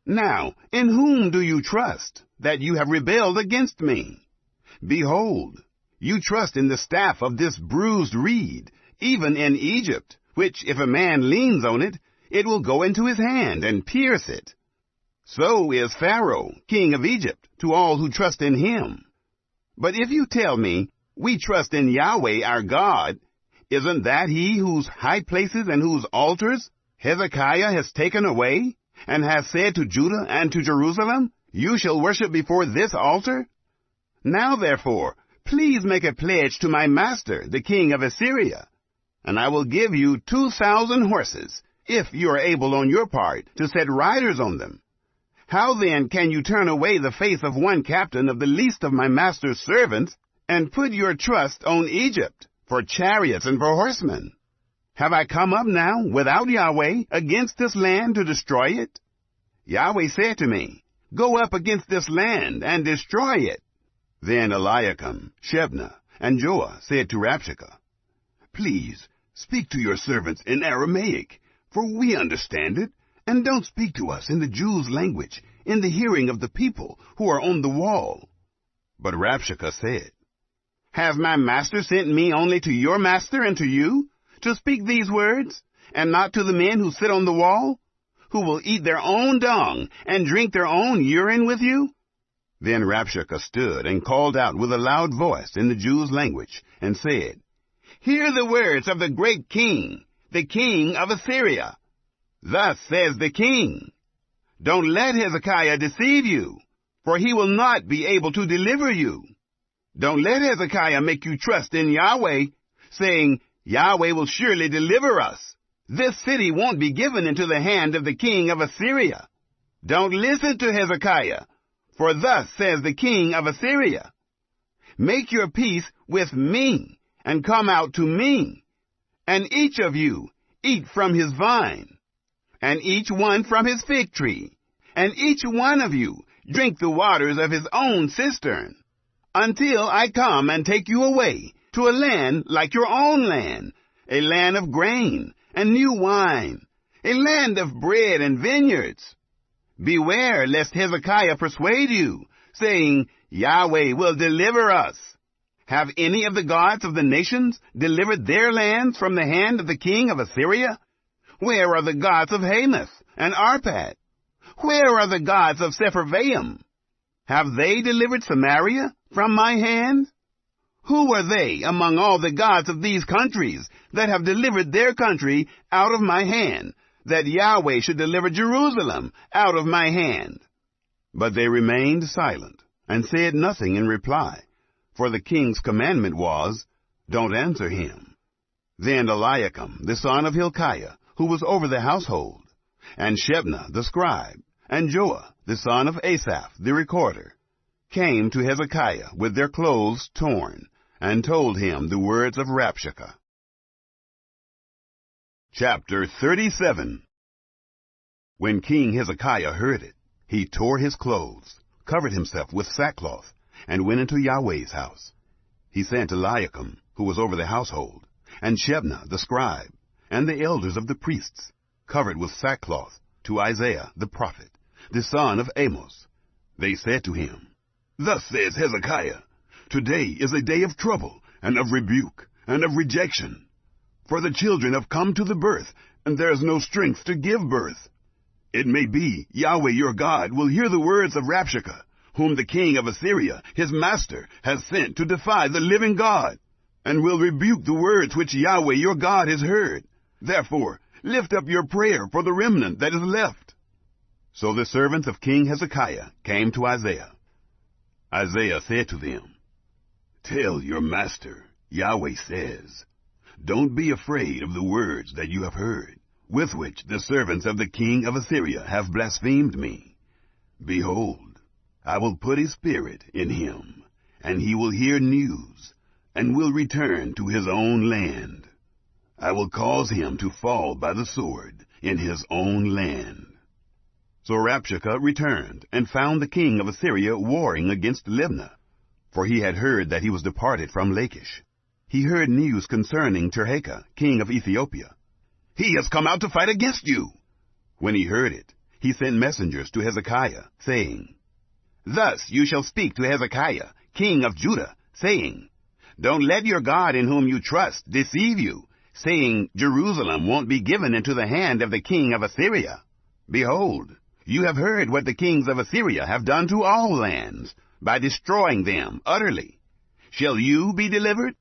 Now, in whom do you trust, that you have rebelled against me? Behold, you trust in the staff of this bruised reed, even in Egypt, which if a man leans on it, it will go into his hand and pierce it. So is Pharaoh, king of Egypt, to all who trust in him. But if you tell me, we trust in Yahweh our God, isn't that he whose high places and whose altars Hezekiah has taken away, and has said to Judah and to Jerusalem, you shall worship before this altar? Now therefore, please make a pledge to my master, the king of Assyria, and I will give you 2,000 horses, if you are able on your part to set riders on them. How then can you turn away the face of one captain of the least of my master's servants, and put your trust on Egypt for chariots and for horsemen? Have I come up now without Yahweh against this land to destroy it? Yahweh said to me, go up against this land and destroy it. Then Eliakim, Shebna, and Joah said to Rabshakeh, please speak to your servants in Aramaic, for we understand it, and don't speak to us in the Jews' language, in the hearing of the people who are on the wall. But Rabshakeh said, has my master sent me only to your master and to you, to speak these words, and not to the men who sit on the wall, who will eat their own dung and drink their own urine with you? Then Rabshakeh stood and called out with a loud voice in the Jews' language, and said, hear the words of the great king, the king of Assyria. Thus says the king, don't let Hezekiah deceive you, for he will not be able to deliver you. Don't let Hezekiah make you trust in Yahweh, saying, Yahweh will surely deliver us. This city won't be given into the hand of the king of Assyria. Don't listen to Hezekiah, for thus says the king of Assyria, make your peace with me, and come out to me, and each of you eat from his vine, and each one from his fig tree, and each one of you drink the waters of his own cistern, until I come and take you away to a land like your own land, a land of grain and new wine, a land of bread and vineyards. Beware lest Hezekiah persuade you, saying, Yahweh will deliver us. Have any of the gods of the nations delivered their lands from the hand of the king of Assyria? Where are the gods of Hamath and Arpad? Where are the gods of Sepharvaim? Have they delivered Samaria from my hand? Who are they among all the gods of these countries that have delivered their country out of my hand, that Yahweh should deliver Jerusalem out of my hand? But they remained silent, and said nothing in reply, for the king's commandment was, don't answer him. Then Eliakim, the son of Hilkiah, who was over the household, and Shebna the scribe, and Joah, the son of Asaph the recorder, came to Hezekiah with their clothes torn, and told him the words of Rabshakeh. Chapter 37. When King Hezekiah heard it, he tore his clothes, covered himself with sackcloth, and went into Yahweh's house. He sent Eliakim, who was over the household, and Shebna the scribe, and the elders of the priests, covered with sackcloth, to Isaiah the prophet, the son of Amoz. They said to him, thus says Hezekiah, today is a day of trouble, and of rebuke, and of rejection. For the children have come to the birth, and there is no strength to give birth. It may be Yahweh your God will hear the words of Rabshakeh, whom the king of Assyria, his master, has sent to defy the living God, and will rebuke the words which Yahweh your God has heard. Therefore, lift up your prayer for the remnant that is left. So the servants of King Hezekiah came to Isaiah. Isaiah said to them, tell your master, Yahweh says, don't be afraid of the words that you have heard, with which the servants of the king of Assyria have blasphemed me. Behold, I will put a spirit in him, and he will hear news, and will return to his own land. I will cause him to fall by the sword in his own land. So Rabshakeh returned, and found the king of Assyria warring against Libnah, for he had heard that he was departed from Lachish. He heard news concerning Tirhakah, king of Ethiopia. He has come out to fight against you. When he heard it, he sent messengers to Hezekiah, saying, thus you shall speak to Hezekiah, king of Judah, saying, don't let your God in whom you trust deceive you, saying Jerusalem won't be given into the hand of the king of Assyria. Behold, you have heard what the kings of Assyria have done to all lands, by destroying them utterly. Shall you be delivered?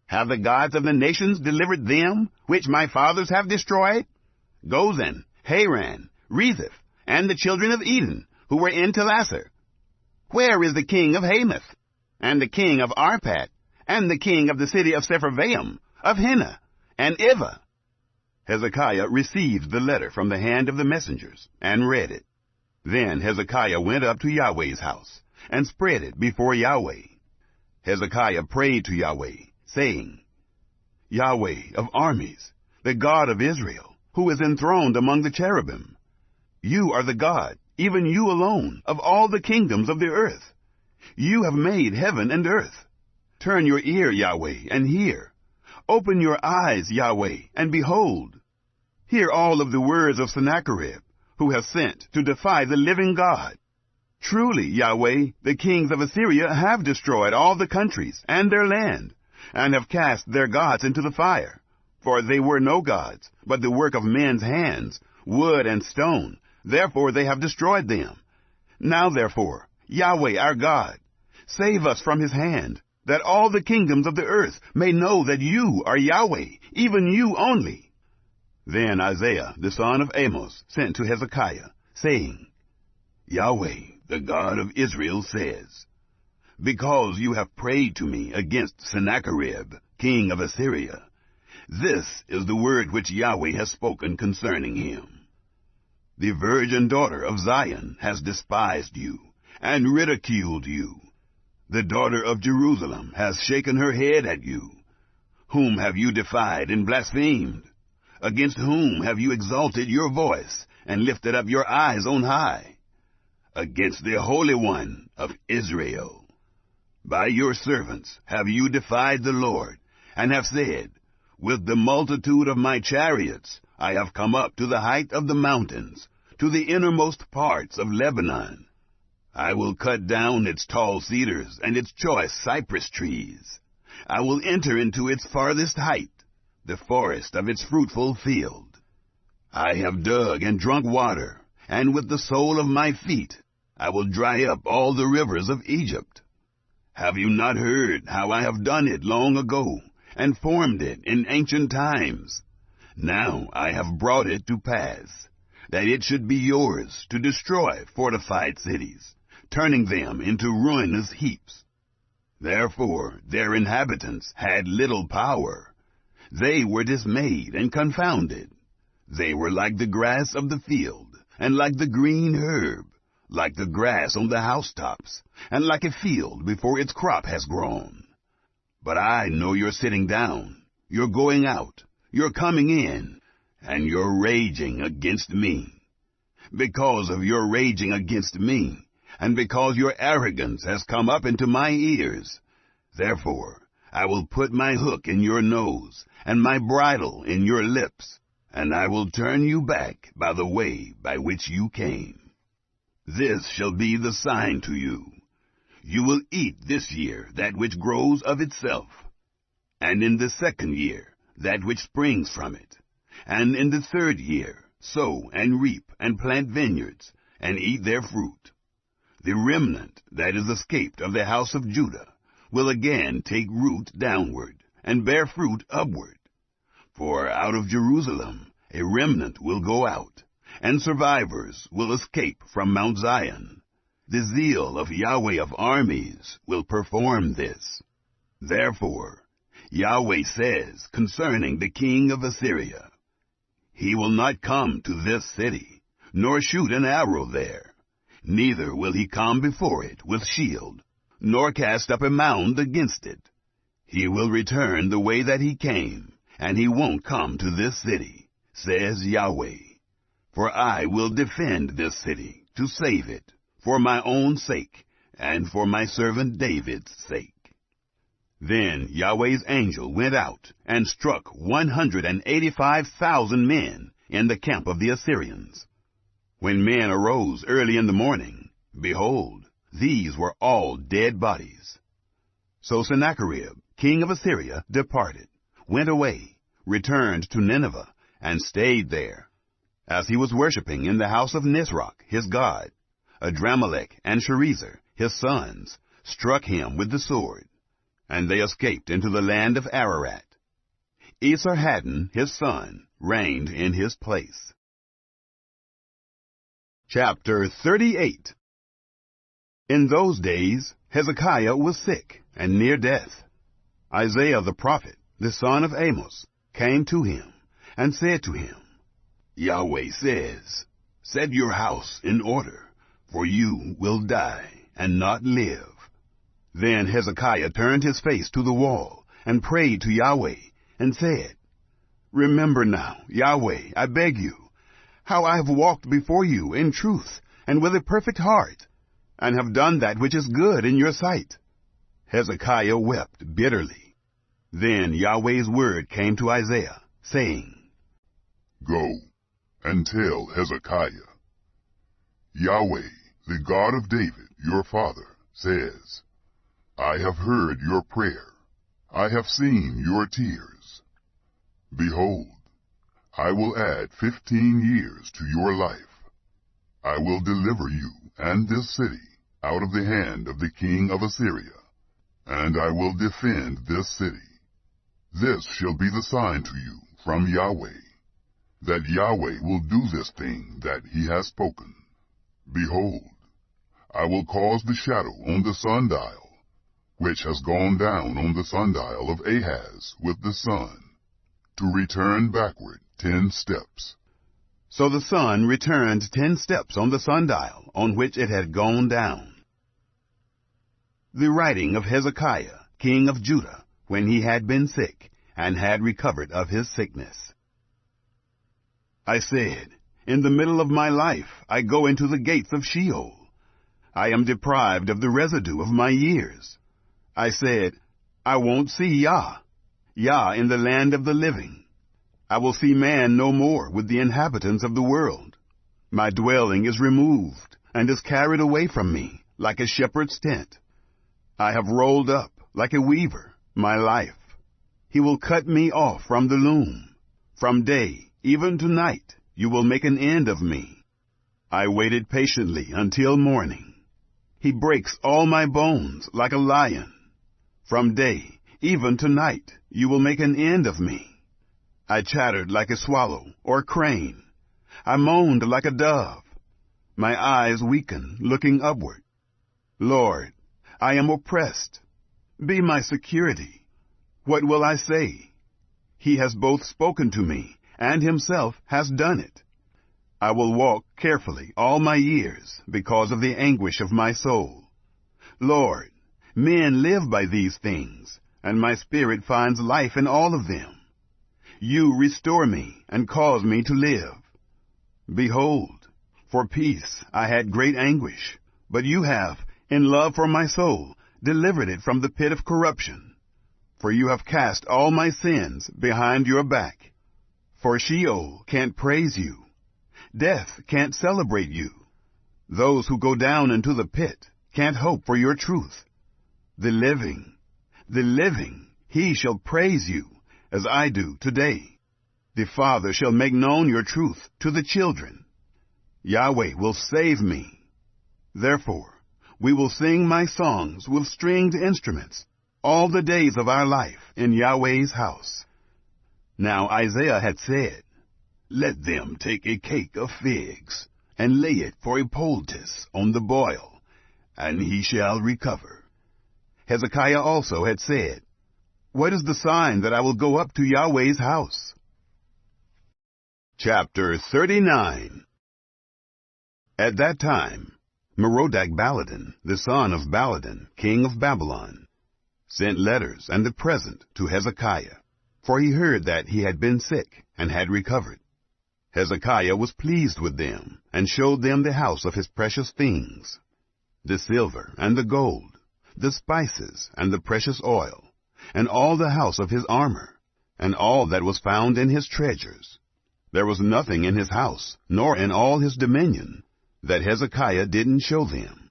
Have the gods of the nations delivered them, which my fathers have destroyed? Gozan, Haran, Rezeph, and the children of Eden, who were in Telasar. Where is the king of Hamath, and the king of Arpad, and the king of the city of Sepharvaim, of Hena, and Ivah? Hezekiah received the letter from the hand of the messengers, and read it. Then Hezekiah went up to Yahweh's house, and spread it before Yahweh. Hezekiah prayed to Yahweh, saying, Yahweh of armies, the God of Israel, who is enthroned among the cherubim, you are the God, even you alone, of all the kingdoms of the earth. You have made heaven and earth. Turn your ear, Yahweh, and hear. Open your eyes, Yahweh, and behold. Hear all of the words of Sennacherib, who has sent to defy the living God. Truly, Yahweh, the kings of Assyria have destroyed all the countries and their land, and have cast their gods into the fire. For they were no gods, but the work of men's hands, wood and stone. Therefore they have destroyed them. Now therefore, Yahweh our God, save us from his hand, that all the kingdoms of the earth may know that you are Yahweh, even you only. Then Isaiah the son of Amoz sent to Hezekiah, saying, Yahweh, the God of Israel, says, Because you have prayed to me against Sennacherib, king of Assyria, this is the word which Yahweh has spoken concerning him. The virgin daughter of Zion has despised you, and ridiculed you. The daughter of Jerusalem has shaken her head at you. Whom have you defied and blasphemed? Against whom have you exalted your voice, and lifted up your eyes on high? Against the Holy One of Israel. By your servants have you defied the Lord, and have said, With the multitude of my chariots I have come up to the height of the mountains, to the innermost parts of Lebanon. I will cut down its tall cedars and its choice cypress trees. I will enter into its farthest height, the forest of its fruitful field. I have dug and drunk water, and with the sole of my feet I will dry up all the rivers of Egypt. Have you not heard how I have done it long ago, and formed it in ancient times? Now I have brought it to pass, that it should be yours to destroy fortified cities, turning them into ruinous heaps. Therefore their inhabitants had little power. They were dismayed and confounded. They were like the grass of the field, and like the green herb, like the grass on the housetops, and like a field before its crop has grown. But I know your sitting down, your going out, your coming in, and your raging against me. Because of your raging against me, and because your arrogance has come up into my ears, therefore I will put my hook in your nose, and my bridle in your lips, and I will turn you back by the way by which you came. This shall be the sign to you. You will eat this year that which grows of itself, and in the second year that which springs from it, and in the third year sow and reap and plant vineyards, and eat their fruit. The remnant that is escaped of the house of Judah will again take root downward, and bear fruit upward. For out of Jerusalem a remnant will go out, and survivors will escape from Mount Zion. The zeal of Yahweh of armies will perform this. Therefore Yahweh says concerning the king of Assyria, He will not come to this city, nor shoot an arrow there. Neither will he come before it with shield, nor cast up a mound against it. He will return the way that he came, and he won't come to this city, says Yahweh. For I will defend this city, to save it, for my own sake, and for my servant David's sake. Then Yahweh's angel went out, and struck 185,000 men in the camp of the Assyrians. When men arose early in the morning, behold, these were all dead bodies. So Sennacherib, king of Assyria, departed, went away, returned to Nineveh and stayed there. As he was worshipping in the house of Nisroch, his god, Adramelech and Sharezer, his sons, struck him with the sword, and they escaped into the land of Ararat. Esarhaddon, his son, reigned in his place. Chapter 38. In those days Hezekiah was sick and near death. Isaiah the prophet, the son of Amoz, came to him and said to him, Yahweh says, Set your house in order, for you will die and not live. Then Hezekiah turned his face to the wall and prayed to Yahweh and said, Remember now, Yahweh, I beg you, how I have walked before you in truth and with a perfect heart, and have done that which is good in your sight. Hezekiah wept bitterly. Then Yahweh's word came to Isaiah, saying, Go and tell Hezekiah, Yahweh, the God of David, your father, says, I have heard your prayer. I have seen your tears. Behold, I will add 15 years to your life. I will deliver you and this city out of the hand of the king of Assyria, and I will defend this city. This shall be the sign to you from Yahweh, that Yahweh will do this thing that he has spoken. Behold, I will cause the shadow on the sundial, which has gone down on the sundial of Ahaz with the sun, to return backward 10 steps. So the sun returned 10 steps on the sundial on which it had gone down. The writing of Hezekiah, king of Judah, when he had been sick, and had recovered of his sickness. I said, In the middle of my life I go into the gates of Sheol. I am deprived of the residue of my years. I said, I won't see Yah in the land of the living. I will see man no more with the inhabitants of the world. My dwelling is removed, and is carried away from me, like a shepherd's tent. I have rolled up, like a weaver, my life. He will cut me off from the loom. From day, even to night, you will make an end of me. I waited patiently until morning. He breaks all my bones like a lion. From day, even to night, you will make an end of me. I chattered like a swallow or crane. I moaned like a dove. My eyes weakened, looking upward. Lord, I am oppressed. Be my security. What will I say? He has both spoken to me, and himself has done it. I will walk carefully all my years, because of the anguish of my soul. Lord, men live by these things, and my spirit finds life in all of them. You restore me and cause me to live. Behold, for peace I had great anguish, but you have, in love for my soul, delivered it from the pit of corruption. For you have cast all my sins behind your back. For Sheol can't praise you. Death can't celebrate you. Those who go down into the pit can't hope for your truth. The living, he shall praise you, as I do today. The Father shall make known your truth to the children. Yahweh will save me. Therefore, we will sing my songs with stringed instruments all the days of our life in Yahweh's house. Now Isaiah had said, Let them take a cake of figs, and lay it for a poultice on the boil, and he shall recover. Hezekiah also had said, What is the sign that I will go up to Yahweh's house? Chapter 39. At that time, Merodach-Baladan, the son of Baladan, king of Babylon, sent letters and a present to Hezekiah, for he heard that he had been sick and had recovered. Hezekiah was pleased with them, and showed them the house of his precious things, the silver and the gold, the spices and the precious oil, and all the house of his armor, and all that was found in his treasures. There was nothing in his house, nor in all his dominion, that Hezekiah didn't show them.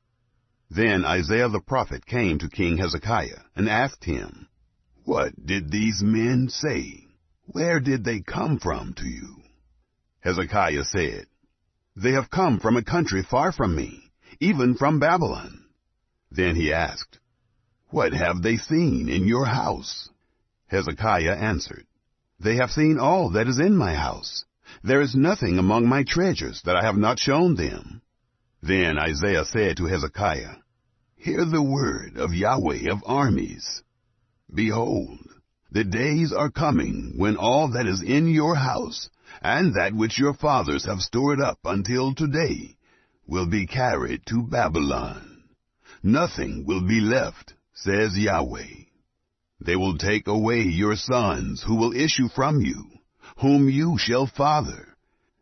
Then Isaiah the prophet came to King Hezekiah, and asked him, What did these men say? Where did they come from to you? Hezekiah said, They have come from a country far from me, even from Babylon. Then he asked, What have they seen in your house? Hezekiah answered, They have seen all that is in my house. There is nothing among my treasures that I have not shown them. Then Isaiah said to Hezekiah, Hear the word of Yahweh of armies. Behold, the days are coming when all that is in your house, and that which your fathers have stored up until today, will be carried to Babylon. Nothing will be left, says Yahweh. They will take away your sons who will issue from you, whom you shall father,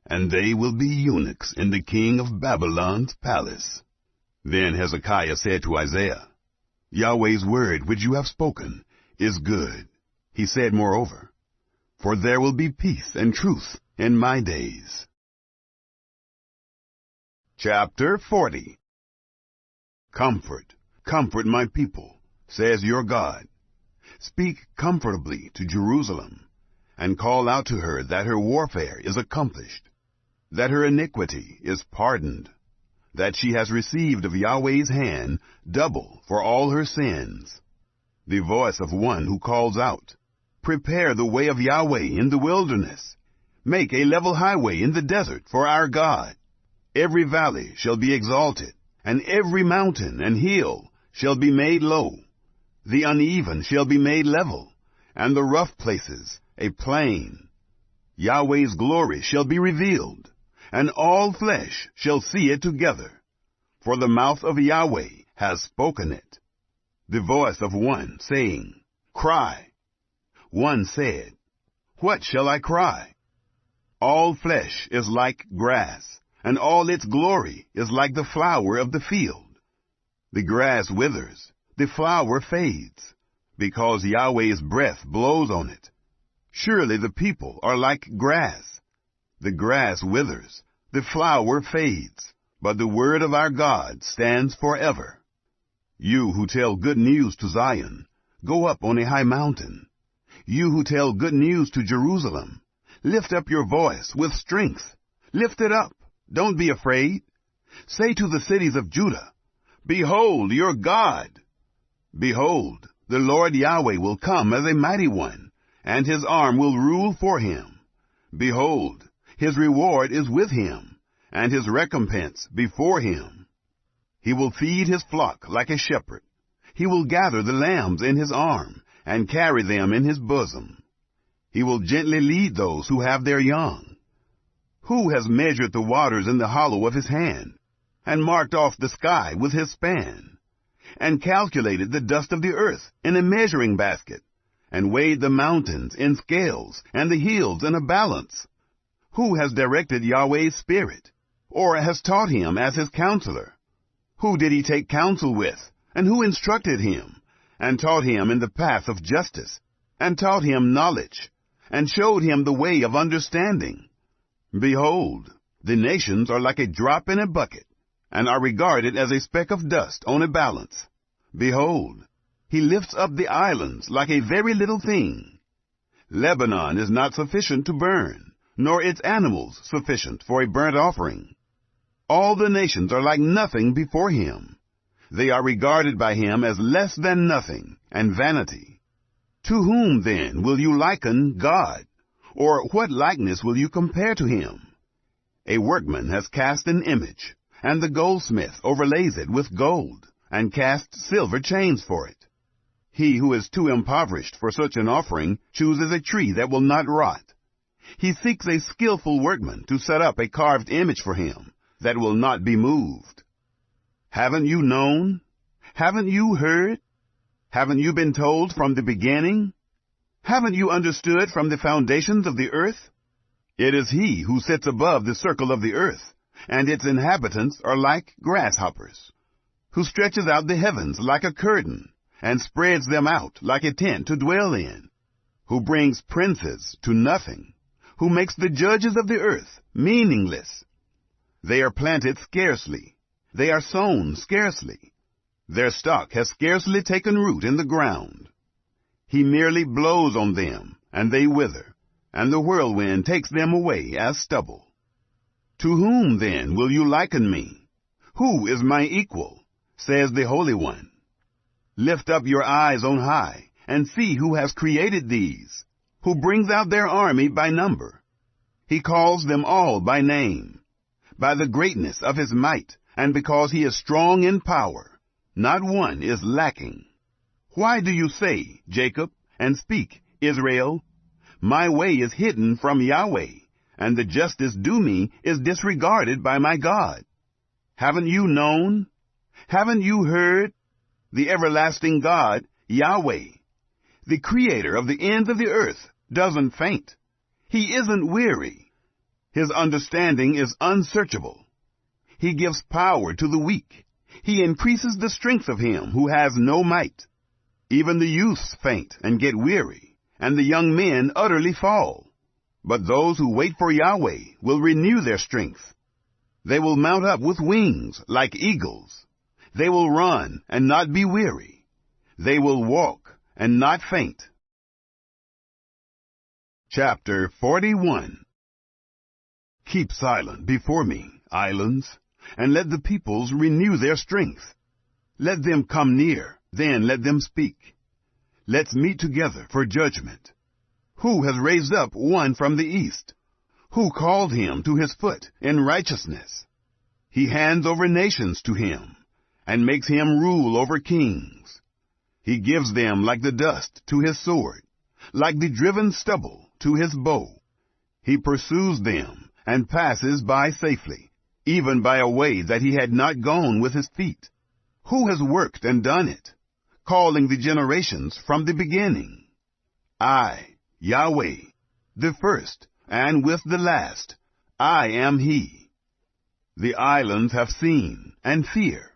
and they will be eunuchs in the king of Babylon's palace. Then Hezekiah said to Isaiah, Yahweh's word which you have spoken is good. He said moreover, For there will be peace and truth in my days. Chapter 40. Comfort, comfort my people, says your God. Speak comfortably to Jerusalem, and call out to her that her warfare is accomplished, that her iniquity is pardoned, that she has received of Yahweh's hand double for all her sins. The voice of one who calls out, Prepare the way of Yahweh in the wilderness. Make a level highway in the desert for our God. Every valley shall be exalted, and every mountain and hill shall be made low. The uneven shall be made level, and the rough places a plain. Yahweh's glory shall be revealed, and all flesh shall see it together. For the mouth of Yahweh has spoken it. The voice of one saying, Cry. One said, What shall I cry? All flesh is like grass, and all its glory is like the flower of the field. The grass withers, the flower fades, because Yahweh's breath blows on it. Surely the people are like grass. The grass withers, the flower fades, but the word of our God stands forever. You who tell good news to Zion, go up on a high mountain. You who tell good news to Jerusalem, lift up your voice with strength. Lift it up. Don't be afraid. Say to the cities of Judah, Behold your God. Behold, the Lord Yahweh will come as a mighty one, and his arm will rule for him. Behold, his reward is with him, and his recompense before him. He will feed his flock like a shepherd. He will gather the lambs in his arm, and carry them in his bosom. He will gently lead those who have their young. Who has measured the waters in the hollow of his hand, and marked off the sky with his span, and calculated the dust of the earth in a measuring basket, and weighed the mountains in scales, and the hills in a balance? Who has directed Yahweh's spirit, or has taught him as his counselor? Who did he take counsel with, and who instructed him, and taught him in the path of justice, and taught him knowledge, and showed him the way of understanding? Behold, the nations are like a drop in a bucket, and are regarded as a speck of dust on a balance. Behold, he lifts up the islands like a very little thing. Lebanon is not sufficient to burn, nor its animals sufficient for a burnt offering. All the nations are like nothing before him. They are regarded by him as less than nothing, and vanity. To whom then will you liken God? Or what likeness will you compare to him? A workman has cast an image, and the goldsmith overlays it with gold, and casts silver chains for it. He who is too impoverished for such an offering chooses a tree that will not rot. He seeks a skillful workman to set up a carved image for him that will not be moved. Haven't you known? Haven't you heard? Haven't you been told from the beginning? Haven't you understood from the foundations of the earth? It is he who sits above the circle of the earth, and its inhabitants are like grasshoppers, who stretches out the heavens like a curtain, and spreads them out like a tent to dwell in, who brings princes to nothing, who makes the judges of the earth meaningless. They are planted scarcely, they are sown scarcely. Their stock has scarcely taken root in the ground. He merely blows on them, and they wither. and the whirlwind takes them away as stubble. To whom then will you liken me? Who is my equal? Says the Holy One. Lift up your eyes on high, and see who has created these, who brings out their army by number. He calls them all by name, by the greatness of his might, and because he is strong in power. Not one is lacking. Why do you say, Jacob, and speak, Israel? My way is hidden from Yahweh, and the justice due me is disregarded by my God. Haven't you known? Haven't you heard? The everlasting God, Yahweh, the creator of the ends of the earth, doesn't faint. He isn't weary. His understanding is unsearchable. He gives power to the weak. He increases the strength of him who has no might. Even the youths faint and get weary, and the young men utterly fall. But those who wait for Yahweh will renew their strength. They will mount up with wings like eagles. They will run and not be weary. They will walk and not faint. Chapter 41. Keep silent before me, islands, and let the peoples renew their strength. Let them come near, then let them speak. Let's meet together for judgment. Who has raised up one from the east? Who called him to his foot in righteousness? He hands over nations to him, and makes him rule over kings. He gives them like the dust to his sword, like the driven stubble to his bow. He pursues them and passes by safely, even by a way that he had not gone with his feet. Who has worked and done it, calling the generations from the beginning? I, Yahweh, the first, and with the last, I am he. The islands have seen and fear.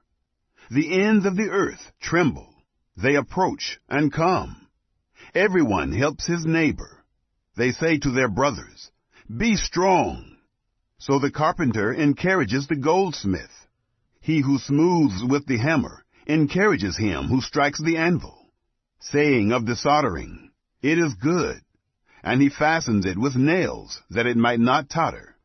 The ends of the earth tremble. They approach and come. Everyone helps his neighbor. They say to their brothers, "Be strong." So the carpenter encourages the goldsmith. He who smooths with the hammer encourages him who strikes the anvil, saying of the soldering, "It is good." And he fastens it with nails, that it might not totter.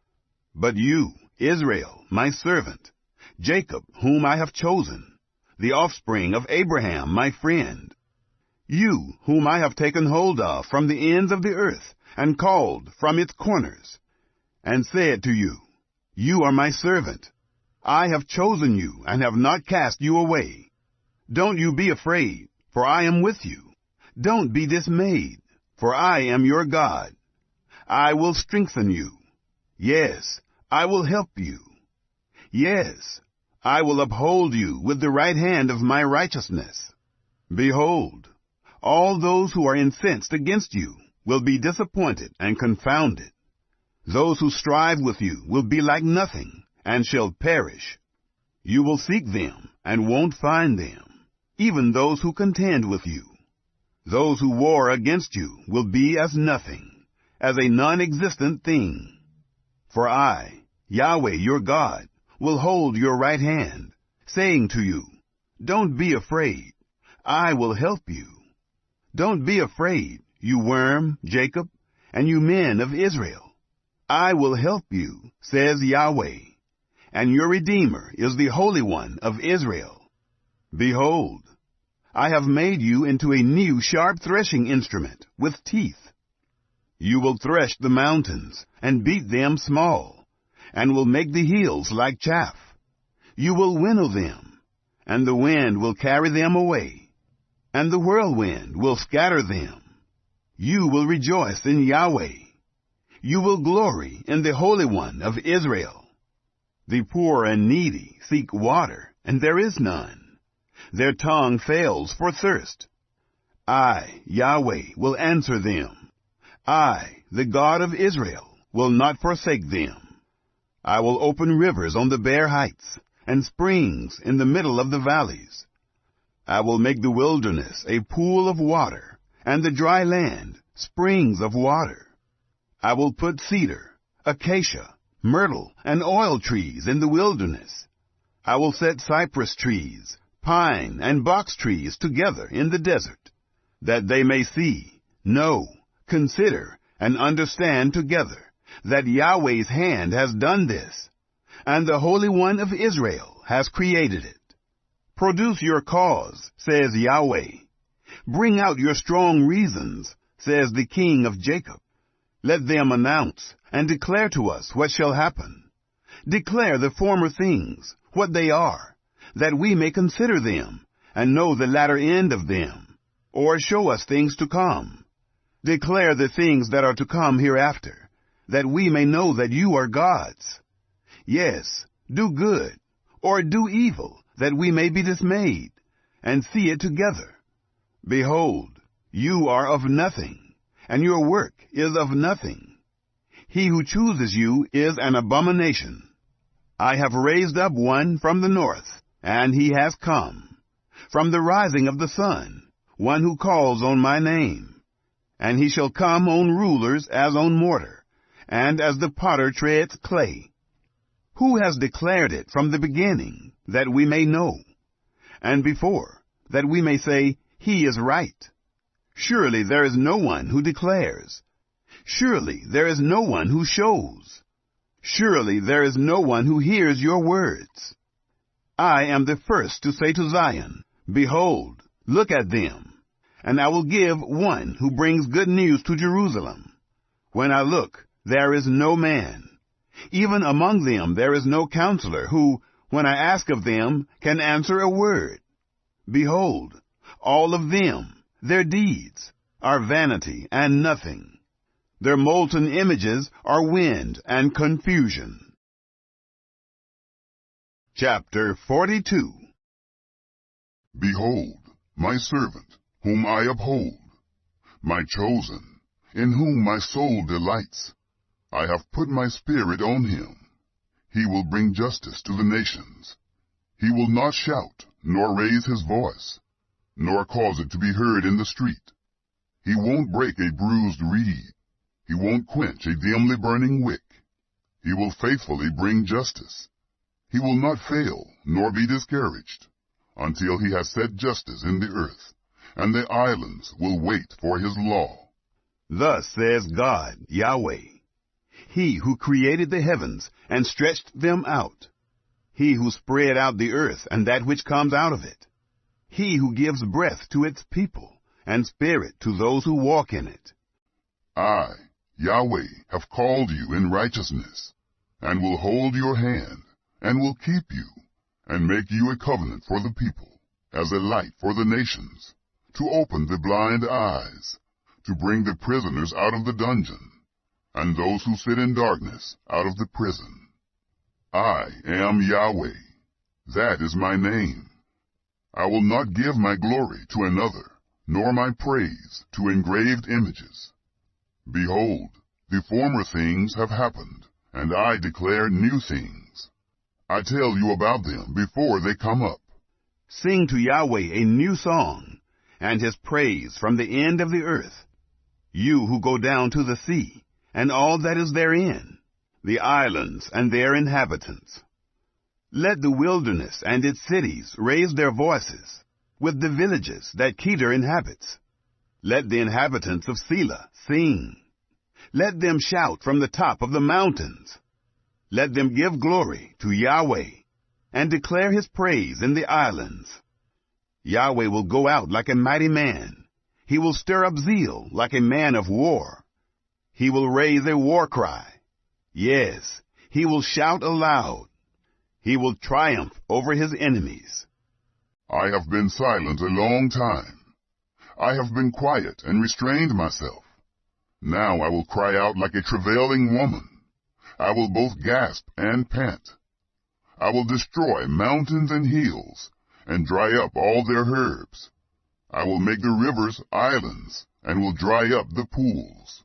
But you, Israel, my servant, Jacob, whom I have chosen, the offspring of Abraham, my friend, you whom I have taken hold of from the ends of the earth, and called from its corners, and said to you, "You are my servant. I have chosen you, and have not cast you away. Don't you be afraid, for I am with you. Don't be dismayed, for I am your God. I will strengthen you. Yes, I will help you. Yes, I will uphold you with the right hand of my righteousness. Behold, all those who are incensed against you will be disappointed and confounded. Those who strive with you will be like nothing, and shall perish. You will seek them, and won't find them, even those who contend with you. Those who war against you will be as nothing, as a non-existent thing. For I, Yahweh your God, will hold your right hand, saying to you, "Don't be afraid, I will help you." Don't be afraid, you worm, Jacob, and you men of Israel. I will help you, says Yahweh, and your Redeemer is the Holy One of Israel. Behold, I have made you into a new sharp threshing instrument with teeth. You will thresh the mountains and beat them small, and will make the hills like chaff. You will winnow them, and the wind will carry them away, and the whirlwind will scatter them. You will rejoice in Yahweh. You will glory in the Holy One of Israel. The poor and needy seek water, and there is none. Their tongue fails for thirst. I, Yahweh, will answer them. I, the God of Israel, will not forsake them. I will open rivers on the bare heights, and springs in the middle of the valleys. I will make the wilderness a pool of water, and the dry land springs of water. I will put cedar, acacia, myrtle, and oil trees in the wilderness. I will set cypress trees, pine, and box trees together in the desert, that they may see, know, consider, and understand together that Yahweh's hand has done this, and the Holy One of Israel has created it. Produce your cause, says Yahweh. Bring out your strong reasons, says the King of Jacob. Let them announce and declare to us what shall happen. Declare the former things, what they are, that we may consider them, and know the latter end of them, or show us things to come. Declare the things that are to come hereafter, that we may know that you are gods. Yes, do good, or do evil, that we may be dismayed, and see it together. Behold, you are of nothing, and your work is of nothing. He who chooses you is an abomination. I have raised up one from the north, and he has come. From the rising of the sun, one who calls on my name. And he shall come on rulers as on mortar, and as the potter treads clay. Who has declared it from the beginning, that we may know? And before, that we may say, he is right. Surely there is no one who declares. Surely there is no one who shows. Surely there is no one who hears your words. I am the first to say to Zion, behold, look at them. And I will give one who brings good news to Jerusalem. When I look, there is no man. Even among them there is no counselor who, when I ask of them, can answer a word. Behold, all of them, their deeds, are vanity and nothing. Their molten images are wind and confusion. Chapter 42. Behold, my servant, whom I uphold, my chosen, in whom my soul delights. I have put my spirit on him. He will bring justice to the nations. He will not shout, nor raise his voice, nor cause it to be heard in the street. He won't break a bruised reed. He won't quench a dimly burning wick. He will faithfully bring justice. He will not fail, nor be discouraged, until he has set justice in the earth, and the islands will wait for his law. Thus says God, Yahweh, he who created the heavens and stretched them out, he who spread out the earth and that which comes out of it, he who gives breath to its people and spirit to those who walk in it. I, Yahweh, have called you in righteousness, and will hold your hand, and will keep you, and make you a covenant for the people, as a light for the nations, to open the blind eyes, to bring the prisoners out of the dungeon, and those who sit in darkness out of the prison. I am Yahweh. That is my name. I will not give my glory to another, nor my praise to engraved images. Behold, the former things have happened, and I declare new things. I tell you about them before they come up. Sing to Yahweh a new song, and his praise from the end of the earth. You who go down to the sea, and all that is therein, the islands and their inhabitants. Let the wilderness and its cities raise their voices, with the villages that Kedar inhabits. Let the inhabitants of Selah sing. Let them shout from the top of the mountains. Let them give glory to Yahweh, and declare his praise in the islands. Yahweh will go out like a mighty man. He will stir up zeal like a man of war. He will raise a war cry. Yes, he will shout aloud. He will triumph over his enemies. I have been silent a long time. I have been quiet and restrained myself. Now I will cry out like a travailing woman. I will both gasp and pant. I will destroy mountains and hills, and dry up all their herbs. I will make the rivers islands, and will dry up the pools.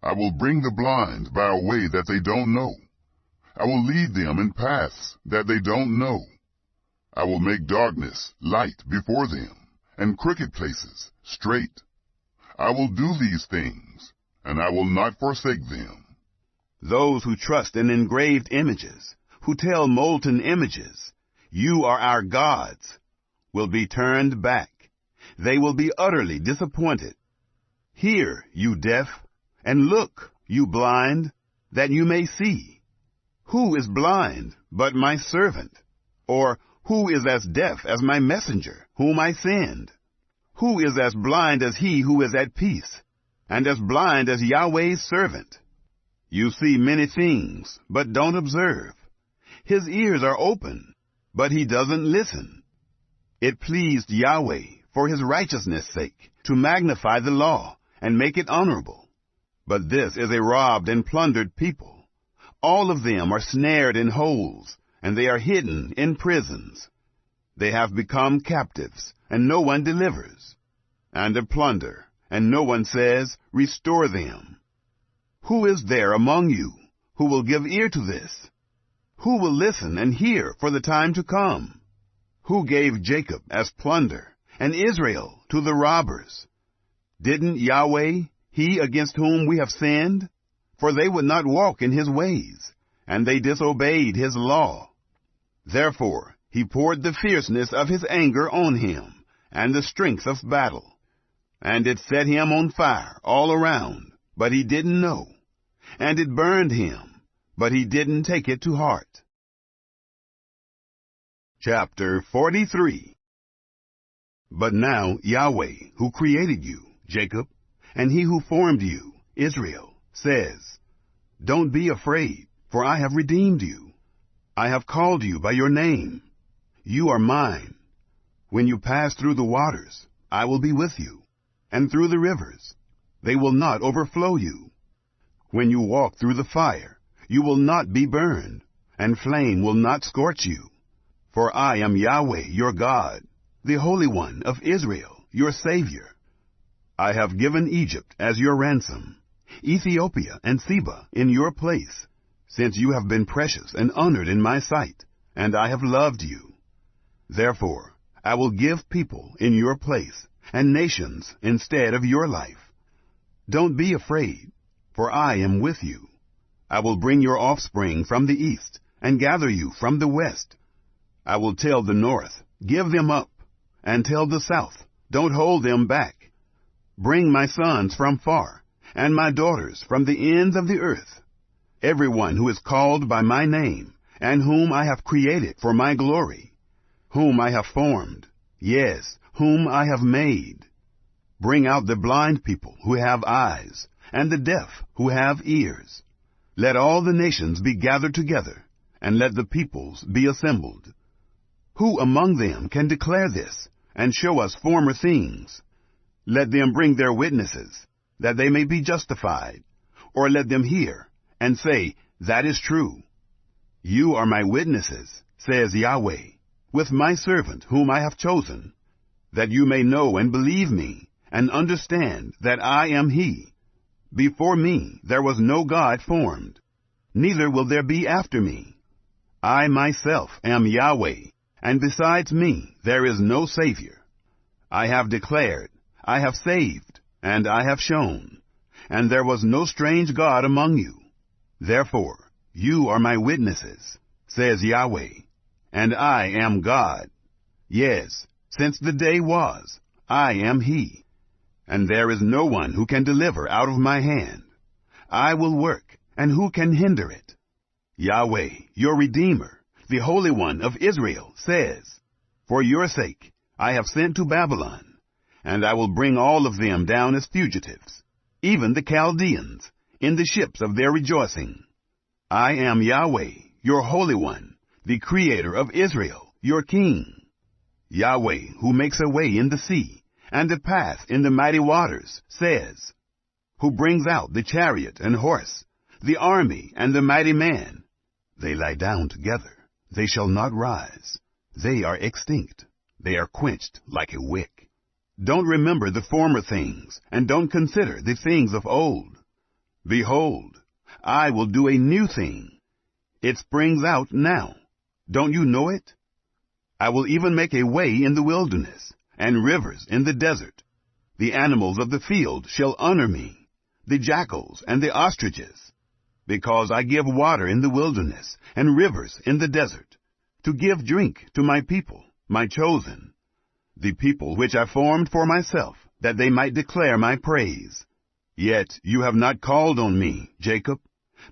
I will bring the blind by a way that they don't know. I will lead them in paths that they don't know. I will make darkness light before them, and crooked places straight. I will do these things, and I will not forsake them. Those who trust in engraved images, who tell molten images, you are our gods, will be turned back. They will be utterly disappointed. Hear, you deaf, And look, you blind, that you may see. Who is blind but my servant? Or who is as deaf as my messenger, whom I send? Who is as blind as he who is at peace, and as blind as Yahweh's servant? You see many things, but don't observe. His ears are open, but he doesn't listen. It pleased Yahweh, for his righteousness' sake, to magnify the law and make it honorable. But this is a robbed and plundered people. All of them are snared in holes, and they are hidden in prisons. They have become captives, and no one delivers, and a plunder, and no one says, restore them. Who is there among you who will give ear to this? Who will listen and hear for the time to come? Who gave Jacob as plunder, and Israel to the robbers? Didn't Yahweh, he against whom we have sinned? For they would not walk in his ways, and they disobeyed his law. Therefore he poured the fierceness of his anger on him, and the strength of battle. And it set him on fire all around, but he didn't know. And it burned him, but he didn't take it to heart. Chapter 43. But now Yahweh, who created you, Jacob, and he who formed you, Israel, says, don't be afraid, for I have redeemed you. I have called you by your name. You are mine. When you pass through the waters, I will be with you, and through the rivers, they will not overflow you. When you walk through the fire, you will not be burned, and flame will not scorch you. For I am Yahweh your God, the Holy One of Israel, your Savior. I have given Egypt as your ransom, Ethiopia and Seba in your place, since you have been precious and honored in my sight, and I have loved you. Therefore I will give people in your place, and nations instead of your life. Don't be afraid, for I am with you. I will bring your offspring from the east, and gather you from the west. I will tell the north, give them up, and tell the south, don't hold them back. Bring my sons from far, and my daughters from the ends of the earth. Everyone who is called by my name, and whom I have created for my glory, whom I have formed, yes, whom I have made. Bring out the blind people who have eyes, and the deaf who have ears. Let all the nations be gathered together, and let the peoples be assembled. Who among them can declare this, and show us former things? Let them bring their witnesses, that they may be justified, or let them hear, and say, that is true. You are my witnesses, says Yahweh, with my servant whom I have chosen, that you may know and believe me, and understand that I am he. Before me there was no God formed, neither will there be after me. I myself am Yahweh, and besides me there is no Savior. I have declared, I have saved, and I have shown, and there was no strange God among you. Therefore you are my witnesses, says Yahweh, and I am God. Yes, since the day was, I am he, and there is no one who can deliver out of my hand. I will work, and who can hinder it? Yahweh, your Redeemer, the Holy One of Israel, says, for your sake I have sent to Babylon, and I will bring all of them down as fugitives, even the Chaldeans, in the ships of their rejoicing. I am Yahweh, your Holy One, the Creator of Israel, your King. Yahweh, who makes a way in the sea, and a path in the mighty waters, says, who brings out the chariot and horse, the army and the mighty man. They lie down together, they shall not rise. They are extinct, they are quenched like a wick. Don't remember the former things, and don't consider the things of old. Behold, I will do a new thing. It springs out now. Don't you know it? I will even make a way in the wilderness, and rivers in the desert. The animals of the field shall honor me, the jackals and the ostriches, because I give water in the wilderness, and rivers in the desert, to give drink to my people, my chosen, the people which I formed for myself, that they might declare my praise. Yet you have not called on me, Jacob,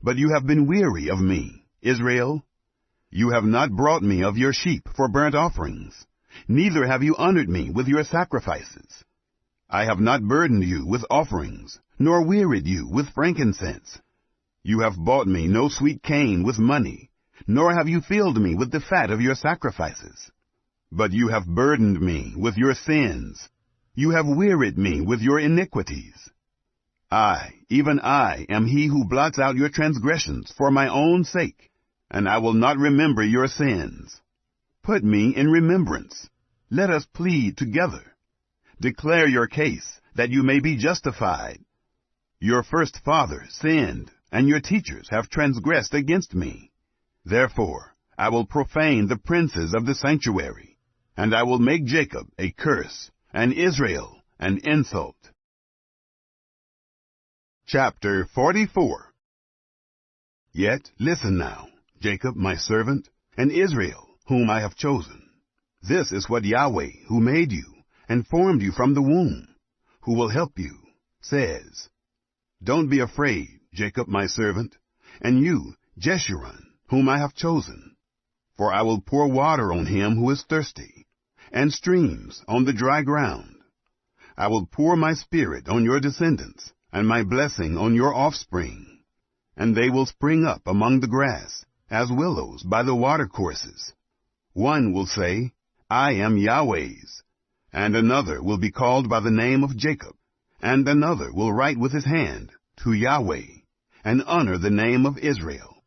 but you have been weary of me, Israel. You have not brought me of your sheep for burnt offerings, neither have you honored me with your sacrifices. I have not burdened you with offerings, nor wearied you with frankincense. You have bought me no sweet cane with money, nor have you filled me with the fat of your sacrifices. But you have burdened me with your sins. You have wearied me with your iniquities. I, even I, am he who blots out your transgressions for my own sake, and I will not remember your sins. Put me in remembrance. Let us plead together. Declare your case, that you may be justified. Your first father sinned, and your teachers have transgressed against me. Therefore, I will profane the princes of the sanctuary, and I will make Jacob a curse, and Israel an insult. Chapter 44. Yet listen now, Jacob my servant, and Israel whom I have chosen. This is what Yahweh, who made you, and formed you from the womb, who will help you, says. Don't be afraid, Jacob my servant, and you, Jeshurun, whom I have chosen. For I will pour water on him who is thirsty, and streams on the dry ground. I will pour my spirit on your descendants, and my blessing on your offspring. And they will spring up among the grass, as willows by the watercourses. One will say, I am Yahweh's, and another will be called by the name of Jacob, and another will write with his hand, to Yahweh, and honor the name of Israel.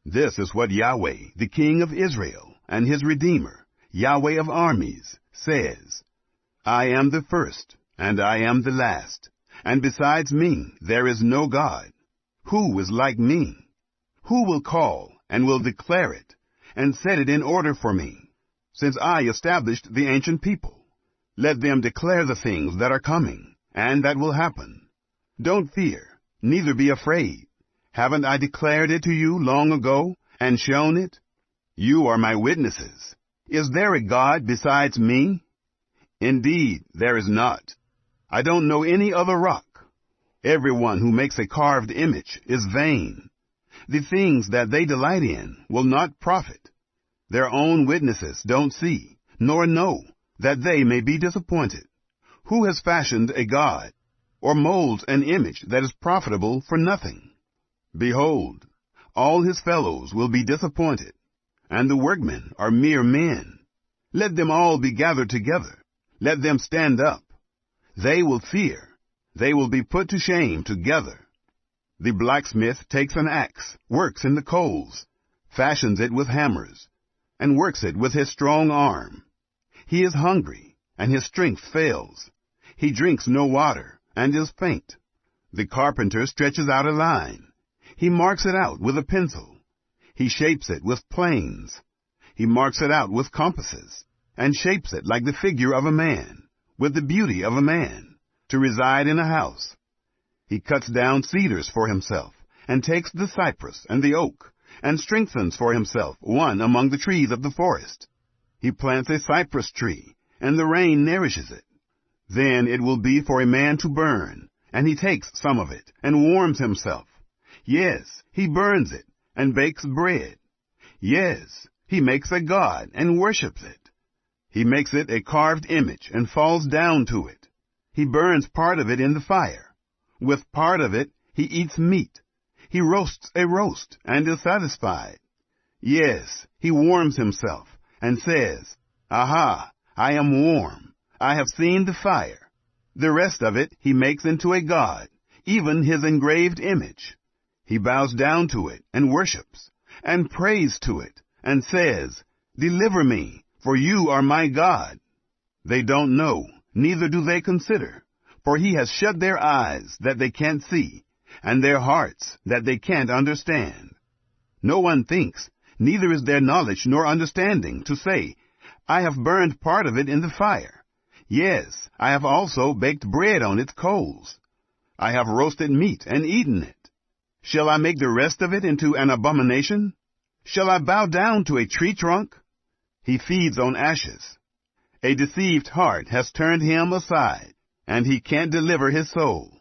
This is what Yahweh, the King of Israel, and his Redeemer, Yahweh of armies, says. I am the first, and I am the last, and besides me there is no God. Who is like me? Who will call, and will declare it, and set it in order for me, since I established the ancient people? Let them declare the things that are coming, and that will happen. Don't fear, neither be afraid. Haven't I declared it to you long ago, and shown it? You are my witnesses. Is there a God besides me? Indeed, there is not. I don't know any other rock. Everyone who makes a carved image is vain. The things that they delight in will not profit. Their own witnesses don't see, nor know, that they may be disappointed. Who has fashioned a god, or molds an image that is profitable for nothing? Behold, all his fellows will be disappointed, and the workmen are mere men. Let them all be gathered together. Let them stand up. They will fear. They will be put to shame together. The blacksmith takes an axe, works in the coals, fashions it with hammers, and works it with his strong arm. He is hungry, and his strength fails. He drinks no water, and is faint. The carpenter stretches out a line. He marks it out with a pencil. He shapes it with planes. He marks it out with compasses, and shapes it like the figure of a man, with the beauty of a man, to reside in a house. He cuts down cedars for himself, and takes the cypress and the oak, and strengthens for himself one among the trees of the forest. He plants a cypress tree, and the rain nourishes it. Then it will be for a man to burn, and he takes some of it, and warms himself. Yes, he burns it, and bakes bread. Yes, he makes a god, and worships it. He makes it a carved image, and falls down to it. He burns part of it in the fire. With part of it he eats meat. He roasts a roast, and is satisfied. Yes, he warms himself, and says, Aha, I am warm. I have seen the fire. The rest of it he makes into a god, even his engraved image. He bows down to it, and worships, and prays to it, and says, Deliver me, for you are my God. They don't know, neither do they consider, for he has shut their eyes that they can't see, and their hearts that they can't understand. No one thinks, neither is there knowledge nor understanding, to say, I have burned part of it in the fire. Yes, I have also baked bread on its coals. I have roasted meat and eaten it. Shall I make the rest of it into an abomination? Shall I bow down to a tree trunk? He feeds on ashes. A deceived heart has turned him aside, and he can't deliver his soul.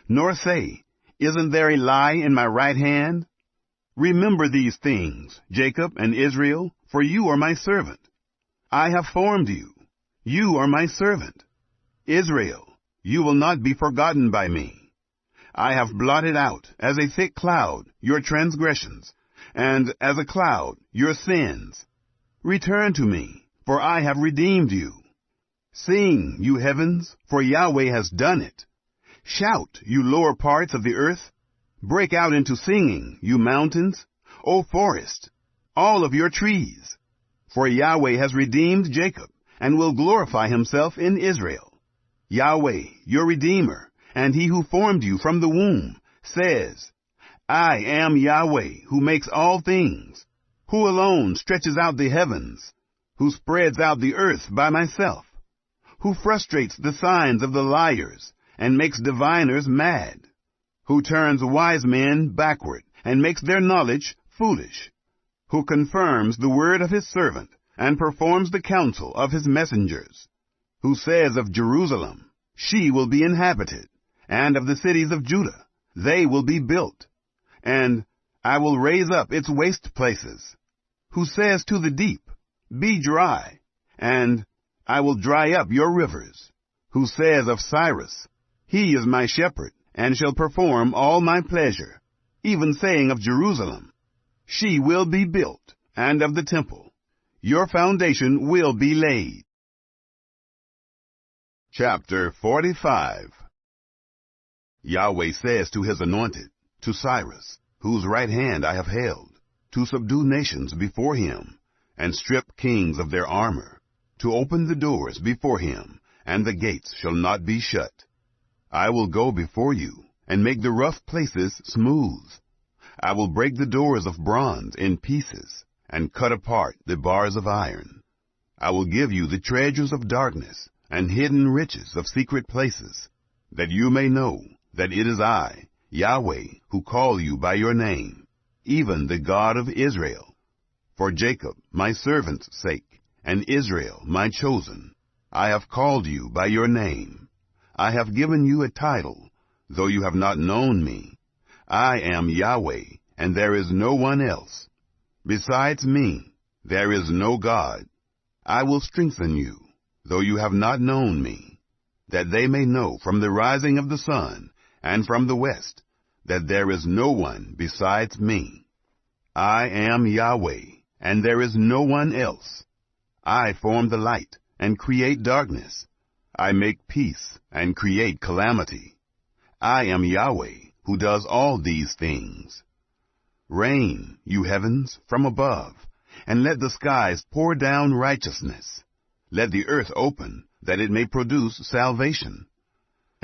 nor say, Isn't there a lie in my right hand? Remember these things, Jacob and Israel, for you are my servant. I have formed you. You are my servant. Israel, you will not be forgotten by me. I have blotted out, as a thick cloud, your transgressions, and as a cloud, your sins. Return to me, for I have redeemed you. Sing, you heavens, for Yahweh has done it. Shout, you lower parts of the earth. Break out into singing, you mountains, O forest, all of your trees. For Yahweh has redeemed Jacob, and will glorify himself in Israel. Yahweh, your Redeemer, and he who formed you from the womb, says, I am Yahweh, who makes all things, who alone stretches out the heavens, who spreads out the earth by myself, who frustrates the signs of the liars, and makes diviners mad, who turns wise men backward, and makes their knowledge foolish, who confirms the word of his servant, and performs the counsel of his messengers, who says of Jerusalem, She will be inhabited, and of the cities of Judah, they will be built, and I will raise up its waste places, who says to the deep, Be dry, and I will dry up your rivers, who says of Cyrus, He is my shepherd, and shall perform all my pleasure, even saying of Jerusalem, She will be built, and of the temple, your foundation will be laid. Chapter 45. Yahweh says to his anointed, to Cyrus, whose right hand I have held, to subdue nations before him, and strip kings of their armor, to open the doors before him, and the gates shall not be shut. I will go before you, and make the rough places smooth. I will break the doors of bronze in pieces, and cut apart the bars of iron. I will give you the treasures of darkness, and hidden riches of secret places, that you may know that it is I, Yahweh, who call you by your name, even the God of Israel. For Jacob, my servant's sake, and Israel, my chosen, I have called you by your name. I have given you a title, though you have not known me. I am Yahweh, and there is no one else. Besides me, there is no God. I will strengthen you, though you have not known me, that they may know from the rising of the sun and from the west that there is no one besides me. I am Yahweh, and there is no one else. I form the light and create darkness. I make peace and create calamity. I am Yahweh, who does all these things. Rain, you heavens, from above, and let the skies pour down righteousness. Let the earth open, that it may produce salvation,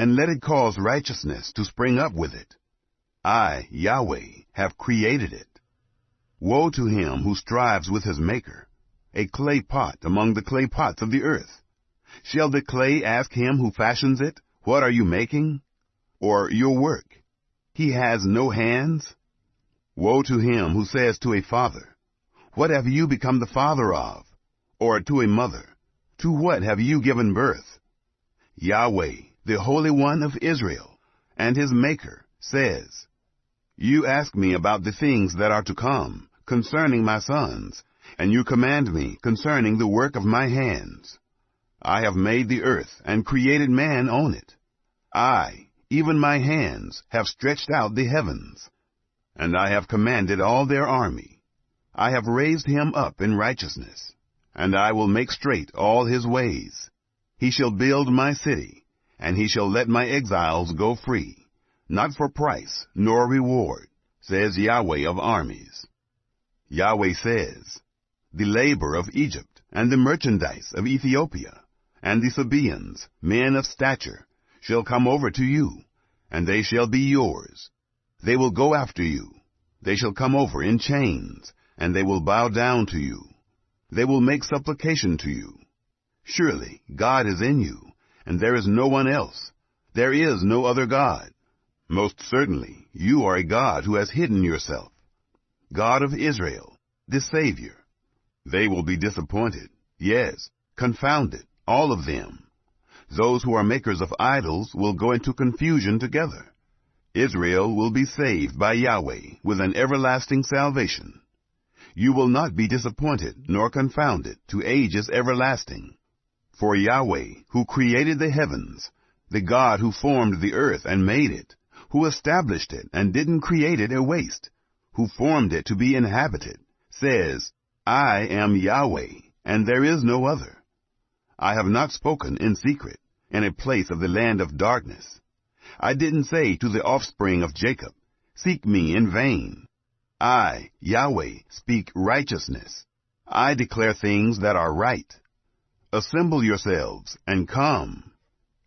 and let it cause righteousness to spring up with it. I, Yahweh, have created it. Woe to him who strives with his maker, a clay pot among the clay pots of the earth. Shall the clay ask him who fashions it, What are you making? Or your work, He has no hands? Woe to him who says to a father, What have you become the father of? Or to a mother, To what have you given birth? Yahweh, the Holy One of Israel, and his Maker, says, You ask me about the things that are to come, concerning my sons, and you command me concerning the work of my hands. I have made the earth and created man on it. I, even my hands, have stretched out the heavens, and I have commanded all their army. I have raised him up in righteousness, and I will make straight all his ways. He shall build my city, and he shall let my exiles go free, not for price nor reward, says Yahweh of armies. Yahweh says, The labor of Egypt, and the merchandise of Ethiopia, and the Sabaeans, men of stature, shall come over to you, and they shall be yours. They will go after you. They shall come over in chains, and they will bow down to you. They will make supplication to you. Surely God is in you, and there is no one else. There is no other God. Most certainly you are a God who has hidden yourself. God of Israel, the Savior. They will be disappointed, yes, confounded, all of them. Those who are makers of idols will go into confusion together. Israel will be saved by Yahweh with an everlasting salvation. You will not be disappointed nor confounded to ages everlasting. For Yahweh, who created the heavens, the God who formed the earth and made it, who established it and didn't create it a waste, who formed it to be inhabited, says, I am Yahweh, and there is no other. I have not spoken in secret, in a place of the land of darkness. I didn't say to the offspring of Jacob, seek me in vain. I, Yahweh, speak righteousness. I declare things that are right. Assemble yourselves and come.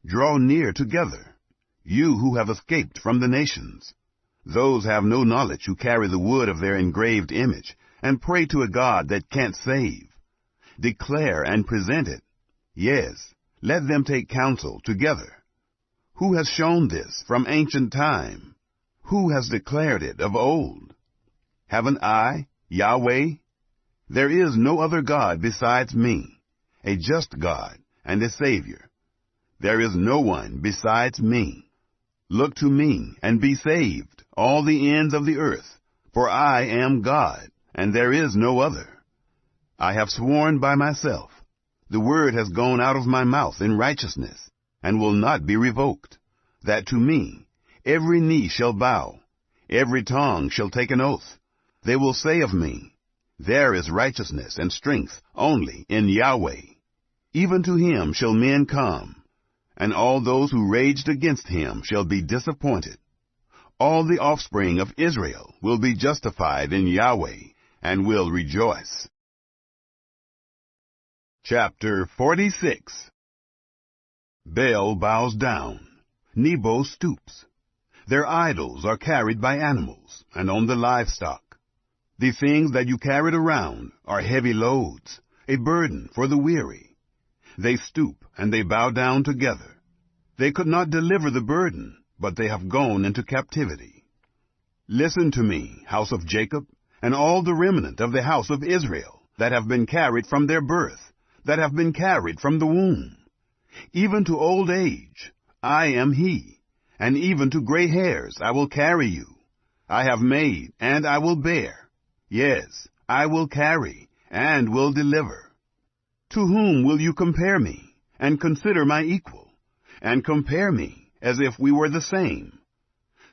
Draw near together, you who have escaped from the nations. Those have no knowledge who carry the wood of their engraved image and pray to a God that can't save. Declare and present it. Yes, let them take counsel together. Who has shown this from ancient time? Who has declared it of old? Haven't I, Yahweh? There is no other God besides me, a just God and a Savior. There is no one besides me. Look to me and be saved, all the ends of the earth, for I am God, and there is no other. I have sworn by myself. The word has gone out of my mouth in righteousness, and will not be revoked, that to me every knee shall bow, every tongue shall take an oath. They will say of me, there is righteousness and strength only in Yahweh. Even to him shall men come, and all those who raged against him shall be disappointed. All the offspring of Israel will be justified in Yahweh, and will rejoice. Chapter 46. Baal bows down, Nebo stoops. Their idols are carried by animals, and on the livestock. The things that you carried around are heavy loads, a burden for the weary. They stoop and they bow down together. They could not deliver the burden, but they have gone into captivity. Listen to me, house of Jacob, and all the remnant of the house of Israel, that have been carried from their birth, that have been carried from the womb. Even to old age, I am he, and even to gray hairs I will carry you. I have made, and I will bear. Yes, I will carry, and will deliver. To whom will you compare me, and consider my equal, and compare me as if we were the same?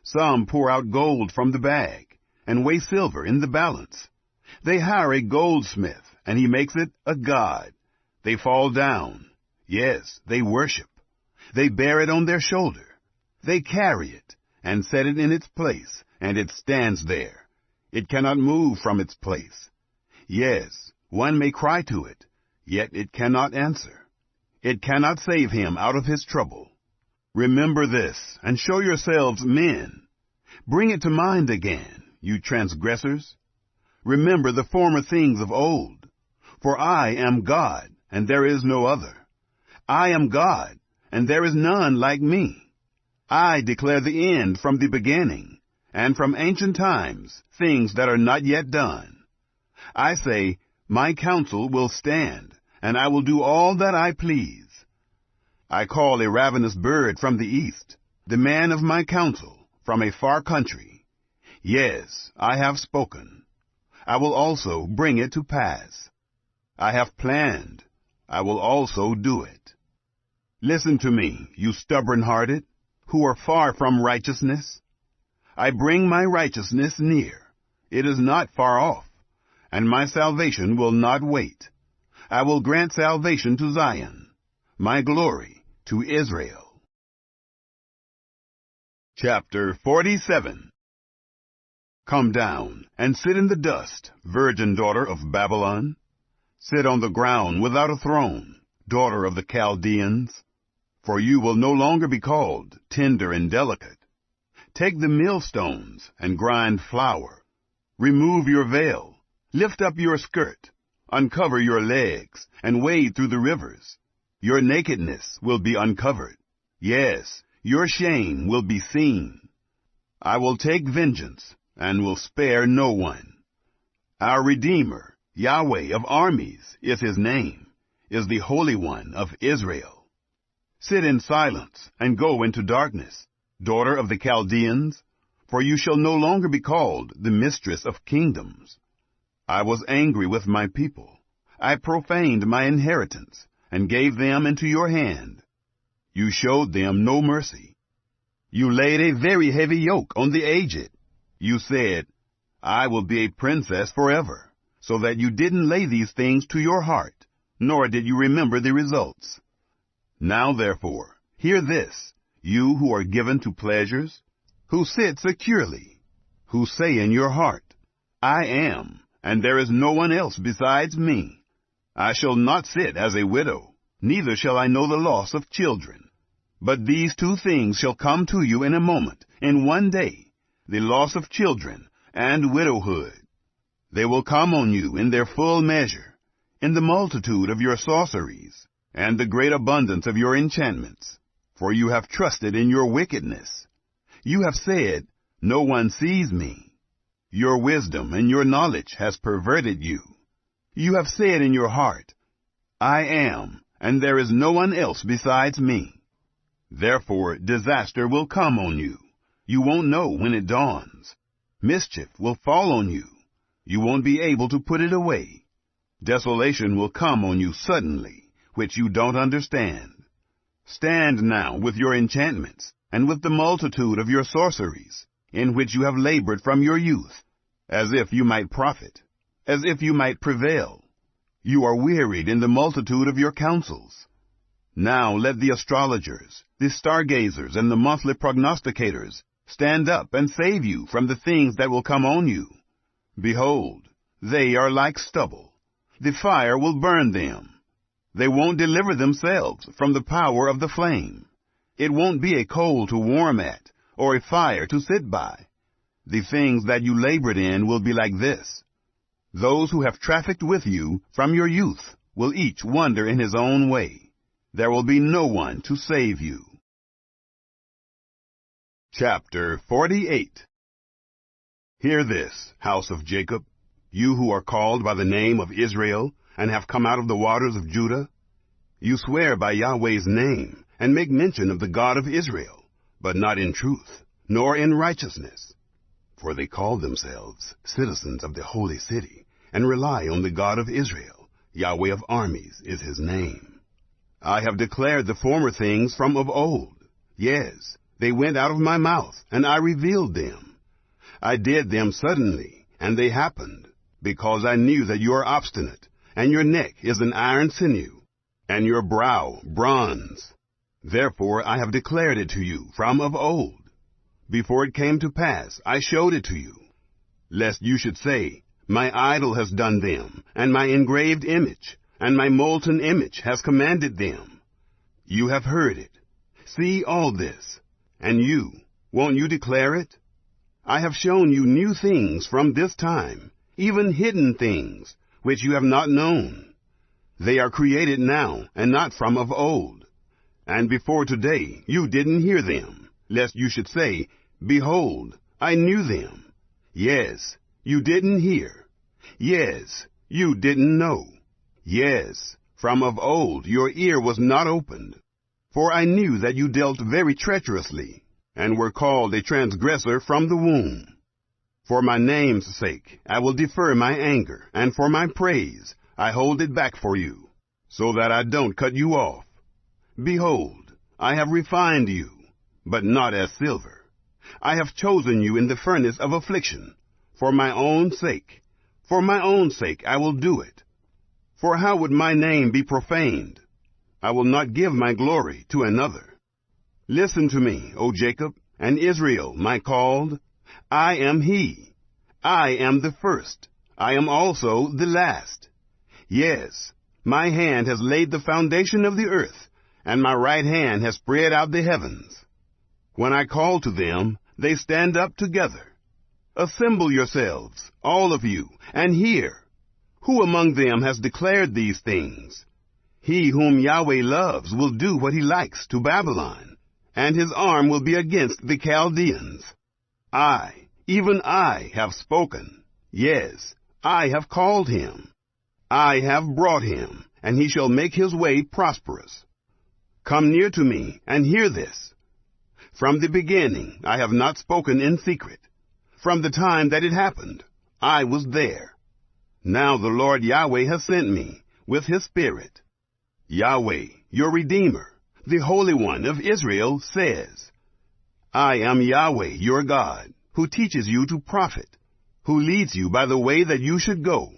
Some pour out gold from the bag, and weigh silver in the balance. They hire a goldsmith, and he makes it a god. They fall down. Yes, they worship. They bear it on their shoulder. They carry it, and set it in its place, and it stands there. It cannot move from its place. Yes, one may cry to it, yet it cannot answer. It cannot save him out of his trouble. Remember this, and show yourselves men. Bring it to mind again, you transgressors. Remember the former things of old. For I am God, and there is no other. I am God, and there is none like me. I declare the end from the beginning, and from ancient times things that are not yet done. I say, my counsel will stand, and I will do all that I please. I call a ravenous bird from the east, the man of my counsel, from a far country. Yes, I have spoken. I will also bring it to pass. I have planned. I will also do it. Listen to me, you stubborn-hearted, who are far from righteousness. I bring my righteousness near. It is not far off, and my salvation will not wait. I will grant salvation to Zion, my glory to Israel. Chapter 47. Come down and sit in the dust, virgin daughter of Babylon. Sit on the ground without a throne, daughter of the Chaldeans. For you will no longer be called tender and delicate. Take the millstones and grind flour. Remove your veil. Lift up your skirt. Uncover your legs and wade through the rivers. Your nakedness will be uncovered. Yes, your shame will be seen. I will take vengeance and will spare no one. Our Redeemer, Yahweh of armies, is his name, is the Holy One of Israel. Sit in silence and go into darkness. daughter of the Chaldeans, for you shall no longer be called the mistress of kingdoms. I was angry with my people. I profaned my inheritance, and gave them into your hand. You showed them no mercy. You laid a very heavy yoke on the aged. You said, I will be a princess forever, so that you didn't lay these things to your heart, nor did you remember the results. Now therefore, hear this, you who are given to pleasures, who sit securely, who say in your heart, I am, and there is no one else besides me. I shall not sit as a widow, neither shall I know the loss of children. But these two things shall come to you in a moment, in one day, the loss of children and widowhood. They will come on you in their full measure, in the multitude of your sorceries, and the great abundance of your enchantments. For you have trusted in your wickedness. You have said, no one sees me. Your wisdom and your knowledge has perverted you. You have said in your heart, I am, and there is no one else besides me. Therefore disaster will come on you. You won't know when it dawns. Mischief will fall on you. You won't be able to put it away. Desolation will come on you suddenly, which you don't understand. Stand now with your enchantments, and with the multitude of your sorceries, in which you have labored from your youth, as if you might profit, as if you might prevail. You are wearied in the multitude of your counsels. Now let the astrologers, the stargazers, and the monthly prognosticators stand up and save you from the things that will come on you. Behold, they are like stubble. The fire will burn them. They won't deliver themselves from the power of the flame. It won't be a coal to warm at, or a fire to sit by. The things that you labored in will be like this. Those who have trafficked with you from your youth will each wander in his own way. There will be no one to save you. Chapter 48. Hear this, house of Jacob, you who are called by the name of Israel, and have come out of the waters of Judah. You swear by Yahweh's name, and make mention of the God of Israel, but not in truth, nor in righteousness. For they call themselves citizens of the holy city, and rely on the God of Israel. Yahweh of armies is his name. I have declared the former things from of old. Yes, they went out of my mouth, and I revealed them. I did them suddenly, and they happened, because I knew that you are obstinate, and your neck is an iron sinew, and your brow bronze. Therefore I have declared it to you from of old. Before it came to pass, I showed it to you, lest you should say, my idol has done them, and my engraved image, and my molten image has commanded them. You have heard it. See all this. And you, won't you declare it? I have shown you new things from this time, even hidden things, which you have not known. They are created now, and not from of old. And before today you didn't hear them, lest you should say, behold, I knew them. Yes, you didn't hear. Yes, you didn't know. Yes, from of old your ear was not opened. For I knew that you dealt very treacherously, and were called a transgressor from the womb. For my name's sake I will defer my anger, and for my praise I hold it back for you, so that I don't cut you off. Behold, I have refined you, but not as silver. I have chosen you in the furnace of affliction, for my own sake. For my own sake I will do it. For how would my name be profaned? I will not give my glory to another. Listen to me, O Jacob, and Israel, my called. I am he. I am the first. I am also the last. Yes, my hand has laid the foundation of the earth, and my right hand has spread out the heavens. When I call to them, they stand up together. Assemble yourselves, all of you, and hear. Who among them has declared these things? He whom Yahweh loves will do what he likes to Babylon, and his arm will be against the Chaldeans. I, even I, have spoken. Yes, I have called him. I have brought him, and he shall make his way prosperous. Come near to me, and hear this. From the beginning I have not spoken in secret. From the time that it happened, I was there. Now the Lord Yahweh has sent me with his Spirit. Yahweh, your Redeemer, the Holy One of Israel, says, I am Yahweh, your God, who teaches you to profit, who leads you by the way that you should go.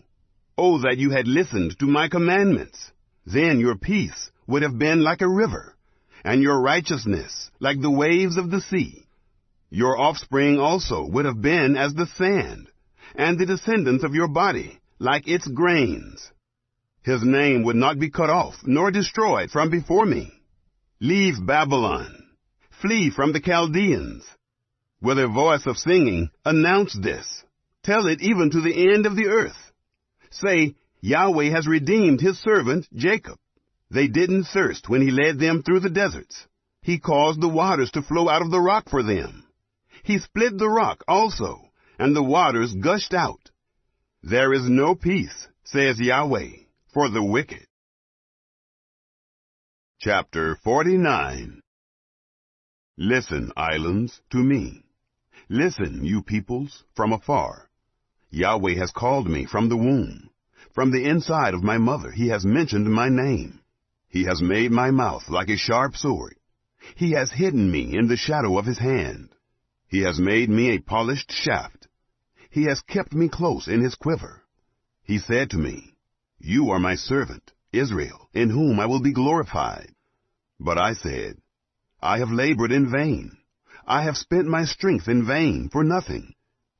Oh, that you had listened to my commandments! Then your peace would have been like a river, and your righteousness like the waves of the sea. Your offspring also would have been as the sand, and the descendants of your body like its grains. His name would not be cut off, nor destroyed from before me. Leave Babylon. Flee from the Chaldeans. With a voice of singing, announce this. Tell it even to the end of the earth. Say, Yahweh has redeemed his servant Jacob. They didn't thirst when he led them through the deserts. He caused the waters to flow out of the rock for them. He split the rock also, and the waters gushed out. There is no peace, says Yahweh, for the wicked. Chapter 49. Listen, islands, to me. Listen, you peoples, from afar. Yahweh has called me from the womb. From the inside of my mother he has mentioned my name. He has made my mouth like a sharp sword. He has hidden me in the shadow of his hand. He has made me a polished shaft. He has kept me close in his quiver. He said to me, You are my servant, Israel, in whom I will be glorified. But I said, I have labored in vain. I have spent my strength in vain for nothing.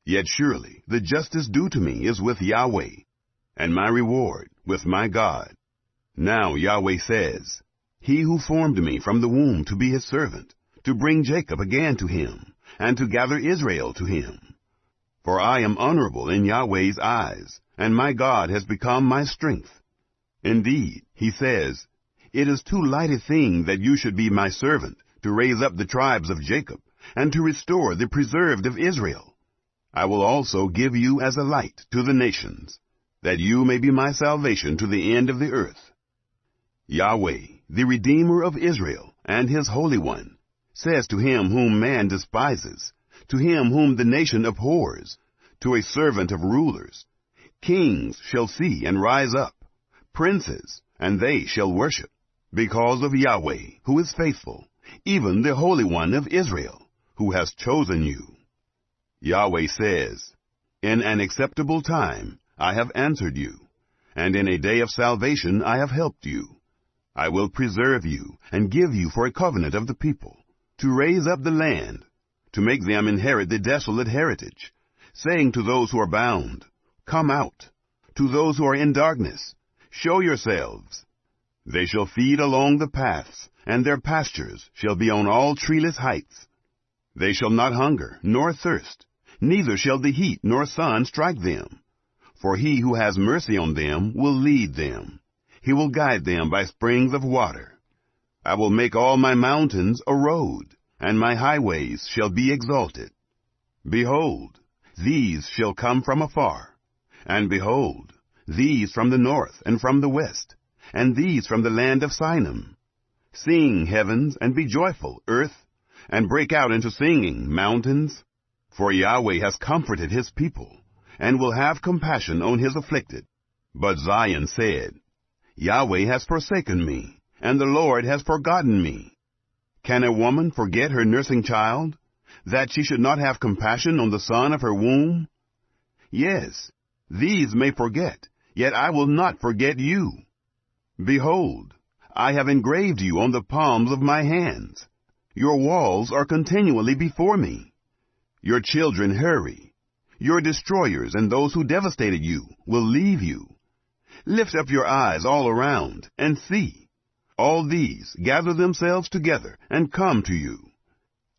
Yet surely the justice due to me is with Yahweh, and my reward with my God. Now Yahweh says, He who formed me from the womb to be his servant, to bring Jacob again to him, and to gather Israel to him. For I am honorable in Yahweh's eyes, and my God has become my strength. Indeed, he says, It is too light a thing that you should be my servant, to raise up the tribes of Jacob, and to restore the preserved of Israel. I will also give you as a light to the nations, that you may be my salvation to the end of the earth. Yahweh, the Redeemer of Israel, and his Holy One, says to him whom man despises, to him whom the nation abhors, to a servant of rulers, Kings shall see and rise up, princes, and they shall worship, because of Yahweh, who is faithful, even the Holy One of Israel, who has chosen you. Yahweh says, In an acceptable time I have answered you, and in a day of salvation I have helped you. I will preserve you, and give you for a covenant of the people, to raise up the land, to make them inherit the desolate heritage, saying to those who are bound, Come out. To those who are in darkness, show yourselves. They shall feed along the paths, and their pastures shall be on all treeless heights. They shall not hunger, nor thirst, neither shall the heat nor sun strike them. For he who has mercy on them will lead them. He will guide them by springs of water. I will make all my mountains a road, and my highways shall be exalted. Behold, these shall come from afar. And behold, these from the north and from the west, and these from the land of Sinim. Sing, heavens, and be joyful, earth, and break out into singing, mountains. For Yahweh has comforted his people, and will have compassion on his afflicted. But Zion said, Yahweh has forsaken me, and the Lord has forgotten me. Can a woman forget her nursing child, that she should not have compassion on the son of her womb? Yes, these may forget, yet I will not forget you. Behold, I have engraved you on the palms of my hands. Your walls are continually before me. Your children hurry. Your destroyers and those who devastated you will leave you. Lift up your eyes all around and see. All these gather themselves together and come to you.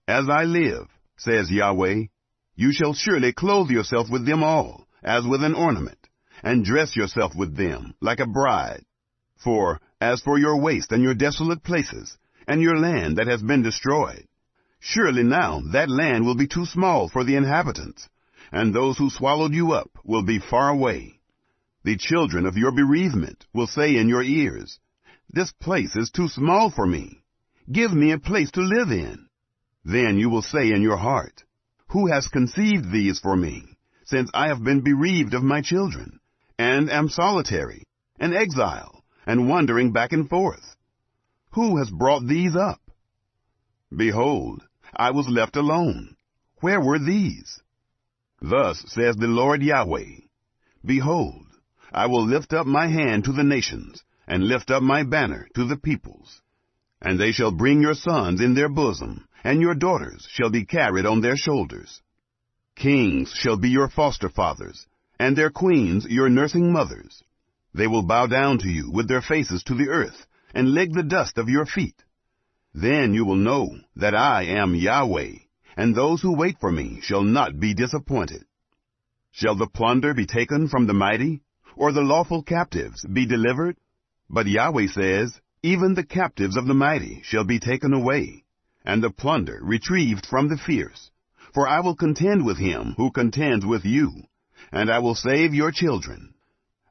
As I live, says Yahweh, you shall surely clothe yourself with them all, as with an ornament, and dress yourself with them like a bride. For as for your waste and your desolate places, and your land that has been destroyed, surely now that land will be too small for the inhabitants, and those who swallowed you up will be far away. The children of your bereavement will say in your ears, This place is too small for me. Give me a place to live in. Then you will say in your heart, Who has conceived these for me, since I have been bereaved of my children, and am solitary, an exile, and wandering back and forth? Who has brought these up? Behold, I was left alone. Where were these? Thus says the Lord Yahweh, Behold, I will lift up my hand to the nations, and lift up my banner to the peoples. And they shall bring your sons in their bosom, and your daughters shall be carried on their shoulders. Kings shall be your foster fathers, and their queens your nursing mothers. They will bow down to you with their faces to the earth, and lick the dust of your feet. Then you will know that I am Yahweh, and those who wait for me shall not be disappointed. Shall the plunder be taken from the mighty, or the lawful captives be delivered? But Yahweh says, Even the captives of the mighty shall be taken away, and the plunder retrieved from the fierce. For I will contend with him who contends with you, and I will save your children.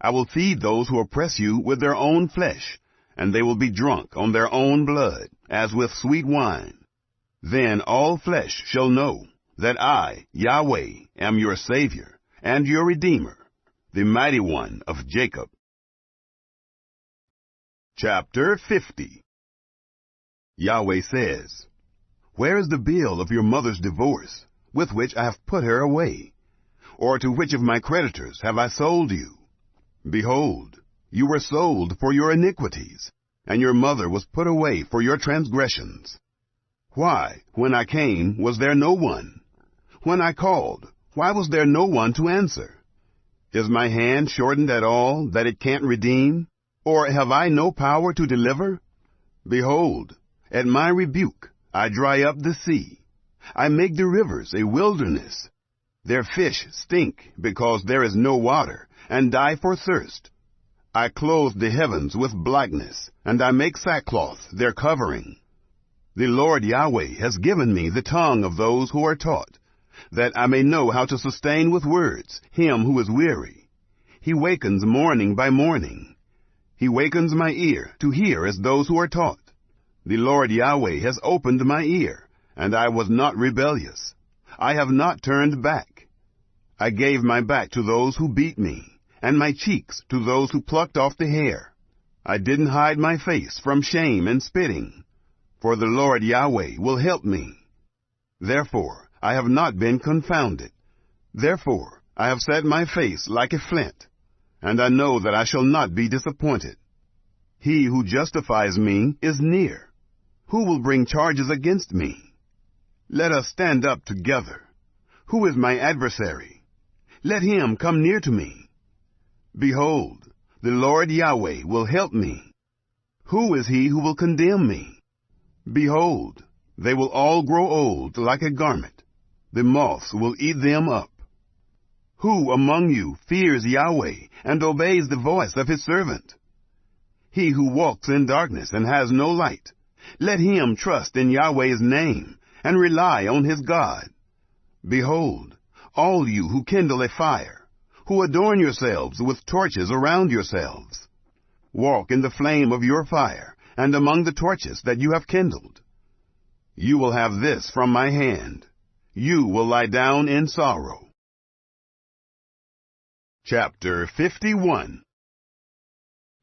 I will feed those who oppress you with their own flesh, and they will be drunk on their own blood, as with sweet wine. Then all flesh shall know that I, Yahweh, am your Savior, and your Redeemer, the Mighty One of Jacob. Chapter 50. Yahweh says, Where is the bill of your mother's divorce, with which I have put her away? Or to which of my creditors have I sold you? Behold, you were sold for your iniquities, and your mother was put away for your transgressions. Why, when I came, was there no one? When I called, why was there no one to answer? Is my hand shortened at all, that it can't redeem? Or have I no power to deliver? Behold, at my rebuke I dry up the sea. I make the rivers a wilderness. Their fish stink, because there is no water, and die for thirst. I clothe the heavens with blackness, and I make sackcloth their covering. The Lord Yahweh has given me the tongue of those who are taught, that I may know how to sustain with words him who is weary. He wakens morning by morning. He wakens my ear to hear as those who are taught. The Lord Yahweh has opened my ear, and I was not rebellious. I have not turned back. I gave my back to those who beat me, and my cheeks to those who plucked off the hair. I didn't hide my face from shame and spitting, for the Lord Yahweh will help me. Therefore I have not been confounded. Therefore I have set my face like a flint, and I know that I shall not be disappointed. He who justifies me is near. Who will bring charges against me? Let us stand up together. Who is my adversary? Let him come near to me. Behold, the Lord Yahweh will help me. Who is he who will condemn me? Behold, they will all grow old like a garment. The moths will eat them up. Who among you fears Yahweh and obeys the voice of his servant? He who walks in darkness and has no light, let him trust in Yahweh's name and rely on his God. Behold, all you who kindle a fire, who adorn yourselves with torches around yourselves, walk in the flame of your fire and among the torches that you have kindled. You will have this from my hand. You will lie down in sorrow. Chapter 51.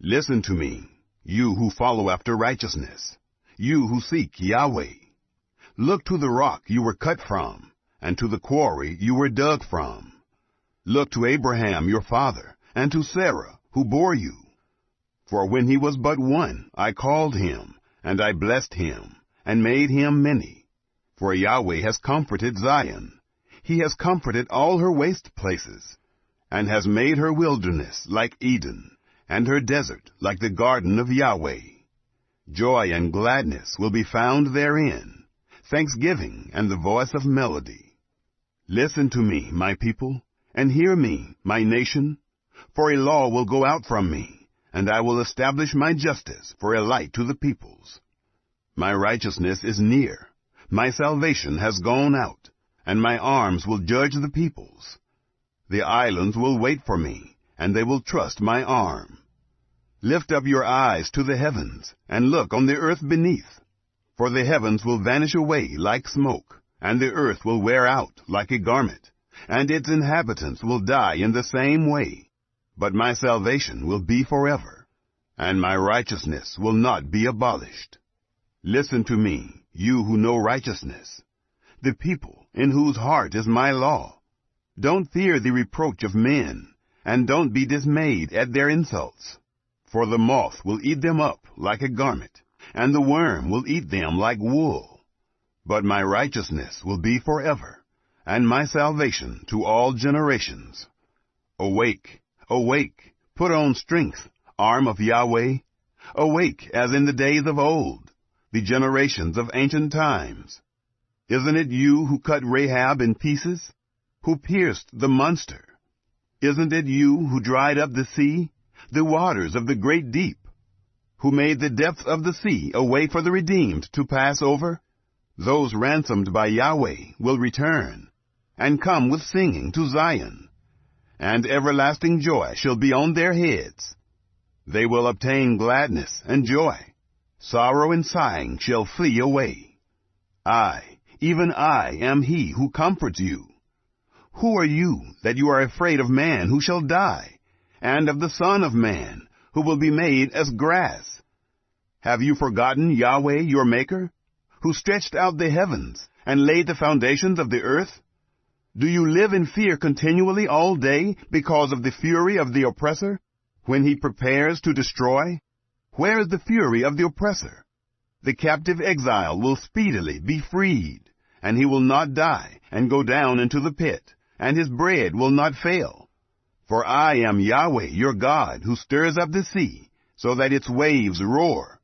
Listen to me, you who follow after righteousness, you who seek Yahweh. Look to the rock you were cut from, and to the quarry you were dug from. Look to Abraham your father, and to Sarah who bore you. For when he was but one, I called him, and I blessed him, and made him many. For Yahweh has comforted Zion. He has comforted all her waste places, and has made her wilderness like Eden, and her desert like the garden of Yahweh. Joy and gladness will be found therein, thanksgiving and the voice of melody. Listen to me, my people, and hear me, my nation, for a law will go out from me, and I will establish my justice for a light to the peoples. My righteousness is near, my salvation has gone out, and my arms will judge the peoples. The islands will wait for me, and they will trust my arm. Lift up your eyes to the heavens, and look on the earth beneath. For the heavens will vanish away like smoke, and the earth will wear out like a garment, and its inhabitants will die in the same way. But my salvation will be forever, and my righteousness will not be abolished. Listen to me, you who know righteousness, the people in whose heart is my law. Don't fear the reproach of men, and don't be dismayed at their insults. For the moth will eat them up like a garment, and the worm will eat them like wool. But my righteousness will be forever, and my salvation to all generations. Awake, awake, put on strength, arm of Yahweh. Awake as in the days of old, the generations of ancient times. Isn't it you who cut Rahab in pieces, who pierced the monster? Isn't it you who dried up the sea, the waters of the great deep, who made the depths of the sea a way for the redeemed to pass over? Those ransomed by Yahweh will return, and come with singing to Zion, and everlasting joy shall be on their heads. They will obtain gladness and joy. Sorrow and sighing shall flee away. I, even I, am he who comforts you. Who are you that you are afraid of man who shall die, and of the Son of Man who will be made as grass? Have you forgotten Yahweh your Maker, who stretched out the heavens and laid the foundations of the earth? Do you live in fear continually all day because of the fury of the oppressor, when he prepares to destroy? Where is the fury of the oppressor? The captive exile will speedily be freed, and he will not die and go down into the pit, and his bread will not fail. For I am Yahweh your God, who stirs up the sea, so that its waves roar.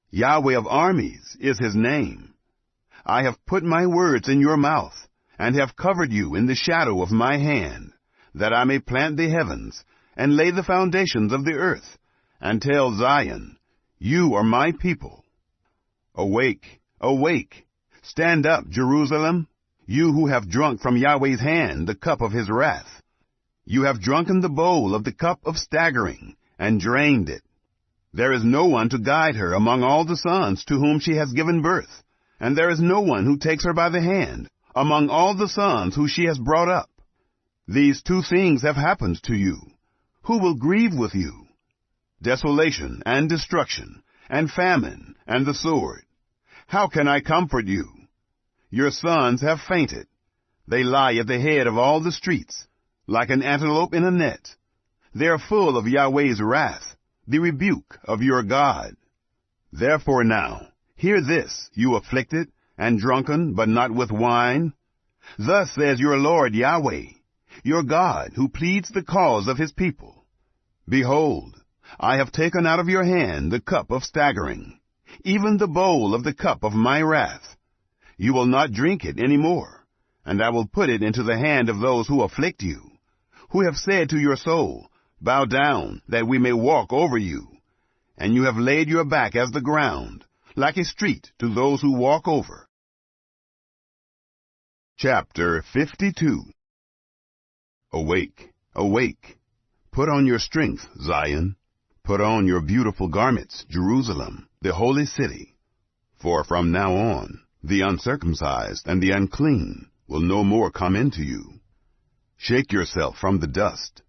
Yahweh of armies is his name. I have put my words in your mouth, and have covered you in the shadow of my hand, that I may plant the heavens, and lay the foundations of the earth, and tell Zion, you are my people. Awake, awake, stand up, Jerusalem, you who have drunk from Yahweh's hand the cup of his wrath. You have drunken the bowl of the cup of staggering, and drained it. There is no one to guide her among all the sons to whom she has given birth, and there is no one who takes her by the hand among all the sons who she has brought up. These two things have happened to you. Who will grieve with you? Desolation and destruction, and famine and the sword. How can I comfort you? Your sons have fainted. They lie at the head of all the streets, like an antelope in a net. They are full of Yahweh's wrath, the rebuke of your God. Therefore now, hear this, you afflicted, and drunken, but not with wine. Thus says your Lord Yahweh, your God, who pleads the cause of his people. Behold, I have taken out of your hand the cup of staggering, even the bowl of the cup of my wrath. You will not drink it any more, and I will put it into the hand of those who afflict you, who have said to your soul, bow down, that we may walk over you. And you have laid your back as the ground, like a street to those who walk over. Chapter 52. Awake, awake, put on your strength, Zion. Put on your beautiful garments, Jerusalem, the holy city. For from now on, the uncircumcised and the unclean will no more come into you. Shake yourself from the dust.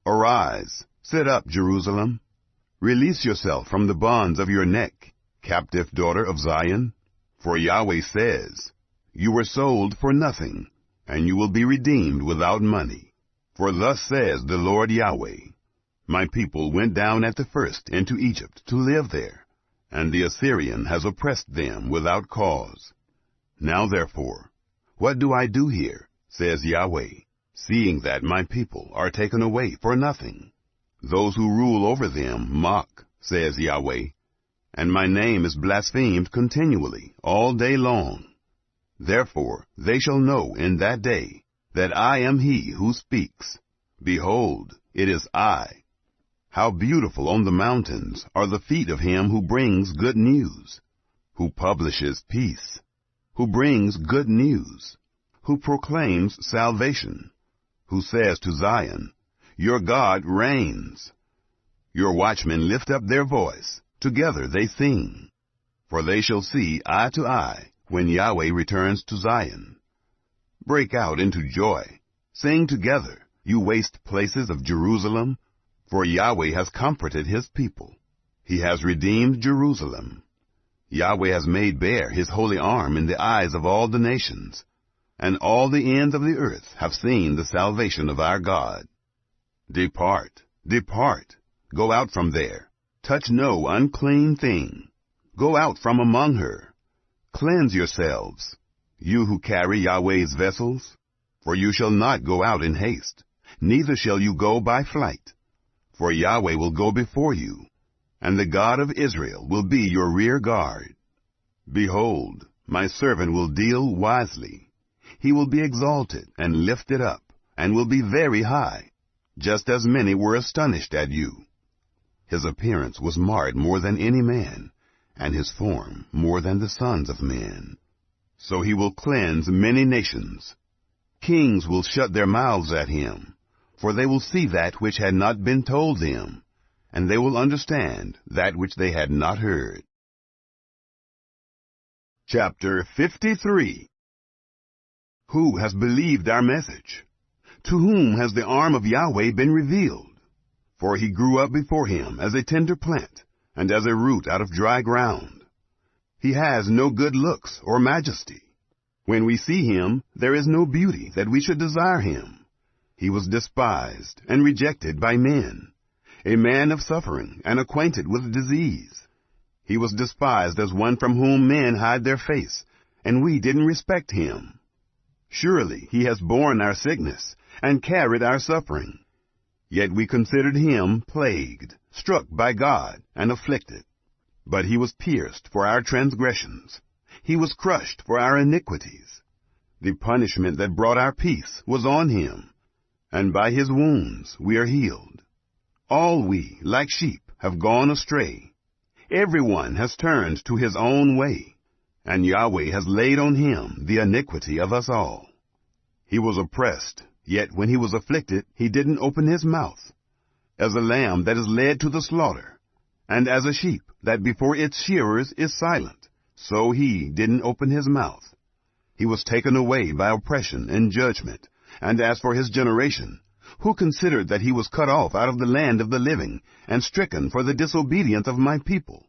Arise, sit up, Jerusalem. Release yourself from the bonds of your neck, captive daughter of Zion. For Yahweh says, you were sold for nothing, and you will be redeemed without money. For thus says the Lord Yahweh, my people went down at the first into Egypt to live there, and the Assyrian has oppressed them without cause. Now therefore, what do I do here, says Yahweh, seeing that my people are taken away for nothing? Those who rule over them mock, says Yahweh, and my name is blasphemed continually all day long. Therefore they shall know in that day that I am he who speaks. Behold, it is I. How beautiful on the mountains are the feet of him who brings good news, who publishes peace, who brings good news, who proclaims salvation, who says to Zion, your God reigns. Your watchmen lift up their voice, together they sing. for they shall see eye to eye when Yahweh returns to Zion. Break out into joy. Sing together, you waste places of Jerusalem, for Yahweh has comforted his people. He has redeemed Jerusalem. Yahweh has made bare his holy arm in the eyes of all the nations, and all the ends of the earth have seen the salvation of our God. Depart, depart, go out from there. Touch no unclean thing. Go out from among her. Cleanse yourselves, you who carry Yahweh's vessels, for you shall not go out in haste, neither shall you go by flight. For Yahweh will go before you, and the God of Israel will be your rear guard. Behold, my servant will deal wisely. He will be exalted and lifted up, and will be very high, just as many were astonished at you. His appearance was marred more than any man, and his form more than the sons of men. So he will cleanse many nations. Kings will shut their mouths at him, for they will see that which had not been told them, and they will understand that which they had not heard. Chapter 53. Who has believed our message? To whom has the arm of Yahweh been revealed? For he grew up before him as a tender plant, and as a root out of dry ground. He has no good looks or majesty. When we see him, there is no beauty that we should desire him. He was despised and rejected by men, a man of suffering and acquainted with disease. He was despised as one from whom men hide their face, and we didn't respect him. Surely he has borne our sickness and carried our suffering. Yet we considered him plagued, struck by God, and afflicted. But he was pierced for our transgressions. He was crushed for our iniquities. The punishment that brought our peace was on him, and by his wounds we are healed. All we, like sheep, have gone astray. Everyone has turned to his own way, and Yahweh has laid on him the iniquity of us all. He was oppressed, yet when he was afflicted, he didn't open his mouth. As a lamb that is led to the slaughter, and as a sheep that before its shearers is silent, so he didn't open his mouth. He was taken away by oppression and judgment. And as for his generation, who considered that he was cut off out of the land of the living, and stricken for the disobedience of my people?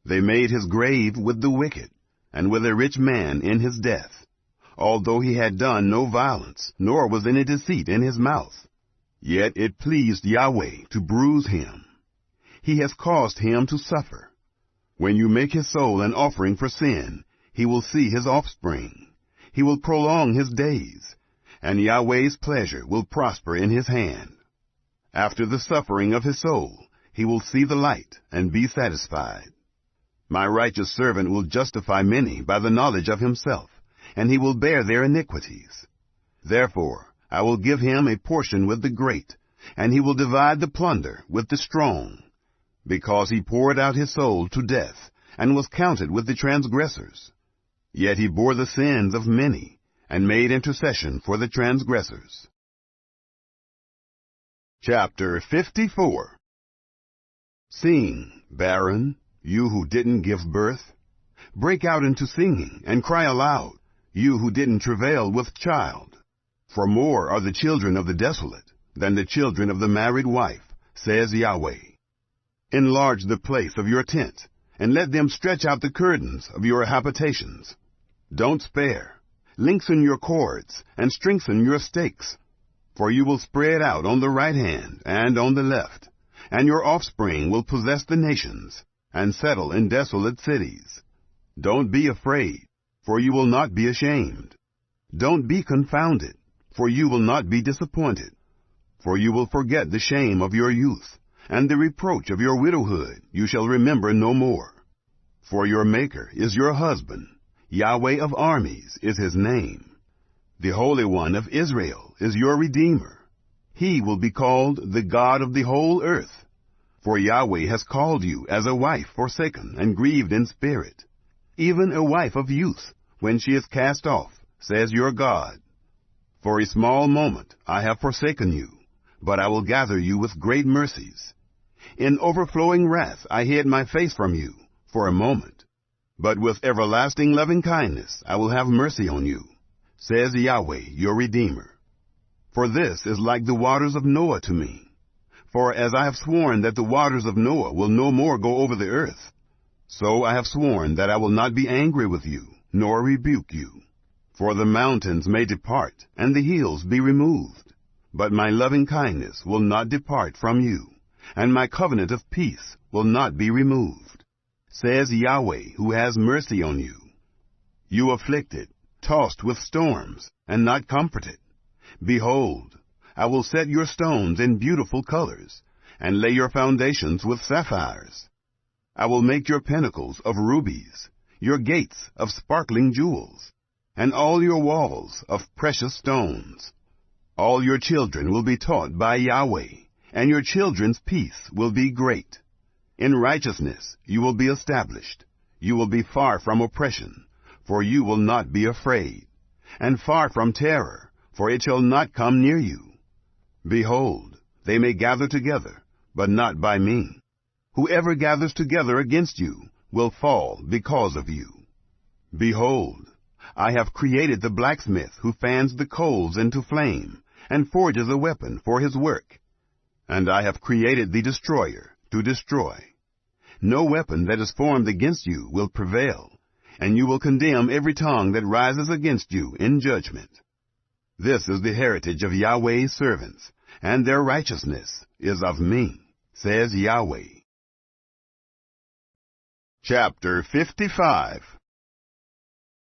They made his grave with the wicked, and with a rich man in his death, although he had done no violence, nor was any deceit in his mouth. Yet it pleased Yahweh to bruise him. He has caused him to suffer. When you make his soul an offering for sin, he will see his offspring. He will prolong his days, and Yahweh's pleasure will prosper in his hand. After the suffering of his soul, he will see the light and be satisfied. My righteous servant will justify many by the knowledge of himself, and he will bear their iniquities. Therefore I will give him a portion with the great, and he will divide the plunder with the strong, because he poured out his soul to death, and was counted with the transgressors. Yet he bore the sins of many, and made intercession for the transgressors. Chapter 54. Sing, barren, you who didn't give birth. Break out into singing, and cry aloud, you who didn't travail with child. For more are the children of the desolate than the children of the married wife, says Yahweh. Enlarge the place of your tent, and let them stretch out the curtains of your habitations. Don't spare. Lengthen your cords, and strengthen your stakes. For you will spread out on the right hand and on the left, and your offspring will possess the nations, and settle in desolate cities. Don't be afraid, for you will not be ashamed. Don't be confounded, for you will not be disappointed. For you will forget the shame of your youth, and the reproach of your widowhood you shall remember no more. For your Maker is your husband, Yahweh of armies is his name. The Holy One of Israel is your Redeemer. He will be called the God of the whole earth. For Yahweh has called you as a wife forsaken and grieved in spirit, even a wife of youth, when she is cast off, says your God. For a small moment I have forsaken you, but I will gather you with great mercies. In overflowing wrath I hid my face from you for a moment. But with everlasting loving kindness I will have mercy on you, says Yahweh your Redeemer. For this is like the waters of Noah to me. For as I have sworn that the waters of Noah will no more go over the earth, so I have sworn that I will not be angry with you, nor rebuke you. For the mountains may depart, and the hills be removed, but my loving kindness will not depart from you, and my covenant of peace will not be removed, says Yahweh who has mercy on you. You afflicted, tossed with storms, and not comforted. Behold, I will set your stones in beautiful colors, and lay your foundations with sapphires. I will make your pinnacles of rubies, your gates of sparkling jewels, and all your walls of precious stones. All your children will be taught by Yahweh, and your children's peace will be great. In righteousness you will be established. You will be far from oppression, for you will not be afraid, and far from terror, for it shall not come near you. Behold, they may gather together, but not by me. Whoever gathers together against you will fall because of you. Behold, I have created the blacksmith who fans the coals into flame, and forges a weapon for his work. And I have created the destroyer to destroy. No weapon that is formed against you will prevail, and you will condemn every tongue that rises against you in judgment. This is the heritage of Yahweh's servants, and their righteousness is of me, says Yahweh. Chapter 55.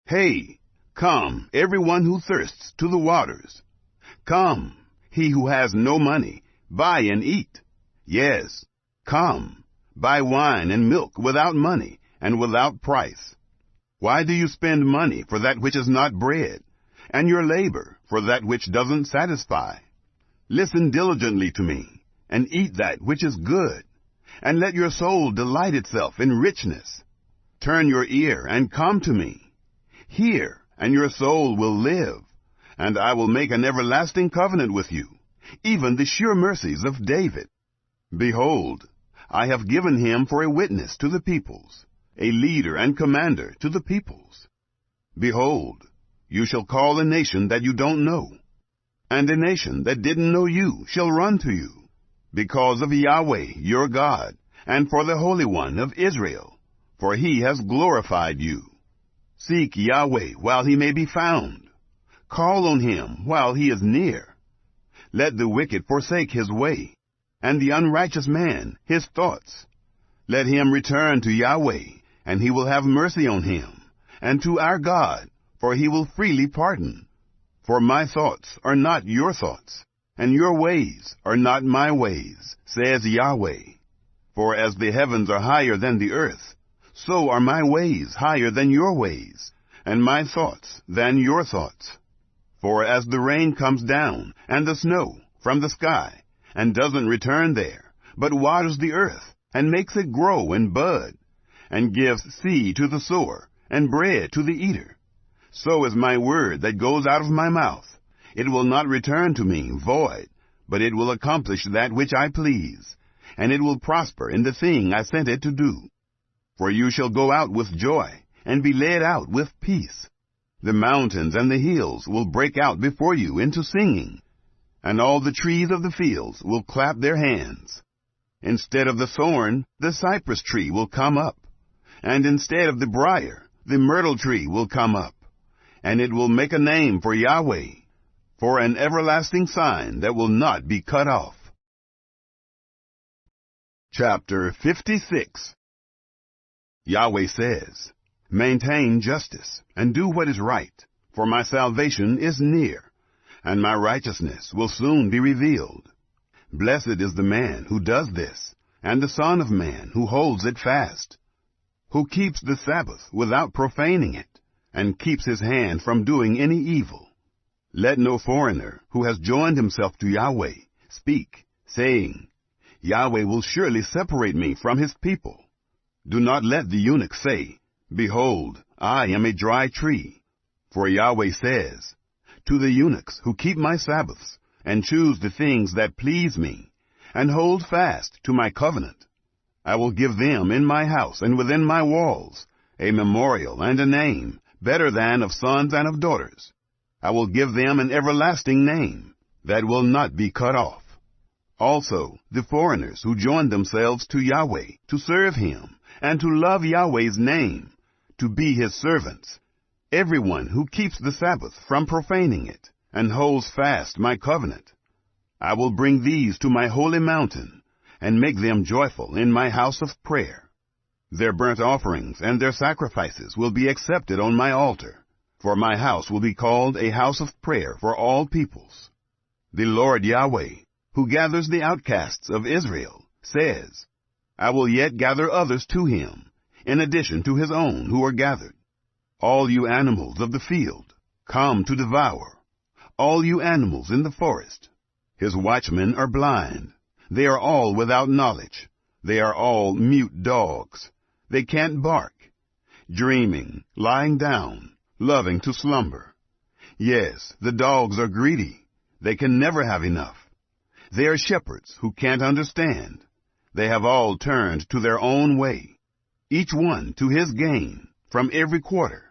Hey, come, everyone who thirsts, to the waters. Come, he who has no money, buy and eat. Yes, come, buy wine and milk without money and without price. Why do you spend money for that which is not bread, and your labor for that which doesn't satisfy? Listen diligently to me, and eat that which is good, and let your soul delight itself in richness. Turn your ear and come to me. Hear, and your soul will live, and I will make an everlasting covenant with you, even the sure mercies of David. Behold, I have given him for a witness to the peoples, a leader and commander to the peoples. Behold, you shall call a nation that you don't know, and a nation that didn't know you shall run to you, because of Yahweh your God, and for the Holy One of Israel, for he has glorified you. Seek Yahweh while he may be found. Call on him while he is near. Let the wicked forsake his way, and the unrighteous man his thoughts. Let him return to Yahweh, and he will have mercy on him, and to our God, for he will freely pardon. For my thoughts are not your thoughts, and your ways are not my ways, says Yahweh. For as the heavens are higher than the earth, so are my ways higher than your ways, and my thoughts than your thoughts. For as the rain comes down, and the snow from the sky, and doesn't return there, but waters the earth, and makes it grow and bud, and gives seed to the sower, and bread to the eater, so is my word that goes out of my mouth. It will not return to me void, but it will accomplish that which I please, and it will prosper in the thing I sent it to do. For you shall go out with joy, and be led out with peace. The mountains and the hills will break out before you into singing, and all the trees of the fields will clap their hands. Instead of the thorn, the cypress tree will come up, and instead of the brier, the myrtle tree will come up, and it will make a name for Yahweh, for an everlasting sign that will not be cut off. Chapter 56. Yahweh says, maintain justice, and do what is right, for my salvation is near, and my righteousness will soon be revealed. Blessed is the man who does this, and the Son of Man who holds it fast, who keeps the Sabbath without profaning it, and keeps his hand from doing any evil. Let no foreigner who has joined himself to Yahweh speak, saying, Yahweh will surely separate me from his people. Do not let the eunuch say, behold, I am a dry tree. For Yahweh says, to the eunuchs who keep my Sabbaths, and choose the things that please me, and hold fast to my covenant, I will give them in my house and within my walls, a memorial and a name, better than of sons and of daughters. I will give them an everlasting name that will not be cut off. Also, the foreigners who join themselves to Yahweh, to serve him, and to love Yahweh's name, to be his servants, everyone who keeps the Sabbath from profaning it, and holds fast my covenant. I will bring these to my holy mountain, and make them joyful in my house of prayer. Their burnt offerings and their sacrifices will be accepted on my altar, for my house will be called a house of prayer for all peoples. The Lord Yahweh, who gathers the outcasts of Israel, says, I will yet gather others to him, in addition to his own who are gathered. All you animals of the field, come to devour. All you animals in the forest. His watchmen are blind. They are all without knowledge. They are all mute dogs. They can't bark. Dreaming, lying down, loving to slumber. Yes, the dogs are greedy. They can never have enough. They are shepherds who can't understand. They have all turned to their own way, each one to his gain, from every quarter.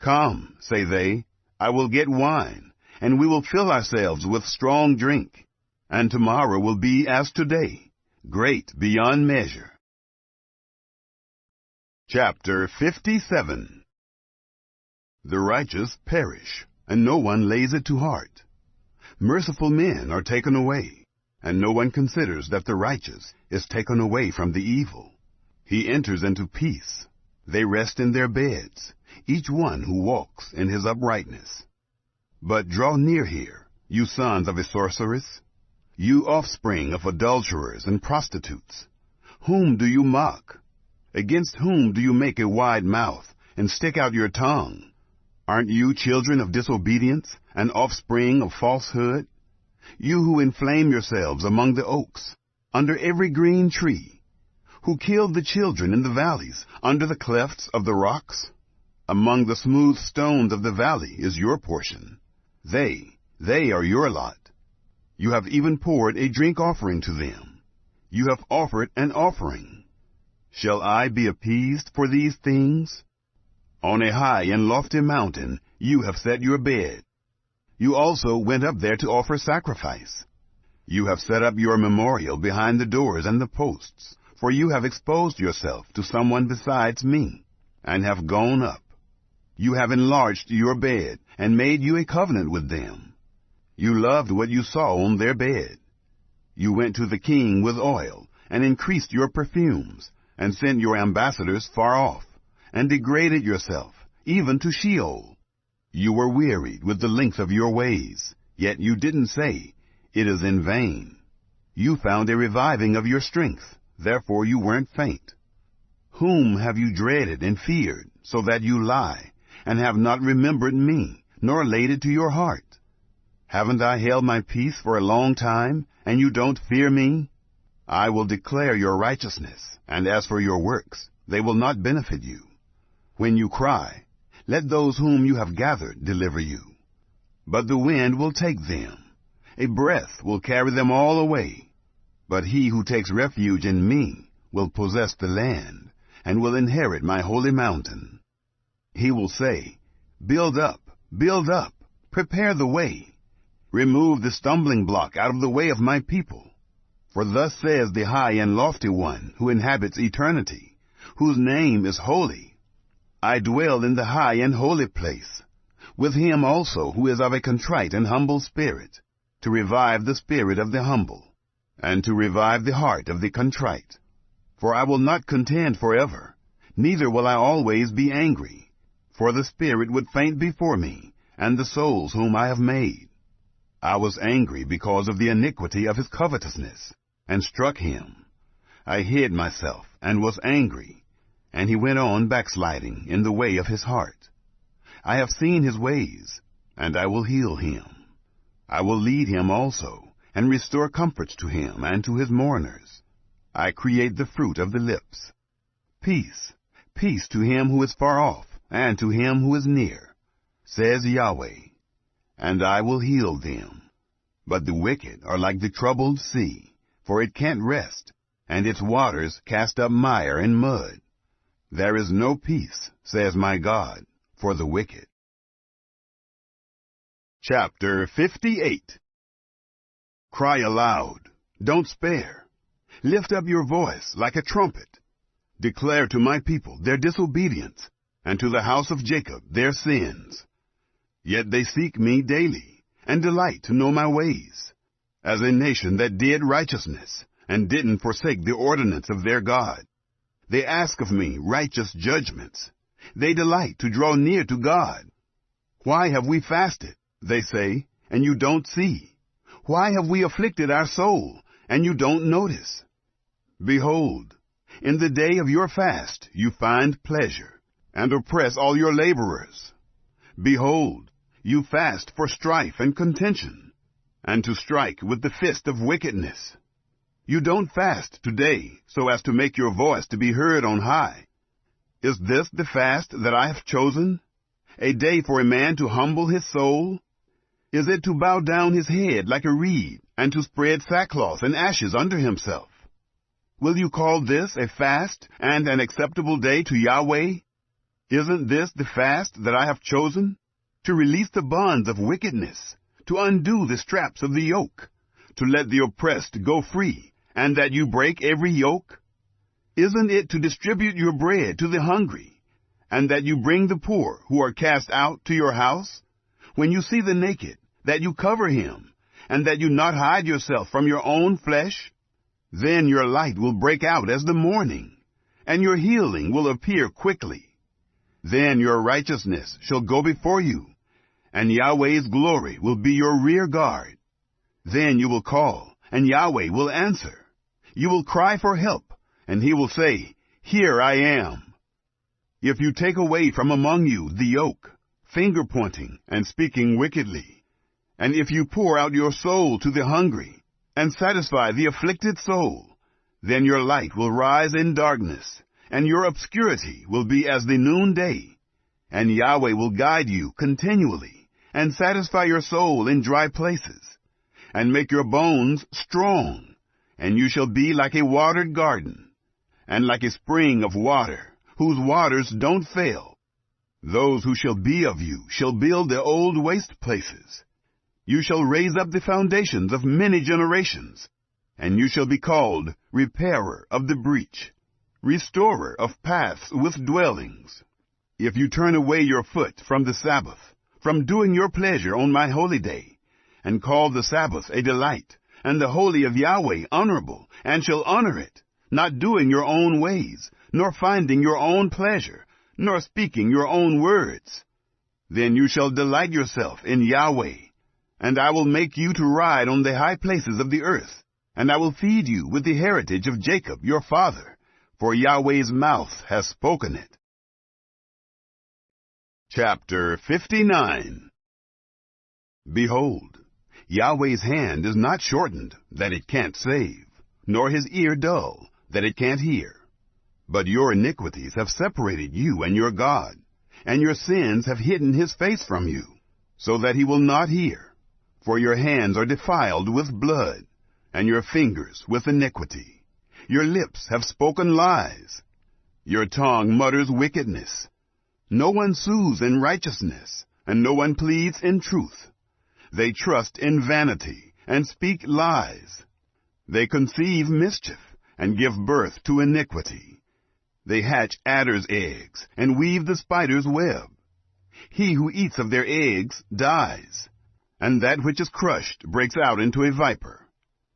Come, say they, I will get wine, and we will fill ourselves with strong drink, and tomorrow will be as today, great beyond measure. Chapter 57. The righteous perish, and no one lays it to heart. Merciful men are taken away, and no one considers that the righteous is taken away from the evil. He enters into peace. They rest in their beds, each one who walks in his uprightness. But draw near here, you sons of a sorceress, you offspring of adulterers and prostitutes. Whom do you mock? Against whom do you make a wide mouth and stick out your tongue? Aren't you children of disobedience and offspring of falsehood? You who inflame yourselves among the oaks, under every green tree, who killed the children in the valleys, under the clefts of the rocks? Among the smooth stones of the valley is your portion. They are your lot. You have even poured a drink offering to them. You have offered an offering. Shall I be appeased for these things? On a high and lofty mountain you have set your bed. You also went up there to offer sacrifice. You have set up your memorial behind the doors and the posts, for you have exposed yourself to someone besides me, and have gone up. You have enlarged your bed, and made you a covenant with them. You loved what you saw on their bed. You went to the king with oil, and increased your perfumes, and sent your ambassadors far off, and degraded yourself, even to Sheol. You were wearied with the length of your ways, yet you didn't say, it is in vain. You found a reviving of your strength, therefore you weren't faint. Whom have you dreaded and feared, so that you lie, and have not remembered me, nor laid it to your heart? Haven't I held my peace for a long time, and you don't fear me? I will declare your righteousness, and as for your works, they will not benefit you. When you cry, let those whom you have gathered deliver you. But the wind will take them. A breath will carry them all away. But he who takes refuge in me will possess the land, and will inherit my holy mountain. He will say, build up, prepare the way. Remove the stumbling block out of the way of my people. For thus says the high and lofty one who inhabits eternity, whose name is holy. I dwell in the high and holy place, with him also who is of a contrite and humble spirit, to revive the spirit of the humble, and to revive the heart of the contrite. For I will not contend forever, neither will I always be angry, for the spirit would faint before me, and the souls whom I have made. I was angry because of the iniquity of his covetousness, and struck him. I hid myself, and was angry, and he went on backsliding in the way of his heart. I have seen his ways, and I will heal him. I will lead him also, and restore comforts to him and to his mourners. I create the fruit of the lips. Peace, peace to him who is far off, and to him who is near, says Yahweh, and I will heal them. But the wicked are like the troubled sea, for it can't rest, and its waters cast up mire and mud. There is no peace, says my God, for the wicked. Chapter 58. Cry aloud, don't spare. Lift up your voice like a trumpet. Declare to my people their disobedience, and to the house of Jacob their sins. Yet they seek me daily, and delight to know my ways, as a nation that did righteousness, and didn't forsake the ordinance of their God. They ask of me righteous judgments. They delight to draw near to God. Why have we fasted, they say, and you don't see? Why have we afflicted our soul, and you don't notice? Behold, in the day of your fast you find pleasure, and oppress all your laborers. Behold, you fast for strife and contention, and to strike with the fist of wickedness. You don't fast today so as to make your voice to be heard on high. Is this the fast that I have chosen? A day for a man to humble his soul? Is it to bow down his head like a reed, and to spread sackcloth and ashes under himself? Will you call this a fast and an acceptable day to Yahweh? Isn't this the fast that I have chosen? To release the bonds of wickedness, to undo the straps of the yoke, to let the oppressed go free, and that you break every yoke? Isn't it to distribute your bread to the hungry, and that you bring the poor who are cast out to your house? When you see the naked, that you cover him, and that you not hide yourself from your own flesh? Then your light will break out as the morning, and your healing will appear quickly. Then your righteousness shall go before you, and Yahweh's glory will be your rear guard. Then you will call, and Yahweh will answer. You will cry for help, and he will say, Here I am. If you take away from among you the yoke, finger-pointing and speaking wickedly, and if you pour out your soul to the hungry, and satisfy the afflicted soul, then your light will rise in darkness, and your obscurity will be as the noonday. And Yahweh will guide you continually, and satisfy your soul in dry places, and make your bones strong, and you shall be like a watered garden, and like a spring of water, whose waters don't fail. Those who shall be of you shall build the old waste places. You shall raise up the foundations of many generations, and you shall be called repairer of the breach, restorer of paths with dwellings. If you turn away your foot from the Sabbath, from doing your pleasure on my holy day, and call the Sabbath a delight, and the holy of Yahweh honorable, and shall honor it, not doing your own ways, nor finding your own pleasure, nor speaking your own words, then you shall delight yourself in Yahweh, and I will make you to ride on the high places of the earth, and I will feed you with the heritage of Jacob your father, for Yahweh's mouth has spoken it. Chapter 59. Behold, Yahweh's hand is not shortened, that it can't save, nor his ear dull, that it can't hear. But your iniquities have separated you and your God, and your sins have hidden his face from you, so that he will not hear. For your hands are defiled with blood, and your fingers with iniquity. Your lips have spoken lies. Your tongue mutters wickedness. No one sues in righteousness, and no one pleads in truth. They trust in vanity, and speak lies. They conceive mischief, and give birth to iniquity. They hatch adder's eggs, and weave the spider's web. He who eats of their eggs dies, and that which is crushed breaks out into a viper.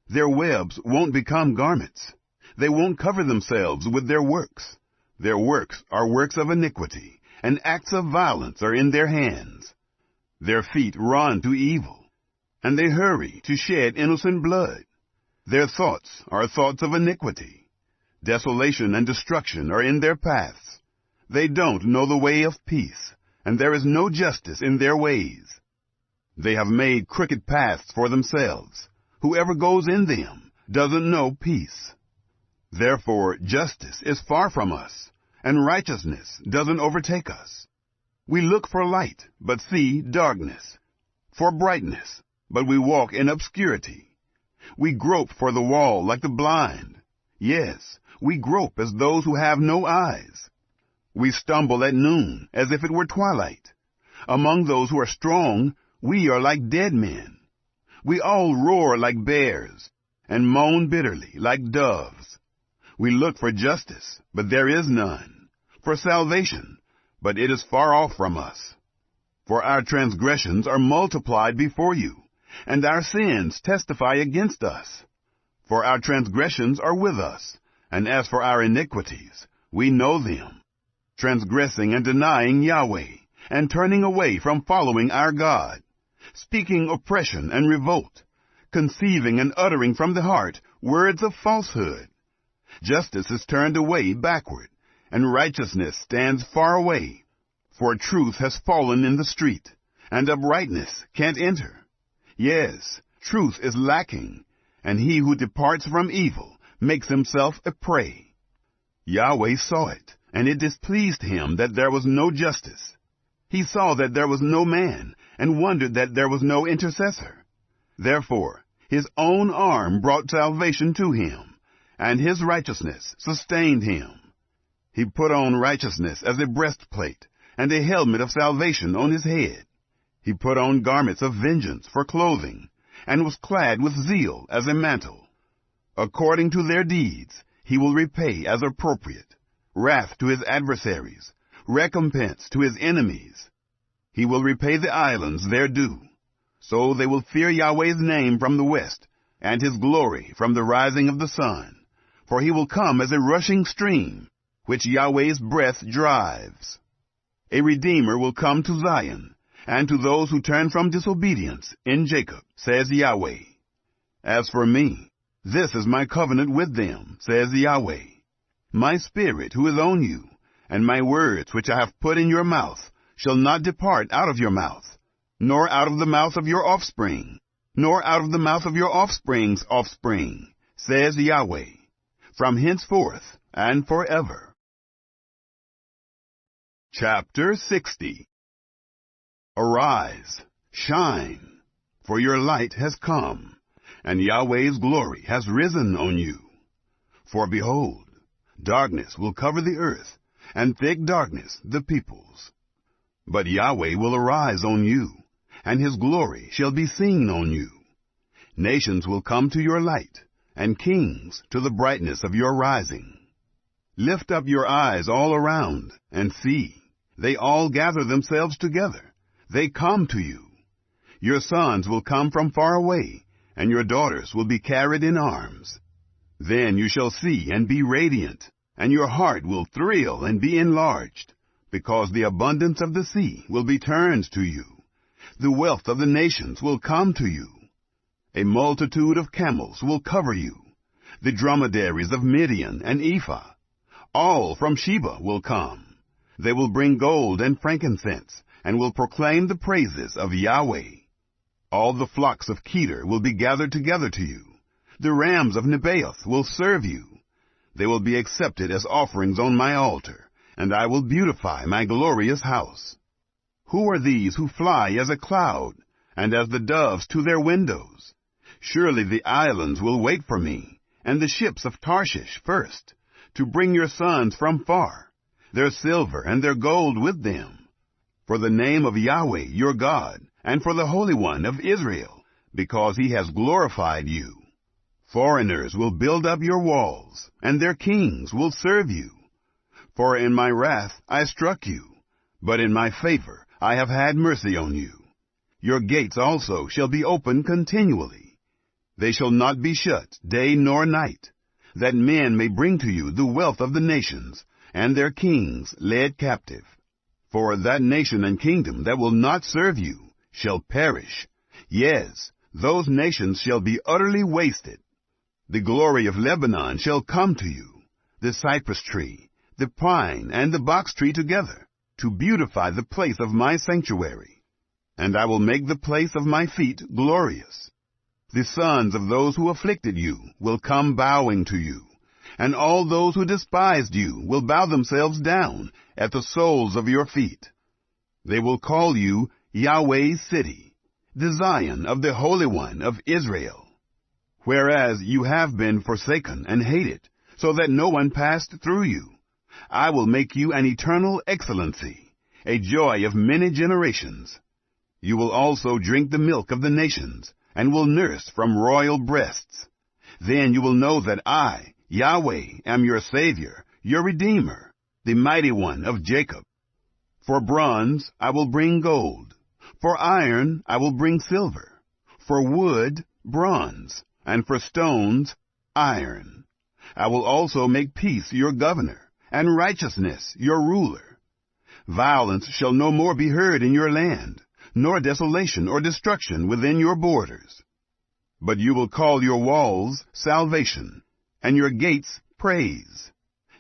Their webs won't become garments. They won't cover themselves with their works. Their works are works of iniquity, and acts of violence are in their hands. Their feet run to evil, and they hurry to shed innocent blood. Their thoughts are thoughts of iniquity. Desolation and destruction are in their paths. They don't know the way of peace, and there is no justice in their ways. They have made crooked paths for themselves. Whoever goes in them doesn't know peace. Therefore justice is far from us, and righteousness doesn't overtake us. We look for light, but see darkness, for brightness, but we walk in obscurity. We grope for the wall like the blind. Yes, we grope as those who have no eyes. We stumble at noon, as if it were twilight. Among those who are strong, we are like dead men. We all roar like bears, and moan bitterly like doves. We look for justice, but there is none, for salvation, but it is far off from us. For our transgressions are multiplied before you, and our sins testify against us. For our transgressions are with us, and as for our iniquities, we know them, transgressing and denying Yahweh, and turning away from following our God, speaking oppression and revolt, conceiving and uttering from the heart words of falsehood. Justice is turned away backward, and righteousness stands far away. For truth has fallen in the street, and uprightness can't enter. Yes, truth is lacking, and he who departs from evil makes himself a prey. Yahweh saw it, and it displeased him that there was no justice. He saw that there was no man, and wondered that there was no intercessor. Therefore his own arm brought salvation to him, and his righteousness sustained him. He put on righteousness as a breastplate, and a helmet of salvation on his head. He put on garments of vengeance for clothing, and was clad with zeal as a mantle. According to their deeds he will repay as appropriate, wrath to his adversaries, recompense to his enemies. He will repay the islands their due. So they will fear Yahweh's name from the west, and his glory from the rising of the sun. For he will come as a rushing stream, which Yahweh's breath drives. A Redeemer will come to Zion, and to those who turn from disobedience in Jacob, says Yahweh. As for me, this is my covenant with them, says Yahweh. My spirit who is on you, and my words which I have put in your mouth, shall not depart out of your mouth, nor out of the mouth of your offspring, nor out of the mouth of your offspring's offspring, says Yahweh, from henceforth and forever. Chapter 60. Arise, shine, for your light has come, and Yahweh's glory has risen on you. For behold, darkness will cover the earth, and thick darkness the peoples. But Yahweh will arise on you, and his glory shall be seen on you. Nations will come to your light, and kings to the brightness of your rising. Lift up your eyes all around, and see. They all gather themselves together. They come to you. Your sons will come from far away, and your daughters will be carried in arms. Then you shall see and be radiant, and your heart will thrill and be enlarged, because the abundance of the sea will be turned to you. The wealth of the nations will come to you. A multitude of camels will cover you, the dromedaries of Midian and Ephah. All from Sheba will come. They will bring gold and frankincense, and will proclaim the praises of Yahweh. All the flocks of Kedar will be gathered together to you. The rams of Nebaioth will serve you. They will be accepted as offerings on my altar, and I will beautify my glorious house. Who are these who fly as a cloud, and as the doves to their windows? Surely the islands will wait for me, and the ships of Tarshish first, to bring your sons from far, their silver and their gold with them, for the name of Yahweh your God, and for the Holy One of Israel, because he has glorified you. Foreigners will build up your walls, and their kings will serve you. For in my wrath I struck you, but in my favor I have had mercy on you. Your gates also shall be open continually. They shall not be shut day nor night, that men may bring to you the wealth of the nations, and their kings led captive. For that nation and kingdom that will not serve you shall perish. Yes, those nations shall be utterly wasted. The glory of Lebanon shall come to you, the cypress tree, the pine, and the box tree together, to beautify the place of my sanctuary. And I will make the place of my feet glorious. The sons of those who afflicted you will come bowing to you, and all those who despised you will bow themselves down at the soles of your feet. They will call you Yahweh's city, the Zion of the Holy One of Israel. Whereas you have been forsaken and hated, so that no one passed through you, I will make you an eternal excellency, a joy of many generations. You will also drink the milk of the nations, and will nurse from royal breasts. Then you will know that I, Yahweh, am your Savior, your Redeemer, the Mighty One of Jacob. For bronze I will bring gold, for iron I will bring silver, for wood bronze, and for stones iron. I will also make peace your governor, and righteousness your ruler. Violence shall no more be heard in your land, nor desolation or destruction within your borders. But you will call your walls salvation, and your gates praise.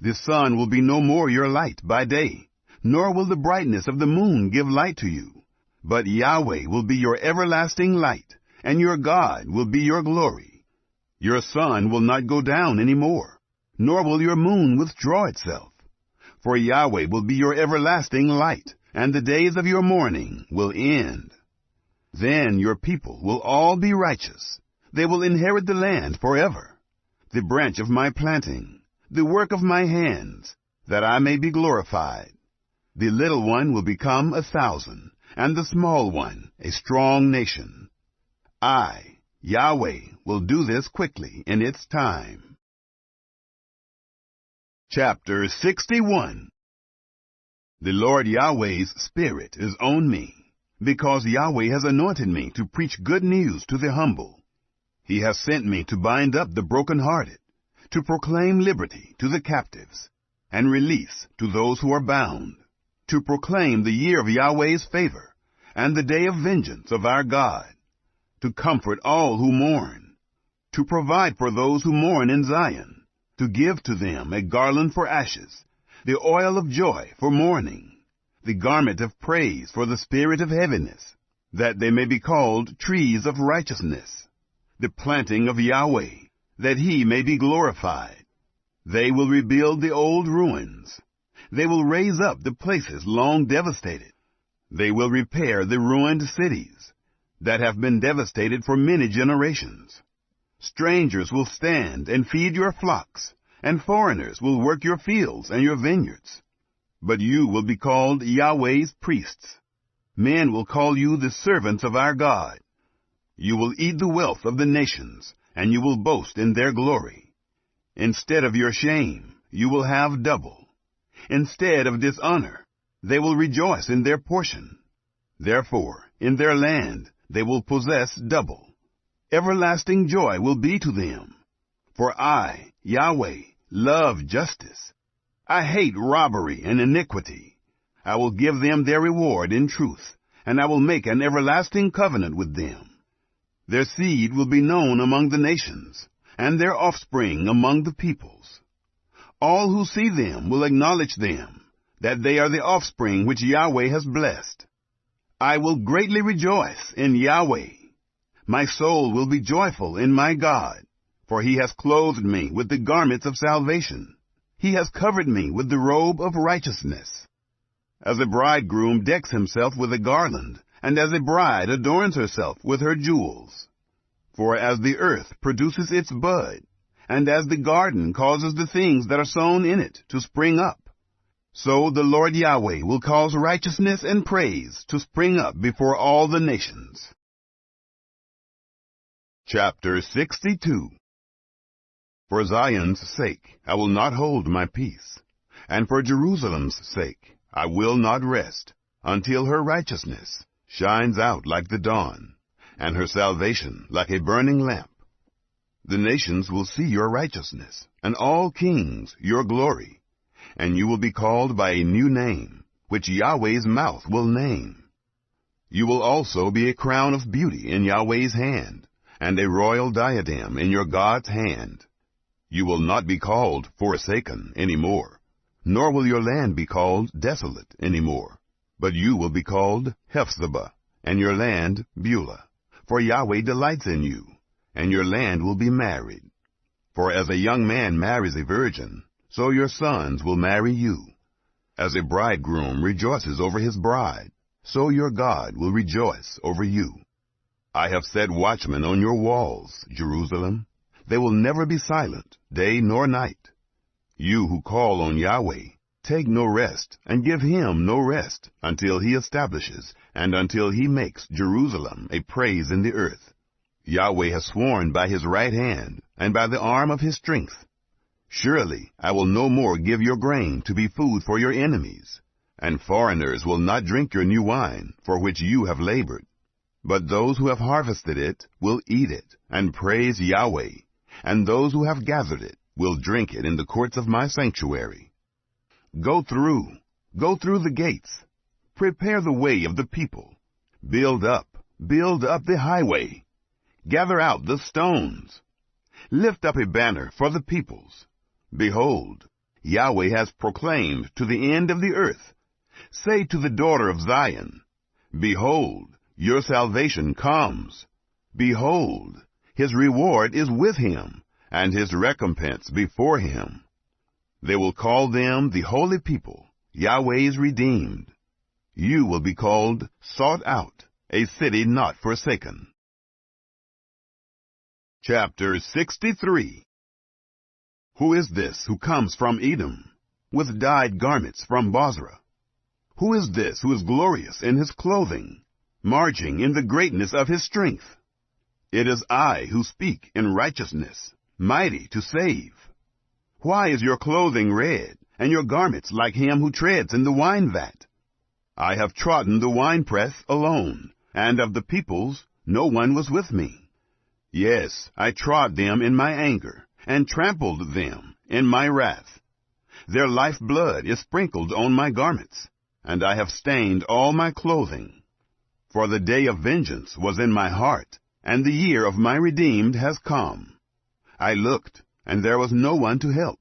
The sun will be no more your light by day, nor will the brightness of the moon give light to you. But Yahweh will be your everlasting light, and your God will be your glory. Your sun will not go down any more, nor will your moon withdraw itself. For Yahweh will be your everlasting light, and the days of your mourning will end. Then your people will all be righteous. They will inherit the land forever. The branch of my planting, the work of my hands, that I may be glorified. The little one will become 1,000, and the small one a strong nation. I, Yahweh, will do this quickly in its time. Chapter 61. The Lord Yahweh's Spirit is on me, because Yahweh has anointed me to preach good news to the humble. He has sent me to bind up the brokenhearted, to proclaim liberty to the captives, and release to those who are bound, to proclaim the year of Yahweh's favor, and the day of vengeance of our God, to comfort all who mourn, to provide for those who mourn in Zion, to give to them a garland for ashes, the oil of joy for mourning, the garment of praise for the spirit of heaviness, that they may be called trees of righteousness, the planting of Yahweh, that he may be glorified. They will rebuild the old ruins. They will raise up the places long devastated. They will repair the ruined cities that have been devastated for many generations. Strangers will stand and feed your flocks, and foreigners will work your fields and your vineyards. But you will be called Yahweh's priests. Men will call you the servants of our God. You will eat the wealth of the nations, and you will boast in their glory. Instead of your shame, you will have double. Instead of dishonor, they will rejoice in their portion. Therefore, in their land, they will possess double. Everlasting joy will be to them. For I, Yahweh, love justice. I hate robbery and iniquity. I will give them their reward in truth, and I will make an everlasting covenant with them. Their seed will be known among the nations, and their offspring among the peoples. All who see them will acknowledge them, that they are the offspring which Yahweh has blessed. I will greatly rejoice in Yahweh. My soul will be joyful in my God, for he has clothed me with the garments of salvation. He has covered me with the robe of righteousness. As a bridegroom decks himself with a garland, and as a bride adorns herself with her jewels. For as the earth produces its bud, and as the garden causes the things that are sown in it to spring up, so the Lord Yahweh will cause righteousness and praise to spring up before all the nations. Chapter 62. For Zion's sake I will not hold my peace, and for Jerusalem's sake I will not rest, until her righteousness shines out like the dawn, and her salvation like a burning lamp. The nations will see your righteousness, and all kings your glory, and you will be called by a new name, which Yahweh's mouth will name. You will also be a crown of beauty in Yahweh's hand, and a royal diadem in your God's hand. You will not be called forsaken any more, nor will your land be called desolate any more. But you will be called Hephzibah, and your land Beulah. For Yahweh delights in you, and your land will be married. For as a young man marries a virgin, so your sons will marry you. As a bridegroom rejoices over his bride, so your God will rejoice over you. I have set watchmen on your walls, Jerusalem. They will never be silent, day nor night. You who call on Yahweh take no rest, and give him no rest, until he establishes, and until he makes Jerusalem a praise in the earth. Yahweh has sworn by his right hand, and by the arm of his strength. Surely I will no more give your grain to be food for your enemies, and foreigners will not drink your new wine, for which you have labored. But those who have harvested it will eat it, and praise Yahweh, and those who have gathered it will drink it in the courts of my sanctuary. Go through the gates. Prepare the way of the people. Build up the highway. Gather out the stones. Lift up a banner for the peoples. Behold, Yahweh has proclaimed to the end of the earth. Say to the daughter of Zion, behold, your salvation comes. Behold, his reward is with him, and his recompense before him. They will call them the holy people, Yahweh's redeemed. You will be called sought out, a city not forsaken. Chapter 63. Who is this who comes from Edom, with dyed garments from Bozrah? Who is this who is glorious in his clothing, marching in the greatness of his strength? It is I who speak in righteousness, mighty to save. Why is your clothing red, and your garments like him who treads in the wine vat? I have trodden the winepress alone, and of the peoples no one was with me. Yes, I trod them in my anger, and trampled them in my wrath. Their lifeblood is sprinkled on my garments, and I have stained all my clothing. For the day of vengeance was in my heart, and the year of my redeemed has come. I looked, and there was no one to help,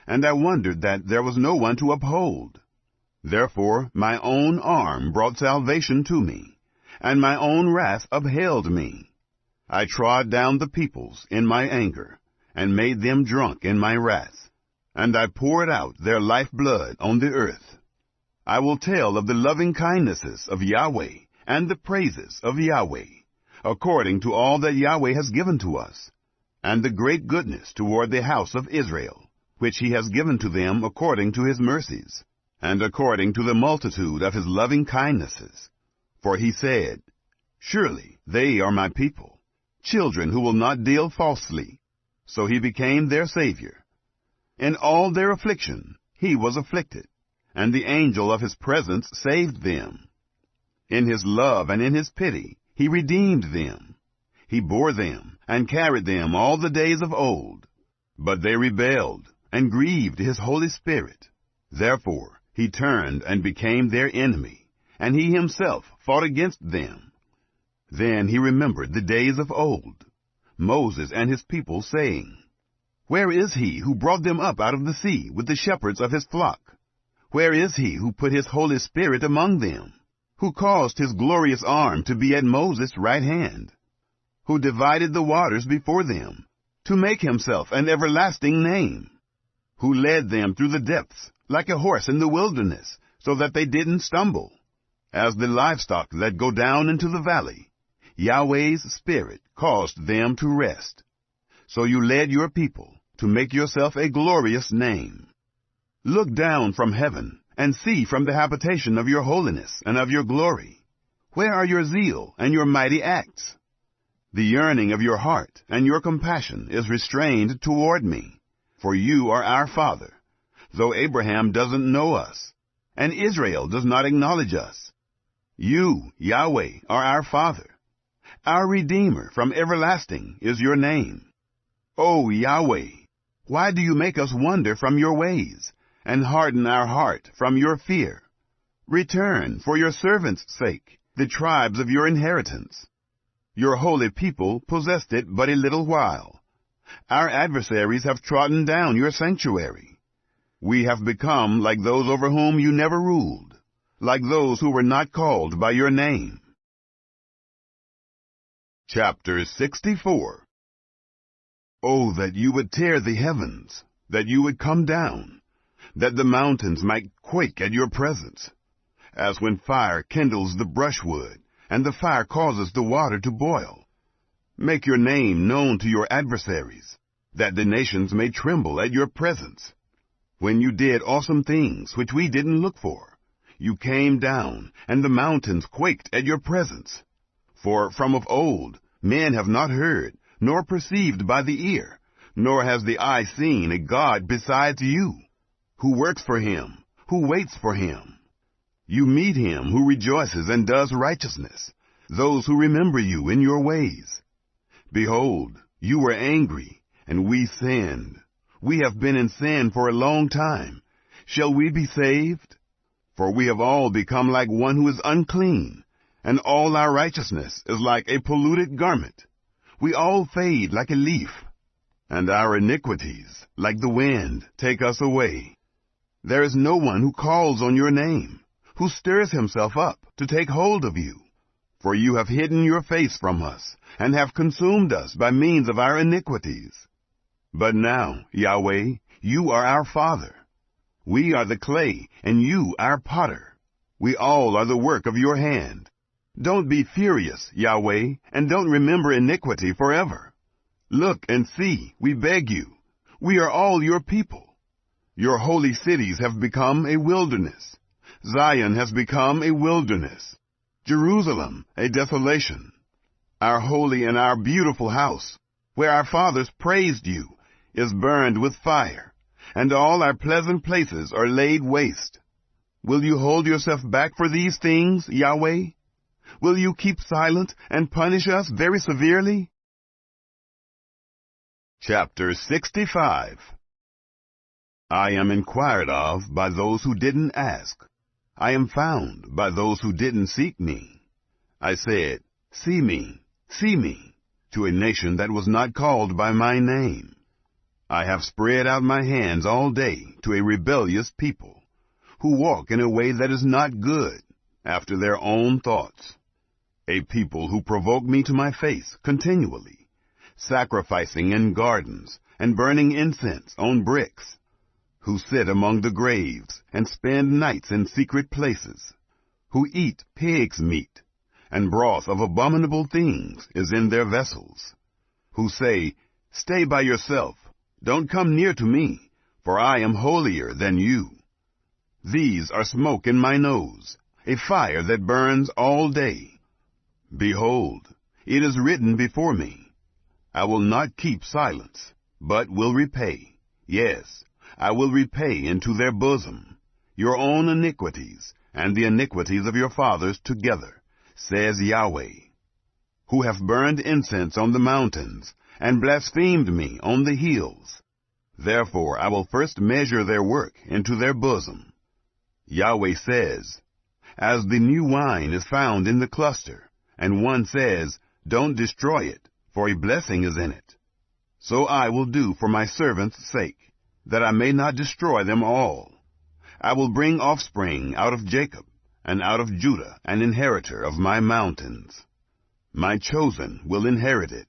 and I wondered that there was no one to uphold. Therefore my own arm brought salvation to me, and my own wrath upheld me. I trod down the peoples in my anger, and made them drunk in my wrath, and I poured out their lifeblood on the earth. I will tell of the loving kindnesses of Yahweh, and the praises of Yahweh, according to all that Yahweh has given to us, and the great goodness toward the house of Israel, which he has given to them according to his mercies, and according to the multitude of his loving kindnesses. For he said, surely they are my people, children who will not deal falsely. So he became their Savior. In all their affliction he was afflicted, and the angel of his presence saved them. In his love and in his pity he redeemed them. He bore them and carried them all the days of old. But they rebelled and grieved his Holy Spirit. Therefore he turned and became their enemy, and he himself fought against them. Then he remembered the days of old, Moses and his people, saying, where is he who brought them up out of the sea with the shepherds of his flock? Where is he who put his Holy Spirit among them? Who caused his glorious arm to be at Moses' right hand? Who divided the waters before them, to make himself an everlasting name? Who led them through the depths, like a horse in the wilderness, so that they didn't stumble? As the livestock that go down into the valley, Yahweh's Spirit caused them to rest. So you led your people to make yourself a glorious name. Look down from heaven, and see from the habitation of your holiness and of your glory. Where are your zeal and your mighty acts? The yearning of your heart and your compassion is restrained toward me, for you are our Father, though Abraham doesn't know us, and Israel does not acknowledge us. You, Yahweh, are our Father. Our Redeemer from everlasting is your name. O Yahweh, why do you make us wander from your ways, and harden our heart from your fear? Return, for your servants' sake, the tribes of your inheritance. Your holy people possessed it but a little while. Our adversaries have trodden down your sanctuary. We have become like those over whom you never ruled, like those who were not called by your name. Chapter 64. Oh, that you would tear the heavens, that you would come down, that the mountains might quake at your presence, as when fire kindles the brushwood, and the fire causes the water to boil. Make your name known to your adversaries, that the nations may tremble at your presence. when you did awesome things which we didn't look for. You came down, and the mountains quaked at your presence. For from of old men have not heard, nor perceived by the ear, nor has the eye seen a God besides you, who works for him, who waits for him. You meet him who rejoices and does righteousness, those who remember you in your ways. Behold, you were angry, and we sinned. We have been in sin for a long time. Shall we be saved? For we have all become like one who is unclean, and all our righteousness is like a polluted garment. We all fade like a leaf, and our iniquities, like the wind, take us away. There is no one who calls on your name, who stirs himself up to take hold of you. For you have hidden your face from us, and have consumed us by means of our iniquities. But now, Yahweh, you are our Father. We are the clay, and you our potter. We all are the work of your hand. Don't be furious, Yahweh, and don't remember iniquity forever. Look and see, we beg you. We are all your people. Your holy cities have become a wilderness. Zion has become a wilderness. Jerusalem, a desolation. Our holy and our beautiful house, where our fathers praised you, is burned with fire, and all our pleasant places are laid waste. Will you hold yourself back for these things, Yahweh? Will you keep silent and punish us very severely? Chapter 65. I am inquired of by those who didn't ask. I am found by those who didn't seek me. I said, see me, to a nation that was not called by my name. I have spread out my hands all day to a rebellious people, who walk in a way that is not good, after their own thoughts. A people who provoke me to my face continually, sacrificing in gardens and burning incense on bricks, who sit among the graves and spend nights in secret places, who eat pig's meat, and broth of abominable things is in their vessels, who say, stay by yourself, don't come near to me, for I am holier than you. These are smoke in my nose, a fire that burns all day. Behold, it is written before me, I will not keep silence, but will repay, yes, I will repay into their bosom your own iniquities and the iniquities of your fathers together, says Yahweh, who have burned incense on the mountains and blasphemed me on the hills. Therefore I will first measure their work into their bosom. Yahweh says, as the new wine is found in the cluster, and one says, don't destroy it, for a blessing is in it, so I will do for my servants' sake, that I may not destroy them all. I will bring offspring out of Jacob, and out of Judah an inheritor of my mountains. My chosen will inherit it,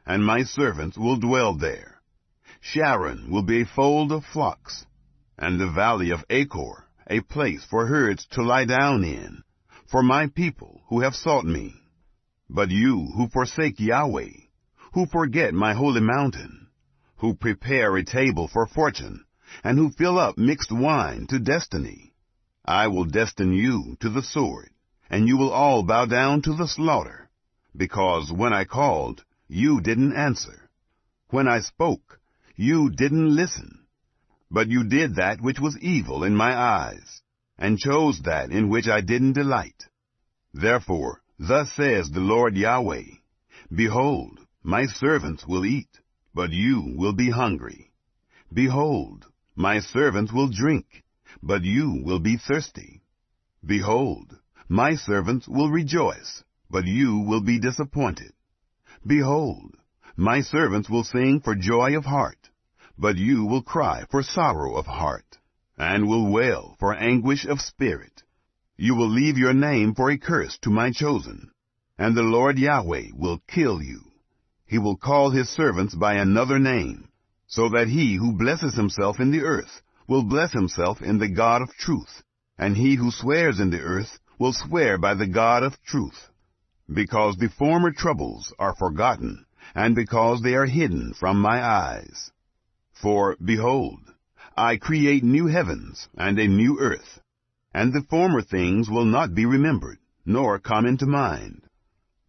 and my servants will dwell there. Sharon will be a fold of flocks, and the valley of Achor a place for herds to lie down in, for my people who have sought me. But you who forsake Yahweh, who forget my holy mountain, who prepare a table for fortune, and who fill up mixed wine to destiny, I will destine you to the sword, and you will all bow down to the slaughter, because when I called, you didn't answer. When I spoke, you didn't listen. But you did that which was evil in my eyes, and chose that in which I didn't delight. Therefore, thus says the Lord Yahweh, behold, my servants will eat, but you will be hungry. Behold, my servants will drink, but you will be thirsty. Behold, my servants will rejoice, but you will be disappointed. Behold, my servants will sing for joy of heart, but you will cry for sorrow of heart, and will wail for anguish of spirit. You will leave your name for a curse to my chosen, and the Lord Yahweh will kill you. He will call his servants by another name, so that he who blesses himself in the earth will bless himself in the God of truth, and he who swears in the earth will swear by the God of truth. Because the former troubles are forgotten, and because they are hidden from my eyes. For, behold, I create new heavens and a new earth, and the former things will not be remembered, nor come into mind.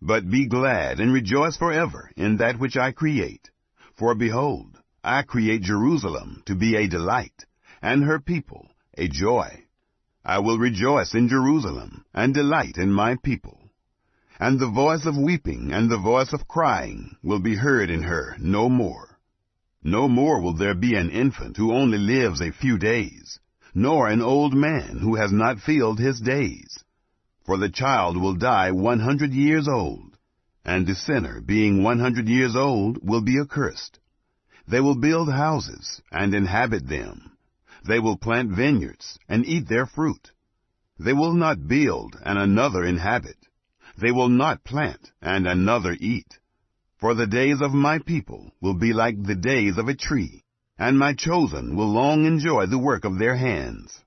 But be glad and rejoice forever in that which I create. For behold, I create Jerusalem to be a delight, and her people a joy. I will rejoice in Jerusalem, and delight in my people. And the voice of weeping and the voice of crying will be heard in her no more. No more will there be an infant who only lives a few days, nor an old man who has not filled his days. For the child will die 100 years old, and the sinner, being 100 years old, will be accursed. They will build houses and inhabit them. They will plant vineyards and eat their fruit. They will not build and another inhabit. They will not plant and another eat. For the days of my people will be like the days of a tree, and my chosen will long enjoy the work of their hands.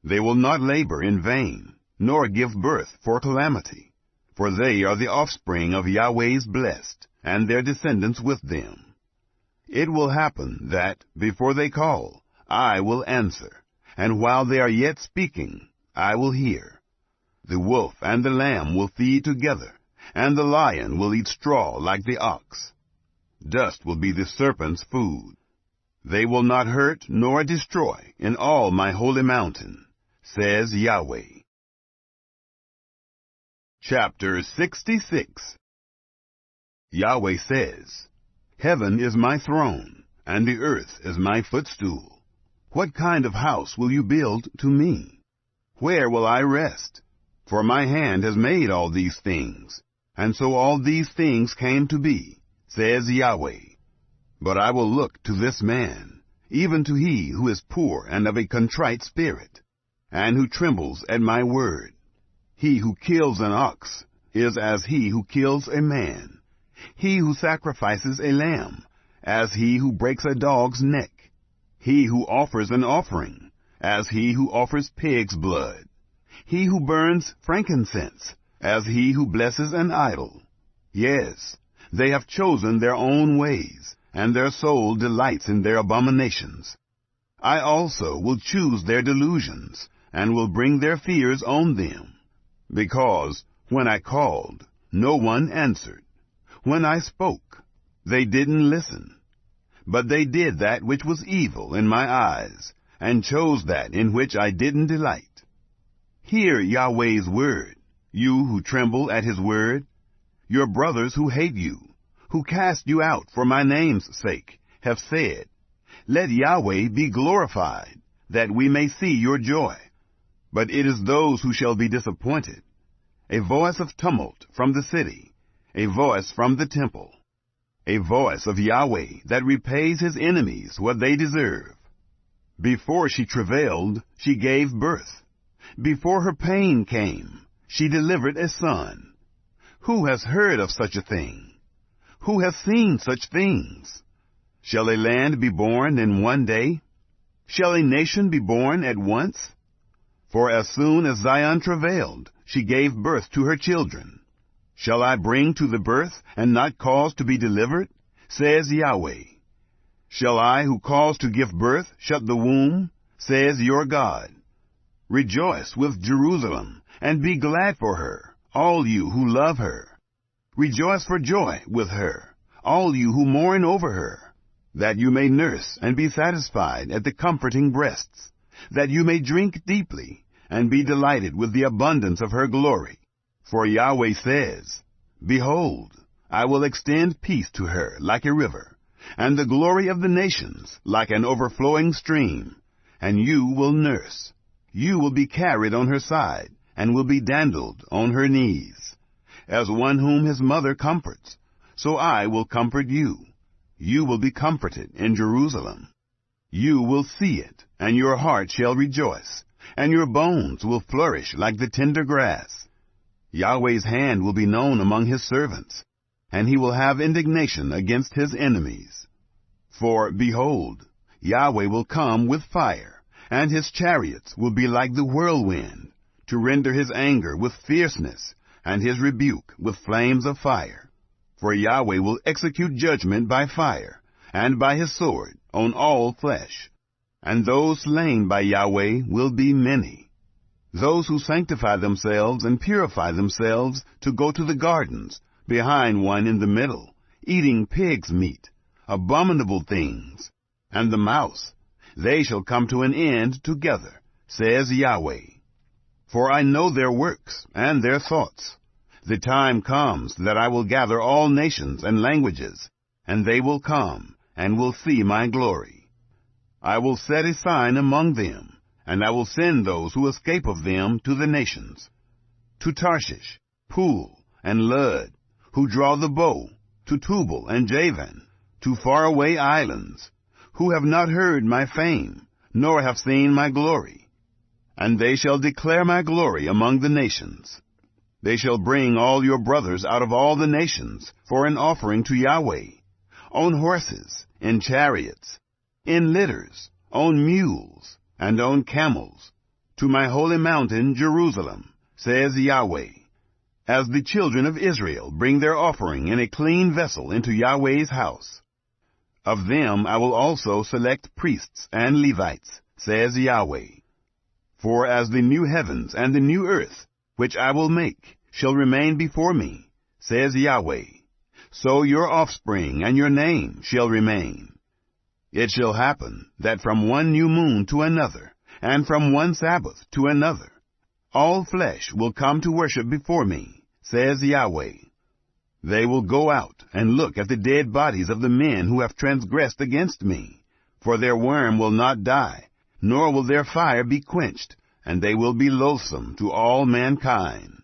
They will not labor in vain, nor give birth for calamity, for they are the offspring of Yahweh's blessed, and their descendants with them. It will happen that, before they call, I will answer, and while they are yet speaking, I will hear. The wolf and the lamb will feed together, and the lion will eat straw like the ox. Dust will be the serpent's food. They will not hurt nor destroy in all my holy mountain, says Yahweh. Chapter 66. Yahweh says, Heaven is my throne, and the earth is my footstool. What kind of house will you build to me? Where will I rest? For my hand has made all these things, and so all these things came to be, says Yahweh. But I will look to this man, even to he who is poor and of a contrite spirit, and who trembles at my word. He who kills an ox is as he who kills a man. He who sacrifices a lamb, as he who breaks a dog's neck. He who offers an offering, as he who offers pig's blood. He who burns frankincense, as he who blesses an idol. Yes, they have chosen their own ways, and their soul delights in their abominations. I also will choose their delusions, and will bring their fears on them. Because when I called, no one answered. When I spoke, they didn't listen. But they did that which was evil in my eyes, and chose that in which I didn't delight. Hear Yahweh's word, you who tremble at his word. Your brothers who hate you, who cast you out for my name's sake, have said, Let Yahweh be glorified, that we may see your joy. But it is those who shall be disappointed. A voice of tumult from the city, a voice from the temple. A voice of Yahweh that repays his enemies what they deserve. Before she travailed, she gave birth. Before her pain came, she delivered a son. Who has heard of such a thing? Who has seen such things? Shall a land be born in one day? Shall a nation be born at once? For as soon as Zion travailed, she gave birth to her children. Shall I bring to the birth and not cause to be delivered? Says Yahweh. Shall I who cause to give birth shut the womb? Says your God. Rejoice with Jerusalem, and be glad for her, all you who love her. Rejoice for joy with her, all you who mourn over her, that you may nurse and be satisfied at the comforting breasts, that you may drink deeply, and be delighted with the abundance of her glory. For Yahweh says, Behold, I will extend peace to her like a river, and the glory of the nations like an overflowing stream, and you will nurse. You will be carried on her side, and will be dandled on her knees. As one whom his mother comforts, so I will comfort you. You will be comforted in Jerusalem. You will see it, and your heart shall rejoice, and your bones will flourish like the tender grass. Yahweh's hand will be known among his servants, and he will have indignation against his enemies. For, behold, Yahweh will come with fire, and his chariots will be like the whirlwind, to render his anger with fierceness, and his rebuke with flames of fire. For Yahweh will execute judgment by fire, and by his sword on all flesh. and those slain by Yahweh will be many. Those who sanctify themselves and purify themselves to go to the gardens, behind one in the middle, eating pig's meat, abominable things, and the mouse, they shall come to an end together, says Yahweh. For I know their works and their thoughts. The time comes that I will gather all nations and languages, and they will come and will see my glory. I will set a sign among them, and I will send those who escape of them to the nations, to Tarshish, Pool, and Lud, who draw the bow, to Tubal and Javan, to faraway islands, who have not heard my fame, nor have seen my glory. And they shall declare my glory among the nations. They shall bring all your brothers out of all the nations for an offering to Yahweh, on horses, in chariots, in litters, on mules, and on camels, to my holy mountain Jerusalem, says Yahweh, as the children of Israel bring their offering in a clean vessel into Yahweh's house. Of them I will also select priests and Levites, says Yahweh. For as the new heavens and the new earth, which I will make, shall remain before me, says Yahweh, so your offspring and your name shall remain. It shall happen that from one new moon to another, and from one Sabbath to another, all flesh will come to worship before me, says Yahweh. They will go out and look at the dead bodies of the men who have transgressed against me, for their worm will not die, nor will their fire be quenched, and they will be loathsome to all mankind.